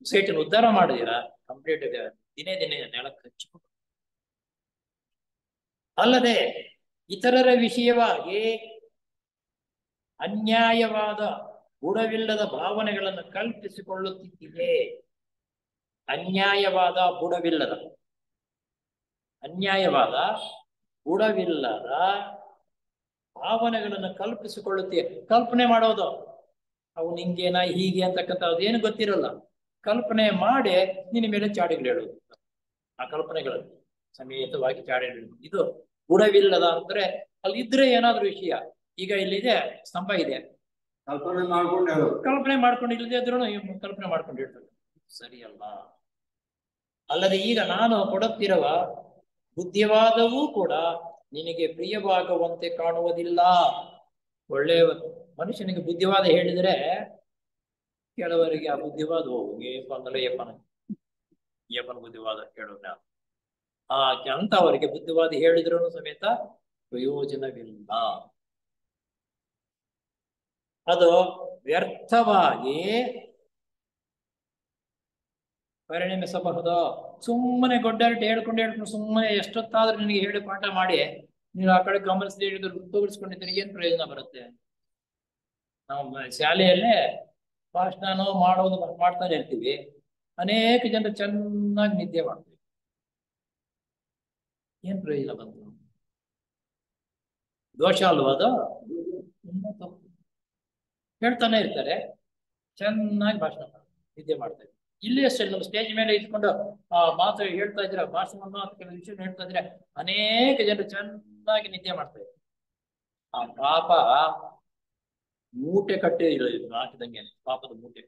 ಸೊಸೈಟಿನ ಉದ್ಧಾರ ಮಾಡಿದಿರ ಕಂಪ್ಲೀಟ್ ದಿನೇ ದಿನೇ ನೆಲಕ್ಕೆ ಹಚ್ಚಿಕೊಂಡು. ಅಲ್ಲದೆ ಇತರರ ವಿಷಯವಾಗಿ ಅನ್ಯಾಯವಾದ ಬುಡವಿಲ್ಲದ ಭಾವನೆಗಳನ್ನು ಕಲ್ಪಿಸಿಕೊಳ್ಳುತ್ತಿದೆ. ಅನ್ಯಾಯವಾದ ಬುಡವಿಲ್ಲದ ಭಾವನೆಗಳನ್ನು ಕಲ್ಪಿಸಿಕೊಳ್ಳುತ್ತೀಯ. ಕಲ್ಪನೆ ಮಾಡೋದು ಅವನು ಹಿಂಗೇನ ಹೀಗೆ ಅಂತಕ್ಕಂಥದ್ದು ಏನು ಗೊತ್ತಿರಲ್ಲ. ಕಲ್ಪನೆ ಮಾಡಿ ನಿನ್ನ ಮೇಲೆ ಚಾಡಿಗಳು ಹೇಳೋದು. ಆ ಕಲ್ಪನೆಗಳನ್ನು ಸಮೇತವಾಗಿ ಚಾಡಿ ಹೇಳುದು ಇದು ಬುಡವಿಲ್ಲದ. ಅಂದ್ರೆ ಅಲ್ಲಿ ಇದ್ರೆ ಏನಾದ್ರೂ ವಿಷಯ. ಈಗ ಇಲ್ಲಿದೆ ಸ್ತಂಭ ಇದೆ, ಕಲ್ಪನೆ ಮಾಡ್ಕೊಂಡು ಇಲ್ಲದೆ ಇದ್ರು ಕಲ್ಪನೆ ಮಾಡ್ಕೊಂಡು ಇರ್ತದೆ, ಸರಿಯಲ್ಲ. ಅಲ್ಲದೆ ಈಗ ನಾನು ಕೊಡುತ್ತಿರುವ ಬುದ್ಧಿವಾದವೂ ಕೂಡ ನಿನಗೆ ಪ್ರಿಯವಾಗುವಂತೆ ಕಾಣುವುದಿಲ್ಲ. ಒಳ್ಳೆಯ ಮನುಷ್ಯನಿಗೆ ಬುದ್ಧಿವಾದ ಹೇಳಿದ್ರೆ ಕೆಲವರಿಗೆ ಆ ಬುದ್ಧಿವಾದ ಏಪಂದಲ್ಲ ಏಪನ ಬುದ್ಧಿವಾದ ಕೇಳೋಣ. ಅಂತವರಿಗೆ ಬುದ್ಧಿವಾದ ಹೇಳಿದ್ರು ಸಮೇತ ಪ್ರಯೋಜನವಿಲ್ಲ. ಅದು ವ್ಯರ್ಥವಾಗಿ ಪರಿಣಮಿಸಬಹುದು. ಸುಮ್ಮನೆ ಗೊಡ್ಡಾರಿಟ್ಟು ಹೇಳ್ಕೊಂಡು ಸುಮ್ಮನೆ ಎಷ್ಟೊತ್ತಾದ್ರೂ ನಿನಗೆ ಹೇಳಿ ಪಾಠ ಮಾಡಿ ನೀವು ಆ ಕಡೆ ಗಮನಿಸದೆ ಹೇಳಿದ್ರು ತೋರಿಸ್ಕೊಂಡಿದ್ರೆ ಏನ್ ಪ್ರಯೋಜನ ಬರುತ್ತೆ? ನಾವು ಶಾಲೆಯಲ್ಲೇ ಭಾಷಣ ಮಾಡೋದು ಮಾಡ್ತಾನೆ ಇರ್ತೀವಿ. ಅನೇಕ ಜನರು ಚೆನ್ನಾಗಿ ನಿದ್ದೆ ಮಾಡ್ತೀವಿ. ಏನ್ ಪ್ರಯೋಜನ ಬಂತು? ದೋಷ ಅಲ್ವಾ ಅದು? ಹೇಳ್ತಾನೆ ಇರ್ತಾರೆ, ಚೆನ್ನಾಗಿ ಭಾಷಣ ನಿದ್ದೆ ಮಾಡ್ತಾರೆ. ಇಲ್ಲಿ ಅಷ್ಟೇ ನಮ್ಮ ಸ್ಟೇಜ್ ಮೇಲೆ ಇಟ್ಕೊಂಡು ಮಾತು ಹೇಳ್ತಾ ಇದ್ರೆ, ಭಾಷಣವನ್ನು ಕೆಲವು ವಿಷಯ ಹೇಳ್ತಾ ಇದ್ರೆ ಅನೇಕ ಜನರು ಚೆನ್ನಾಗಿ ನಿದ್ದೆ ಮಾಡ್ತಾರೆ. ಆ ಪಾಪ ಮೂಟೆ ಕಟ್ಟೆ ಹಾಕಿದಂಗೆ, ಪಾಪದ ಮೂಟೆ.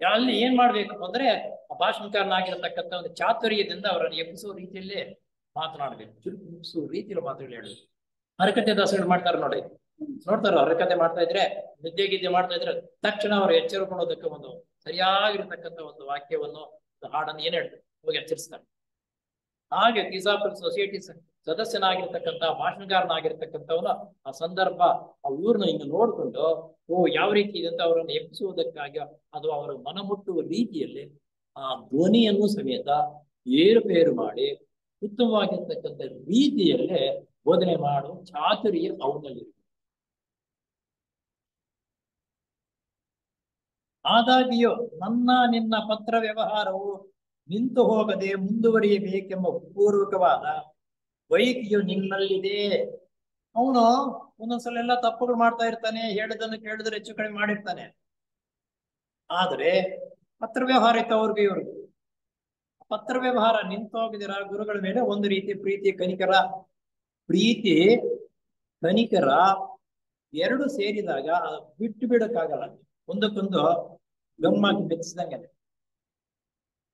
ಅಲ್ಲಿ ಏನ್ ಮಾಡ್ಬೇಕಪ್ಪ ಅಂದ್ರೆ ಆ ಭಾಷಣಕಾರನಾಗಿರತಕ್ಕಂಥ ಒಂದು ಚಾತುರ್ಯದಿಂದ ಅವರನ್ನು ಎಬ್ಬಿಸೋ ರೀತಿಯಲ್ಲಿ ಮಾತನಾಡ್ಬೇಕು. ಚುರುಕಿಸೋ ರೀತಿಯಲ್ಲಿ ಮಾತುಗಳು ಹೇಳುದು. ಹರಕತೆ ದಾಸಗಳು ಮಾಡ್ತಾರೆ ನೋಡಿ, ನೋಡ್ತಾರ ಹರಕತೆ ಮಾಡ್ತಾ ಇದ್ರೆ ನಿದ್ದೆ ಮಾಡ್ತಾ ಇದ್ರೆ ತಕ್ಷಣ ಅವರು ಎಚ್ಚರಿಕೊಳ್ಳೋದಕ್ಕೆ ಒಂದು ಸರಿಯಾಗಿರ್ತಕ್ಕಂಥ ಒಂದು ವಾಕ್ಯವನ್ನು ಹಾಡನ್ನು ಏನ್ ಹೇಳ್ತಾರೆ ಹೋಗಿ ಎಚ್ಚರಿಸ್ತಾರೆ. ಹಾಗೆ ಕಿಸಾಪುರ ಸೊಸೈಟಿ ಸದಸ್ಯನಾಗಿರ್ತಕ್ಕಂಥ ಭಾಷಣಗಾರನಾಗಿರ್ತಕ್ಕಂಥವನು ಆ ಸಂದರ್ಭ ಆ ಊರ್ನ ಹಿಂಗೆ ನೋಡ್ಕೊಂಡು ಯಾವ ರೀತಿ ಇದೆ ಅಂತ ಅವರನ್ನು ಎಬ್ಬಿಸುವುದಕ್ಕಾಗಿ ಅದು ಅವರ ಮನಮುಟ್ಟುವ ರೀತಿಯಲ್ಲಿ ಆ ಧ್ವನಿಯನ್ನು ಸಮೇತ ಏರುಪೇರು ಮಾಡಿ ಉತ್ತಮವಾಗಿರ್ತಕ್ಕಂಥ ರೀತಿಯಲ್ಲೇ ಬೋಧನೆ ಮಾಡುವ ಚಾತುರ್ಯ ಅವನಲ್ಲಿ. ಆದಾಗ್ಯೂ ನಿನ್ನ ಪತ್ರ ವ್ಯವಹಾರವು ನಿಂತು ಹೋಗದೆ ಮುಂದುವರಿಯಬೇಕೆಂಬ ಪೂರ್ವಕವಾದ ಬಯಕೆಯು ನಿನ್ನಲ್ಲಿದೆ. ಅವನು ಒಂದೊಂದ್ಸಲ ಎಲ್ಲ ತಪ್ಪುಗಳು ಮಾಡ್ತಾ ಇರ್ತಾನೆ, ಹೇಳಿದನ್ನು ಕೇಳಿದ್ರೆ ಹೆಚ್ಚು ಕಡಿಮೆ ಮಾಡಿರ್ತಾನೆ. ಆದ್ರೆ ಪತ್ರ ವ್ಯವಹಾರ ಇತ್ತು ಅವ್ರಿಗೆ ಇವ್ರಿಗೆ. ಪತ್ರ ವ್ಯವಹಾರ ನಿಂತು ಹೋಗಿದಿರ ಗುರುಗಳ ಮೇಲೆ ಒಂದು ರೀತಿ ಪ್ರೀತಿ ಕನಿಕರ ಎರಡು ಸೇರಿದಾಗ ಬಿಟ್ಟು ಬಿಡಕ್ಕಾಗಲ್ಲ. ಒಂದಕ್ಕೊಂದು ಗಮ್ಮಾಗಿ ಬೆಚ್ಚಿದಂಗೆ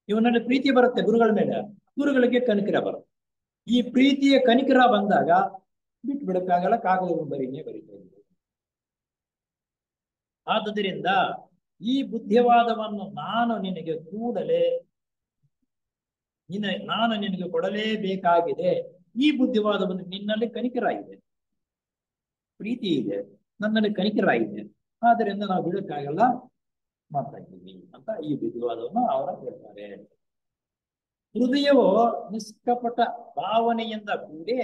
ಇವನಲ್ಲಿ ಪ್ರೀತಿ ಬರುತ್ತೆ ಗುರುಗಳ ಮೇಲೆ, ಗುರುಗಳಿಗೆ ಕನಿಕರ ಬರುತ್ತೆ. ಈ ಪ್ರೀತಿಯ ಕನಿಕರ ಬಂದಾಗ ಬಿಟ್ಟು ಬಿಡಕ್ಕಾಗಲ್ಲ, ಕಾಗದ ಬರೀನೇ ಬರೀತಾ ಇದ್ದೀವಿ. ಆದುದರಿಂದ ಈ ಬುದ್ಧಿವಾದವನ್ನು ನಾನು ನಿನಗೆ ಕೊಡಲೇಬೇಕಾಗಿದೆ. ಈ ಬುದ್ಧಿವಾದವನ್ನು ನಿನ್ನಲ್ಲಿ ಕನಿಕರ ಇದೆ, ಪ್ರೀತಿ ಇದೆ, ನನ್ನಲ್ಲಿ ಕನಿಕರ ಇದೆ, ಆದ್ದರಿಂದ ನಾವು ಬಿಡಕ್ಕಾಗಲ್ಲ ಮಾಡ್ತಾ ಇದ್ದೀವಿ ಅಂತ ಈ ಬುದ್ಧಿವಾದವನ್ನು ಅವರ ಹೇಳ್ತಾರೆ. ಹೃದಯವು ನಿಷ್ಕಪಟ ಭಾವನೆಯಿಂದ ಕೂಡಿ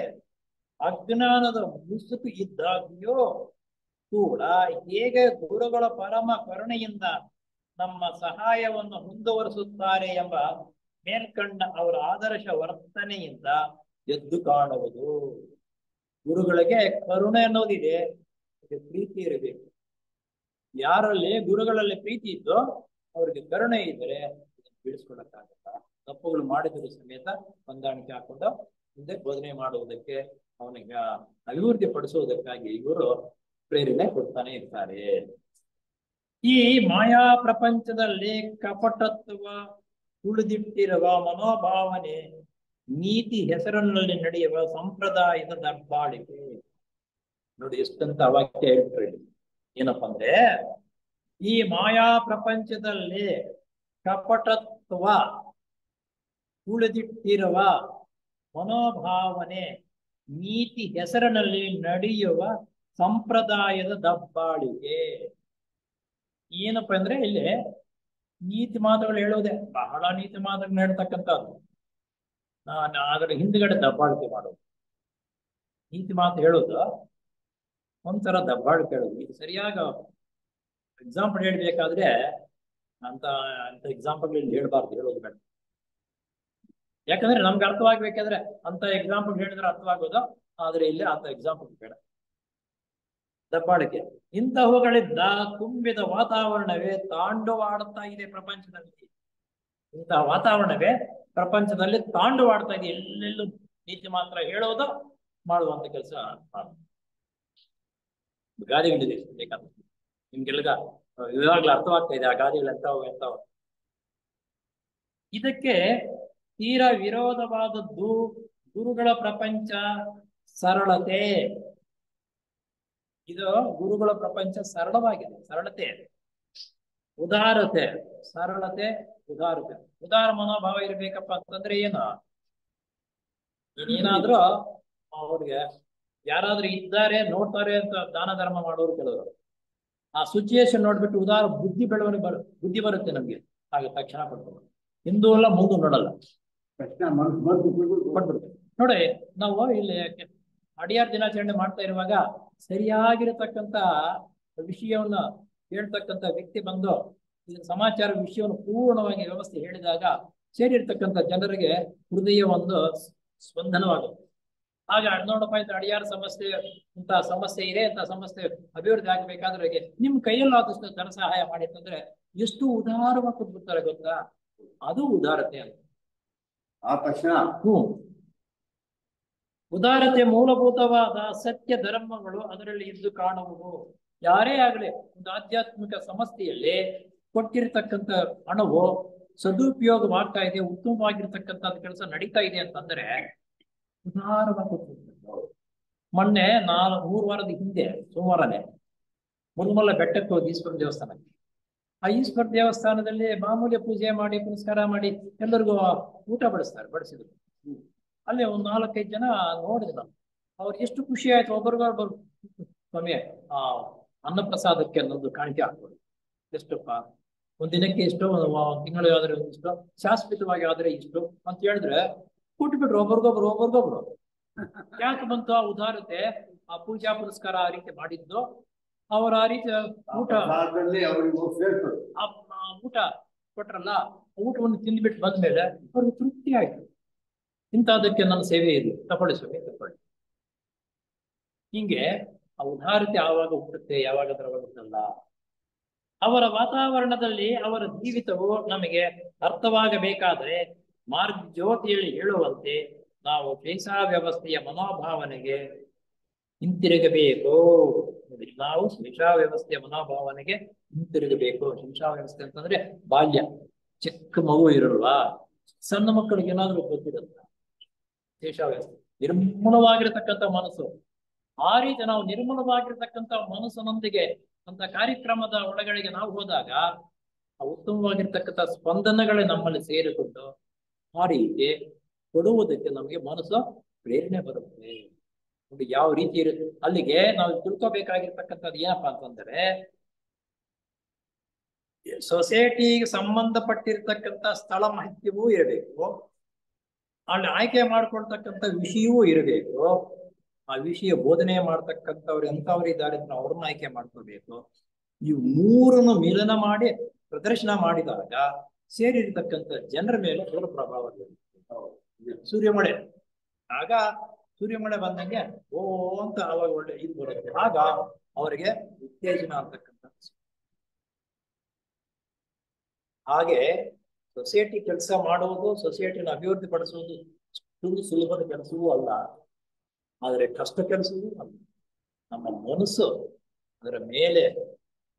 ಅಜ್ಞಾನದ ಮುಸುಕು ಇದ್ದಾಗಿಯೂ ಕೂಡ ಹೇಗೆ ಗುರುಗಳ ಪರಮ ಕರುಣೆಯಿಂದ ನಮ್ಮ ಸಹಾಯವನ್ನು ಮುಂದುವರಿಸುತ್ತಾರೆ ಎಂಬ ಮೇಲ್ಕಂಡ ಅವರ ಆದರ್ಶ ವರ್ತನೆಯಿಂದ ಎದ್ದು ಕಾಣುವುದು. ಗುರುಗಳಿಗೆ ಕರುಣೆ ಅನ್ನೋದಿದೆ, ಪ್ರೀತಿ ಇರಬೇಕು. ಯಾರಲ್ಲಿ ಗುರುಗಳಲ್ಲಿ ಪ್ರೀತಿ ಇದ್ದೋ ಅವ್ರಿಗೆ ಕರುಣೆ ಇದ್ದರೆ ಬಿಡಿಸ್ಕೊಳಕ್ಕಾಗಲ್ಲ. ತಪ್ಪುಗಳು ಮಾಡಿದರೂ ಸಮೇತ ಹೊಂದಾಣಿಕೆ ಹಾಕೊಂಡು ಮುಂದೆ ಬೋಧನೆ ಮಾಡುವುದಕ್ಕೆ ಅವನಿಗೆ ಅಭಿವೃದ್ಧಿ ಪಡಿಸುವುದಕ್ಕಾಗಿ ಇವರು ಪ್ರೇರಣೆ ಕೊಡ್ತಾನೆ ಇರ್ತಾರೆ. ಈ ಮಾಯಾ ಪ್ರಪಂಚದಲ್ಲಿ ಕಪಟತ್ವ ಉಳಿದಿಟ್ಟಿರುವ ಮನೋಭಾವನೆ ನೀತಿ ಹೆಸರಿನಲ್ಲಿ ನಡೆಯುವ ಸಂಪ್ರದಾಯದ ದಬ್ಬಾಳಿಕೆ. ನೋಡಿ ಎಷ್ಟಂತ ವಾಕ್ಯ ಹೇಳ್ತಾರೆ. ಏನಪ್ಪಾ ಅಂದ್ರೆ, ಈ ಮಾಯಾ ಪ್ರಪಂಚದಲ್ಲಿ ಕಪಟತ್ವ ಉಳಿದಿಟ್ಟಿರುವ ಮನೋಭಾವನೆ, ನೀತಿ ಹೆಸರಿನಲ್ಲಿ ನಡೆಯುವ ಸಂಪ್ರದಾಯದ ದಬ್ಬಾಳಿಕೆ. ಏನಪ್ಪಾ ಅಂದ್ರೆ ಇಲ್ಲಿ ನೀತಿ ಮಾತುಗಳು ಹೇಳೋದೆ, ಬಹಳ ನೀತಿ ಮಾತುಗಳು ಹೇಳ್ತಕ್ಕಂಥದ್ದು. ಅದರ ಹಿಂದ್ಗಡೆ ದಬ್ಬಾಳಿಕೆ ಮಾಡೋದು. ನೀತಿ ಮಾತು ಹೇಳೋದು ಒಂಥರ ದಬ್ಬಾಳಿಕೆ ಹೇಳೋದು. ಇದು ಸರಿಯಾಗ ಎಕ್ಸಾಂಪಲ್ ಹೇಳ್ಬೇಕಾದ್ರೆ ಅಂತ ಎಕ್ಸಾಂಪಲ್ ಇಲ್ಲಿ ಹೇಳ್ಬಾರ್ದು, ಹೇಳೋದು ಬೇಡ. ಯಾಕಂದ್ರೆ ನಮ್ಗೆ ಅರ್ಥವಾಗ್ಬೇಕಾದ್ರೆ ಅಂತ ಎಕ್ಸಾಂಪಲ್ ಹೇಳಿದ್ರೆ ಅರ್ಥವಾಗೋದು, ಆದ್ರೆ ಇಲ್ಲಿ ಅಂತ ಎಕ್ಸಾಂಪಲ್ ಬೇಡ. ದಬ್ಬಾಳಿಕೆ ಇಂತಹವುಗಳಿಂದ ತುಂಬಿದ ವಾತಾವರಣವೇ ತಾಂಡವಾಡ್ತಾ ಇದೆ ಪ್ರಪಂಚದಲ್ಲಿ. ಇಂತಹ ವಾತಾವರಣವೇ ಪ್ರಪಂಚದಲ್ಲಿ ತಾಂಡವಾಡ್ತಾ ಇದೆ. ಎಲ್ಲೆಲ್ಲೂ ನೀತಿ ಮಾತ್ರ ಹೇಳೋದು, ಮಾಡುವಂತ ಕೆಲಸ ಮಾಡೋದು. ಗಾದೆಗಳಿದೆ ಬೇಕಾದ್ರೆ ನಿಮ್ಗೆಲ್ಗ ಇವಾಗ್ಲೂ ಅರ್ಥವಾಗ್ತಾ ಇದೆ ಆ ಗಾದೆಗಳು ಎಂತಾವ. ಇದಕ್ಕೆ ತೀರಾ ವಿರೋಧವಾದದ್ದು ಗುರುಗಳ ಪ್ರಪಂಚ ಸರಳತೆ. ಇದು ಗುರುಗಳ ಪ್ರಪಂಚ ಸರಳವಾಗಿದೆ. ಸರಳತೆ, ಉದಾರತೆ, ಸರಳತೆ, ಉದಾರತೆ. ಉದಾರ ಮನೋಭಾವ ಇರ್ಬೇಕಪ್ಪ ಅಂತಂದ್ರೆ ಏನು? ಏನಾದ್ರೂ ಅವ್ರಿಗೆ ಯಾರಾದ್ರೂ ಇದ್ದಾರೆ ನೋಡ್ತಾರೆ ಅಂತ ದಾನ ಧರ್ಮ ಮಾಡೋರು ಕೆಲವರು. ಆ ಸಿಚುಯೇಷನ್ ನೋಡ್ಬಿಟ್ಟು ಉದಾರ ಬುದ್ಧಿ ಬುದ್ಧಿ ಬರುತ್ತೆ ನಮ್ಗೆ, ಹಾಗೆ ತಕ್ಷಣ ಕೊಡ್ಬೋದು. ಹಿಂದೂ ಅಲ್ಲ ಮುಂದೆ ನೋಡಲ್ಲ, ಕೊಟ್ಬಿಡ್ತಾರೆ. ನೋಡಿ, ನಾವು ಇಲ್ಲಿ ಅಡಿಯಾರ್ ದಿನಾಚರಣೆ ಮಾಡ್ತಾ ಇರುವಾಗ ಸರಿಯಾಗಿರತಕ್ಕಂತ ವಿಷಯವನ್ನ ಹೇಳ್ತಕ್ಕಂಥ ವ್ಯಕ್ತಿ ಬಂದು ಸಮಾಚಾರ ವಿಷಯವನ್ನು ಪೂರ್ಣವಾಗಿ ವ್ಯವಸ್ಥೆ ಹೇಳಿದಾಗ ಸೇರಿರ್ತಕ್ಕಂಥ ಜನರಿಗೆ ಹೃದಯ ಒಂದು ಸ್ಪಂದನವಾಗುತ್ತೆ. ಆಗ ನೋಡಪ್ಪ ಇದು ಅಡಿಯಾರ ಸಮಸ್ಯೆ, ಇಂಥ ಸಮಸ್ಯೆ ಇದೆ, ಇಂಥ ಸಮಸ್ಯೆ ಅಭಿವೃದ್ಧಿ ಆಗ್ಬೇಕಾದ್ರೆ ನಿಮ್ ಕೈಯಲ್ಲಾದಷ್ಟು ಧನ ಸಹಾಯ ಮಾಡಿತ್ತಂದ್ರೆ ಎಷ್ಟು ಉದಾರವಾಗಿ ಕೊಟ್ಬಿಡ್ತಾರೆ ಗೊತ್ತಾ? ಅದು ಉದಾರತೆ ಅಂತ. ಆ ತಕ್ಷಣ ಉದಾರತೆ ಮೂಲಭೂತವಾದ ಸತ್ಯ ಧರ್ಮಗಳು ಅದರಲ್ಲಿ ಇದ್ದು ಕಾಣುವುದು. ಯಾರೇ ಆಗಲಿ ಒಂದು ಆಧ್ಯಾತ್ಮಿಕ ಸಮಸ್ಯೆಯಲ್ಲಿ ಕೊಟ್ಟಿರ್ತಕ್ಕಂಥ ಹಣವು ಸದುಪಯೋಗವಾಗ್ತಾ ಇದೆ, ಉತ್ತಮವಾಗಿರ್ತಕ್ಕಂಥ ಕೆಲಸ ನಡೀತಾ ಇದೆ ಅಂತಂದ್ರೆ ಉದಾರವಾಗಿ ಕೊಟ್ಟಿರ್ತಾರೆ. ಮೊನ್ನೆ 3 ವಾರದ ಹಿಂದೆ ಸೋಮವಾರನೇ ಮುಲ್ಮಲ್ಲ ಬೆಟ್ಟಕ್ಕೆ ಹೋಗಿ ಈಶ್ವರ ದೇವಸ್ಥಾನಕ್ಕೆ. ಆ ಈಶ್ವರ ದೇವಸ್ಥಾನದಲ್ಲಿ ಮಾಮೂಲಿ ಪೂಜೆ ಮಾಡಿ ಪುನಸ್ಕಾರ ಮಾಡಿ ಎಲ್ಲರಿಗೂ ಊಟ ಬಡಿಸಿದ್ರು. ಅಲ್ಲಿ ಒಂದು 4-5 ಜನ ನೋಡಿದ್ರು ನಾನು. ಅವ್ರು ಎಷ್ಟು ಖುಷಿ ಆಯ್ತು. ಒಬ್ಬರಿಗೊಬ್ಬರು ಸ್ವಾಮಿ ಅನ್ನಪ್ರಸಾದಕ್ಕೆ ಅನ್ನೋದು ಕಾಣಿಕೆ ಹಾಕ್ಬೋದು. ಎಷ್ಟಪ್ಪ ಒಂದಿನಕ್ಕೆ ಇಷ್ಟು, ತಿಂಗಳು ಆದ್ರೆ ಇಷ್ಟು, ಶಾಶ್ವತವಾಗಿ ಆದ್ರೆ ಇಷ್ಟು ಅಂತ ಹೇಳಿದ್ರೆ ಕೊಟ್ಬಿಟ್ರು ಒಬ್ಬರಿಗೊಬ್ರು. ಯಾಕೆ ಬಂತು ಆ ಉದಾರತೆ? ಆ ಪೂಜಾ ಪುರಸ್ಕಾರ ಆ ರೀತಿ ಮಾಡಿದ್ದು, ಅವರ ಆ ರೀತಿ ಊಟ ಕೊಟ್ರಲ್ಲ, ಊಟವನ್ನು ತಿಂದ್ಬಿಟ್ಟು ಬಂದ್ಮೇಲೆ ಅವ್ರಿಗೆ ತೃಪ್ತಿ ಆಯ್ತು. ಇಂಥದಕ್ಕೆ ನನ್ನ ಸೇವೆ ಇರಲಿ, ತಗೊಳ್ಳಿ ಸ್ವಾಮಿ ತಗೊಳ್ಳಿ. ಹಿಂಗೆ ಆ ಉದಾರತೆ ಯಾವಾಗ ಹುಟ್ಟುತ್ತೆ, ಯಾವಾಗ ಬರುತ್ತಲ್ಲ. ಅವರ ವಾತಾವರಣದಲ್ಲಿ ಅವರ ಜೀವಿತವು ನಮಗೆ ಅರ್ಥವಾಗಬೇಕಾದ್ರೆ ಮಾರ್ಗಜ್ಯೋತಿಯಲ್ಲಿ ಹೇಳುವಂತೆ ನಾವು ಶಿಕ್ಷಾ ವ್ಯವಸ್ಥೆಯ ಮನೋಭಾವನೆಗೆ ಹಿಂತಿರುಗಬೇಕು. ನಾವು ಶಿಕ್ಷಾ ವ್ಯವಸ್ಥೆಯ ಮನೋಭಾವನೆಗೆ ಹಿಂತಿರುಗಬೇಕು. ಶಿಕ್ಷಾ ವ್ಯವಸ್ಥೆ ಅಂತಂದ್ರೆ ಬಾಲ್ಯ, ಚಿಕ್ಕ ಮಗು ಇರಲ್ವಾ, ಸಣ್ಣ ಮಕ್ಕಳಿಗೆ ಏನಾದ್ರೂ ಗೊತ್ತಿರುತ್ತ ಶಿಕ್ಷಾ ವ್ಯವಸ್ಥೆ. ನಿರ್ಮೂಲವಾಗಿರತಕ್ಕಂಥ ಮನಸ್ಸು, ಆ ರೀತಿ ನಾವು ನಿರ್ಮೂಲವಾಗಿರ್ತಕ್ಕಂಥ ಮನಸ್ಸಿನೊಂದಿಗೆ ಅಂತ ಕಾರ್ಯಕ್ರಮದ ಒಳಗಡೆಗೆ ನಾವು ಹೋದಾಗ ಆ ಉತ್ತಮವಾಗಿರ್ತಕ್ಕಂಥ ಸ್ಪಂದನಗಳೇ ನಮ್ಮಲ್ಲಿ ಸೇರಿಕೊಂಡು ಆ ರೀತಿ ಕೊಡುವುದಕ್ಕೆ ನಮಗೆ ಮನಸ್ಸು ಪ್ರೇರಣೆ ಬರುತ್ತೆ. ನೋಡಿ ಯಾವ ರೀತಿ ಇರುತ್ತೆ. ಅಲ್ಲಿಗೆ ನಾವು ತಿಳ್ಕೋಬೇಕಾಗಿರ್ತಕ್ಕಂಥದ್ದು ಏನಪ್ಪಾ ಅಂತಂದ್ರೆ, ಸೊಸೈಟಿಗೆ ಸಂಬಂಧಪಟ್ಟಿರ್ತಕ್ಕಂಥ ಸ್ಥಳ ಮಾಹಿತಿಯೂ ಇರಬೇಕು, ಅಲ್ಲಿ ಆಯ್ಕೆ ಮಾಡ್ಕೊಳ್ತಕ್ಕಂಥ ವಿಷಯವೂ ಇರಬೇಕು. ಆ ವಿಷಯ ಬೋಧನೆ ಮಾಡ್ತಕ್ಕಂಥವ್ರು ಎಂಥವ್ರಿದ್ದಾರೆ ಅಂತ ಅವ್ರನ್ನ ಆಯ್ಕೆ ಮಾಡ್ಕೋಬೇಕು. ಇವು ಮೂರನ್ನು ಮಿಲನ ಮಾಡಿ ಪ್ರದರ್ಶನ ಮಾಡಿದಾಗ ಸೇರಿರ್ತಕ್ಕಂಥ ಜನರ ಮೇಲೆ ದೊಡ್ಡ ಪ್ರಭಾವ ಬೀರುತ್ತೆ. ಸೂರ್ಯಮಳೆ, ಆಗ ಸೂರ್ಯಮಳೆ ಬಂದಂಗೆ ಓ ಅಂತ ಅವಾಗ ಒಳ್ಳೆ ಇದು ಬರುತ್ತೆ. ಆಗ ಅವರಿಗೆ ಉತ್ತೇಜನ ಅಂತಕ್ಕಂಥ. ಹಾಗೆ ಸೊಸೈಟಿ ಕೆಲಸ ಮಾಡುವುದು, ಸೊಸೈಟಿನ ಅಭಿವೃದ್ಧಿ ಪಡಿಸುವುದು ಅಷ್ಟೊಂದು ಸುಲಭದ ಕೆಲಸವೂ ಅಲ್ಲ, ಆದರೆ ಕಷ್ಟ ಕೆಲಸವೂ ಅಲ್ಲ. ನಮ್ಮ ಮನಸ್ಸು ಅದರ ಮೇಲೆ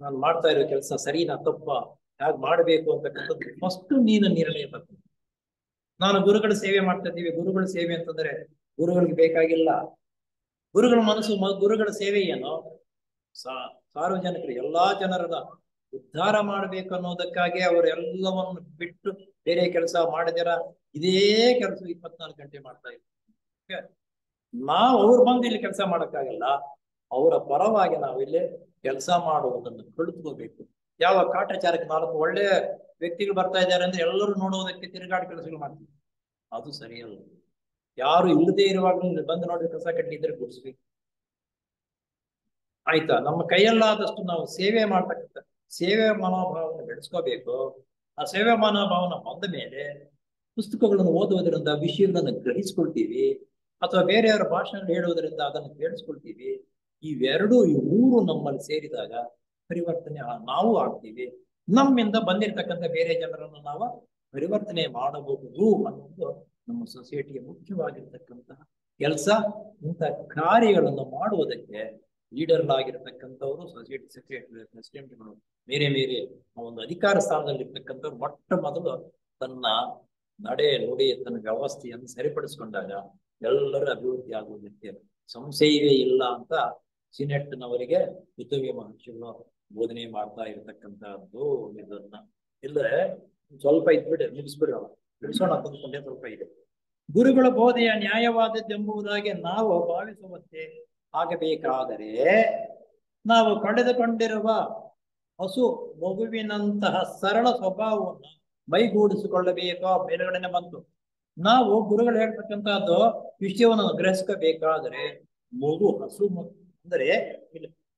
ನಾನು ಮಾಡ್ತಾ ಇರೋ ಕೆಲಸ ಸರಿನಾ ತಪ್ಪ, ಹೇಗೆ ಮಾಡಬೇಕು ಅಂತಕ್ಕಂಥದ್ದು ಫಸ್ಟ್ ನೀನು ನಿರ್ಣಯ ತಪ್ಪು. ನಾನು ಗುರುಗಳ ಸೇವೆ ಮಾಡ್ತಾ ಇದ್ದೀವಿ. ಗುರುಗಳ ಸೇವೆ ಅಂತಂದ್ರೆ ಗುರುಗಳಿಗೆ ಬೇಕಾಗಿಲ್ಲ. ಗುರುಗಳ ಮನಸ್ಸು ಗುರುಗಳ ಸೇವೆ ಏನು? ಸಾರ್ವಜನಿಕರು ಎಲ್ಲಾ ಜನರನ್ನ ಉದ್ಧಾರ ಮಾಡ್ಬೇಕು ಅನ್ನೋದಕ್ಕಾಗಿ ಅವರೆಲ್ಲವನ್ನು ಬಿಟ್ಟು ಬೇರೆ ಕೆಲಸ ಮಾಡಿದಿರ ಇದೇ ಕೆಲಸ 24 ಗಂಟೆ ಮಾಡ್ತಾ ಇದ್ದೀವಿ. ನಾವು ಅವ್ರ ಬಂದು ಇಲ್ಲಿ ಕೆಲಸ ಮಾಡಕ್ಕಾಗಲ್ಲ. ಅವರ ಪರವಾಗಿ ನಾವು ಇಲ್ಲಿ ಕೆಲಸ ಮಾಡುವುದನ್ನು ಕಲಿತ್ಕೋಬೇಕು. ಯಾವ ಕಾಟಾಚಾರಕ್ಕೆ 4 ಒಳ್ಳೆ ವ್ಯಕ್ತಿಗಳು ಬರ್ತಾ ಇದ್ದಾರೆ ಅಂದ್ರೆ ಎಲ್ಲರೂ ನೋಡುವುದಕ್ಕೆ ತಿರುಗಾಡಿ ಕೆಲಸಗಳು ಮಾಡ್ತೀವಿ, ಅದು ಸರಿಯಲ್ಲ. ಯಾರು ಇಲ್ಲದೆ ಇರುವಾಗ ಬಂದು ನೋಡಿ ಕಸ ಕಟ್ಟಿದ್ರೆ ಗುಡಿಸ್ವಿ. ಆಯ್ತಾ? ನಮ್ಮ ಕೈಯಲ್ಲಾದಷ್ಟು ನಾವು ಸೇವೆ ಮಾಡ್ತಕ್ಕಂಥ ಸೇವೆ ಮನೋಭಾವನ ಬೆಳೆಸ್ಕೋಬೇಕು. ಆ ಸೇವೆ ಮನೋಭಾವನ ಬಂದ ಮೇಲೆ ಪುಸ್ತಕಗಳನ್ನು ಓದುವುದರಿಂದ ವಿಷಯಗಳನ್ನು ಗ್ರಹಿಸ್ಕೊಳ್ತೀವಿ, ಅಥವಾ ಬೇರೆಯವರ ಭಾಷಣ ಹೇಳುವುದರಿಂದ ಅದನ್ನು ಕೇಳಿಸ್ಕೊಳ್ತೀವಿ. ಈ 3 ನಮ್ಮಲ್ಲಿ ಸೇರಿದಾಗ ಪರಿವರ್ತನೆ ನಾವು ಆಗ್ತೀವಿ. ನಮ್ಮಿಂದ ಬಂದಿರತಕ್ಕಂಥ ಬೇರೆ ಜನರನ್ನು ನಾವು ಪರಿವರ್ತನೆ ಮಾಡಬಹುದು ಅನ್ನೋದು ನಮ್ಮ ಸೊಸೈಟಿಗೆ ಮುಖ್ಯವಾಗಿರ್ತಕ್ಕಂತಹ ಕೆಲಸ. ಇಂಥ ಕಾರ್ಯಗಳನ್ನು ಮಾಡುವುದಕ್ಕೆ ಲೀಡರ್ಗಳಾಗಿರ್ತಕ್ಕಂಥವ್ರು, ಸೊಸೈಟಿ ಸೆಕ್ರೆಟರಿ, ಪ್ರೆಸಿಡೆಂಟ್ಗಳು, ಬೇರೆ ಬೇರೆ ಒಂದು ಅಧಿಕಾರ ಸ್ಥಾನದಲ್ಲಿರ್ತಕ್ಕಂಥವ್ರು ಮೊಟ್ಟ ಮೊದಲು ತನ್ನ ನಡೆ ನುಡಿ ತನ್ನ ವ್ಯವಸ್ಥೆಯನ್ನು ಸರಿಪಡಿಸ್ಕೊಂಡಾಗ ಎಲ್ಲರ ಅಭಿವೃದ್ಧಿ ಆಗುವುದಕ್ಕೆ ಸಂಶಯವೇ ಇಲ್ಲ ಅಂತ ಸಿನೆಟ್ನವರಿಗೆ ಪೃಥ್ವಿ ಮಹರ್ಷಿಗಳು ಬೋಧನೆ ಮಾಡ್ತಾ ಇರತಕ್ಕಂತಹದ್ದು. ಇದನ್ನ ಇಲ್ಲದೆ ಸ್ವಲ್ಪ ಇದ್ಬಿಡಿ ಮುಗಿಸ್ಬಿಡೋಣ, ಬಿಡಿಸೋಣ ತಂದುಕೊಂಡೇ ಸ್ವಲ್ಪ ಇದೆ. ಗುರುಗಳ ಬೋಧೆಯ ನ್ಯಾಯವಾದದ್ದೆಂಬುದಾಗಿ ನಾವು ಭಾವಿಸುವಂತೆ ಆಗಬೇಕಾದರೆ ನಾವು ಪಡೆದುಕೊಂಡಿರುವ ಹಸು ಮಗುವಿನಂತಹ ಸರಳ ಸ್ವಭಾವವನ್ನು ಮೈಗೂಡಿಸಿಕೊಳ್ಳಬೇಕು. ಮೇಲುಗಡೆನೆ ಬಂತು. ನಾವು ಗುರುಗಳು ಹೇಳ್ತಕ್ಕಂಥದ್ದು ವಿಷಯವನ್ನು ಗ್ರಹಿಸ್ಕೋಬೇಕಾದ್ರೆ ಮಗು ಹಸು ಅಂದ್ರೆ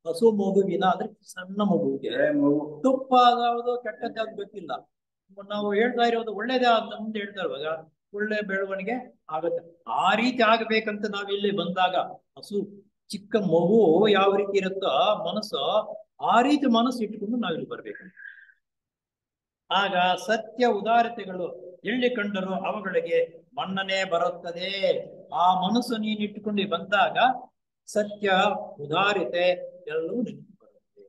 ಹಸು ಮಗುವಿನ ಅಂದ್ರೆ ಸಣ್ಣ ಮಗುವಿಗೆ ತುಪ್ಪ ಆಗೋದು ಕೆಟ್ಟದ್ದಾಗ್ ಗೊತ್ತಿಲ್ಲ. ನಾವು ಹೇಳ್ತಾ ಇರೋದು ಒಳ್ಳೇದೇ ಅಂತ ಮುಂದೆ ಹೇಳ್ತಾ ಇರುವಾಗ ಒಳ್ಳೆ ಬೆಳವಣಿಗೆ ಆಗುತ್ತೆ. ಆ ರೀತಿ ಆಗ್ಬೇಕಂತ ನಾವಿಲ್ಲಿ ಬಂದಾಗ ಹಸು ಚಿಕ್ಕ ಮಗು ಯಾವ ರೀತಿ ಇರುತ್ತೋ ಮನಸ್ಸು ಆ ರೀತಿ ಮನಸ್ಸು ಇಟ್ಕೊಂಡು ನಾವಿಲ್ಲಿ ಬರ್ಬೇಕು. ಆಗ ಸತ್ಯ ಉದಾರತೆಗಳು ಎಲ್ಲಿ ಕಂಡರೂ ಅವುಗಳಿಗೆ ಮನ್ನಣೆ ಬರುತ್ತದೆ. ಆ ಮನಸ್ಸು ನೀನು ಇಟ್ಟುಕೊಂಡು ಬಂದಾಗ ಸತ್ಯ ಉದಾರತೆ ಎಲ್ಲವೂ ನಿನಗೆ ಬರುತ್ತೆ.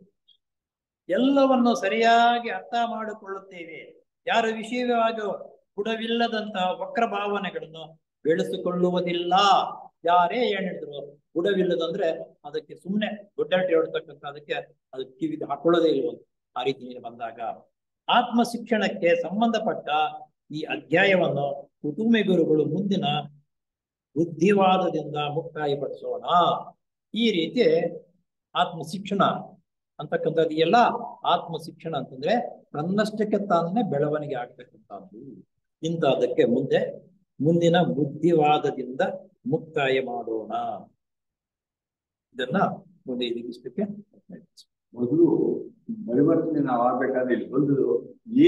ಎಲ್ಲವನ್ನು ಸರಿಯಾಗಿ ಅರ್ಥ ಮಾಡಿಕೊಳ್ಳುತ್ತೇವೆ. ಯಾರ ವಿಷಯವಾಗಿ ಗುಣವಿಲ್ಲದಂತಹ ವಕ್ರ ಭಾವನೆಗಳನ್ನು ಬೆಳೆಸಿಕೊಳ್ಳುವುದಿಲ್ಲ. ಯಾರೇ ಏನ್ ಹೇಳಿದ್ರು ಗುಣವಿಲ್ಲದಂದ್ರೆ ಅದಕ್ಕೆ ಸುಮ್ಮನೆ ದೊಡ್ಡಾಟಿ ಹೊಡ್ತಕ್ಕಂಥ ಅದಕ್ಕೆ ಕಿವಿಗೆ ಹಾಕೊಳ್ಳೋದೇ ಇಲ್ವಂತ. ಆ ರೀತಿ ನೀನು ಬಂದಾಗ ಆತ್ಮ ಶಿಕ್ಷಣಕ್ಕೆ ಸಂಬಂಧಪಟ್ಟ ಈ ಅಧ್ಯಾಯವನ್ನು ಕುಟುಂಬ ಗುರುಗಳು ಮುಂದಿನ ಬುದ್ಧಿವಾದದಿಂದ ಮುಕ್ತಾಯಪಡಿಸೋಣ. ಈ ರೀತಿ ಆತ್ಮ ಶಿಕ್ಷಣ ಅಂತಕ್ಕಂಥದ್ದು ಎಲ್ಲ ಆತ್ಮ ಶಿಕ್ಷಣ ಅಂತಂದ್ರೆ ತನ್ನಷ್ಟಕ್ಕೆ ತಾನೇ ಬೆಳವಣಿಗೆ ಆಗ್ತಕ್ಕಂಥದ್ದು. ಇಂಥದಕ್ಕೆ ಮುಂದಿನ ಬುದ್ಧಿವಾದದಿಂದ ಮುಕ್ತಾಯ ಮಾಡೋಣ. ಇದನ್ನ ಮುಂದೆ ಇದಕ್ಕೆ ಮೊದಲು ಪರಿವರ್ತನೆ ನಾವು ಆಗ್ಬೇಕಾದ್ರೆ ಇಲ್ಲಿ ಬಂದು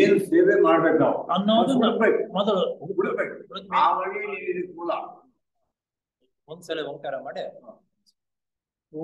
ಏನು ಸೇವೆ ಮಾಡ್ಬೇಕು ನಾವು ಅನ್ನೋದು ಮೊದಲು ಆ ವഴിಯಲ್ಲಿ ಮೂಲ. ಒಂದ್ಸಲ ಓಂಕಾರ ಮಾಡಿ ಓ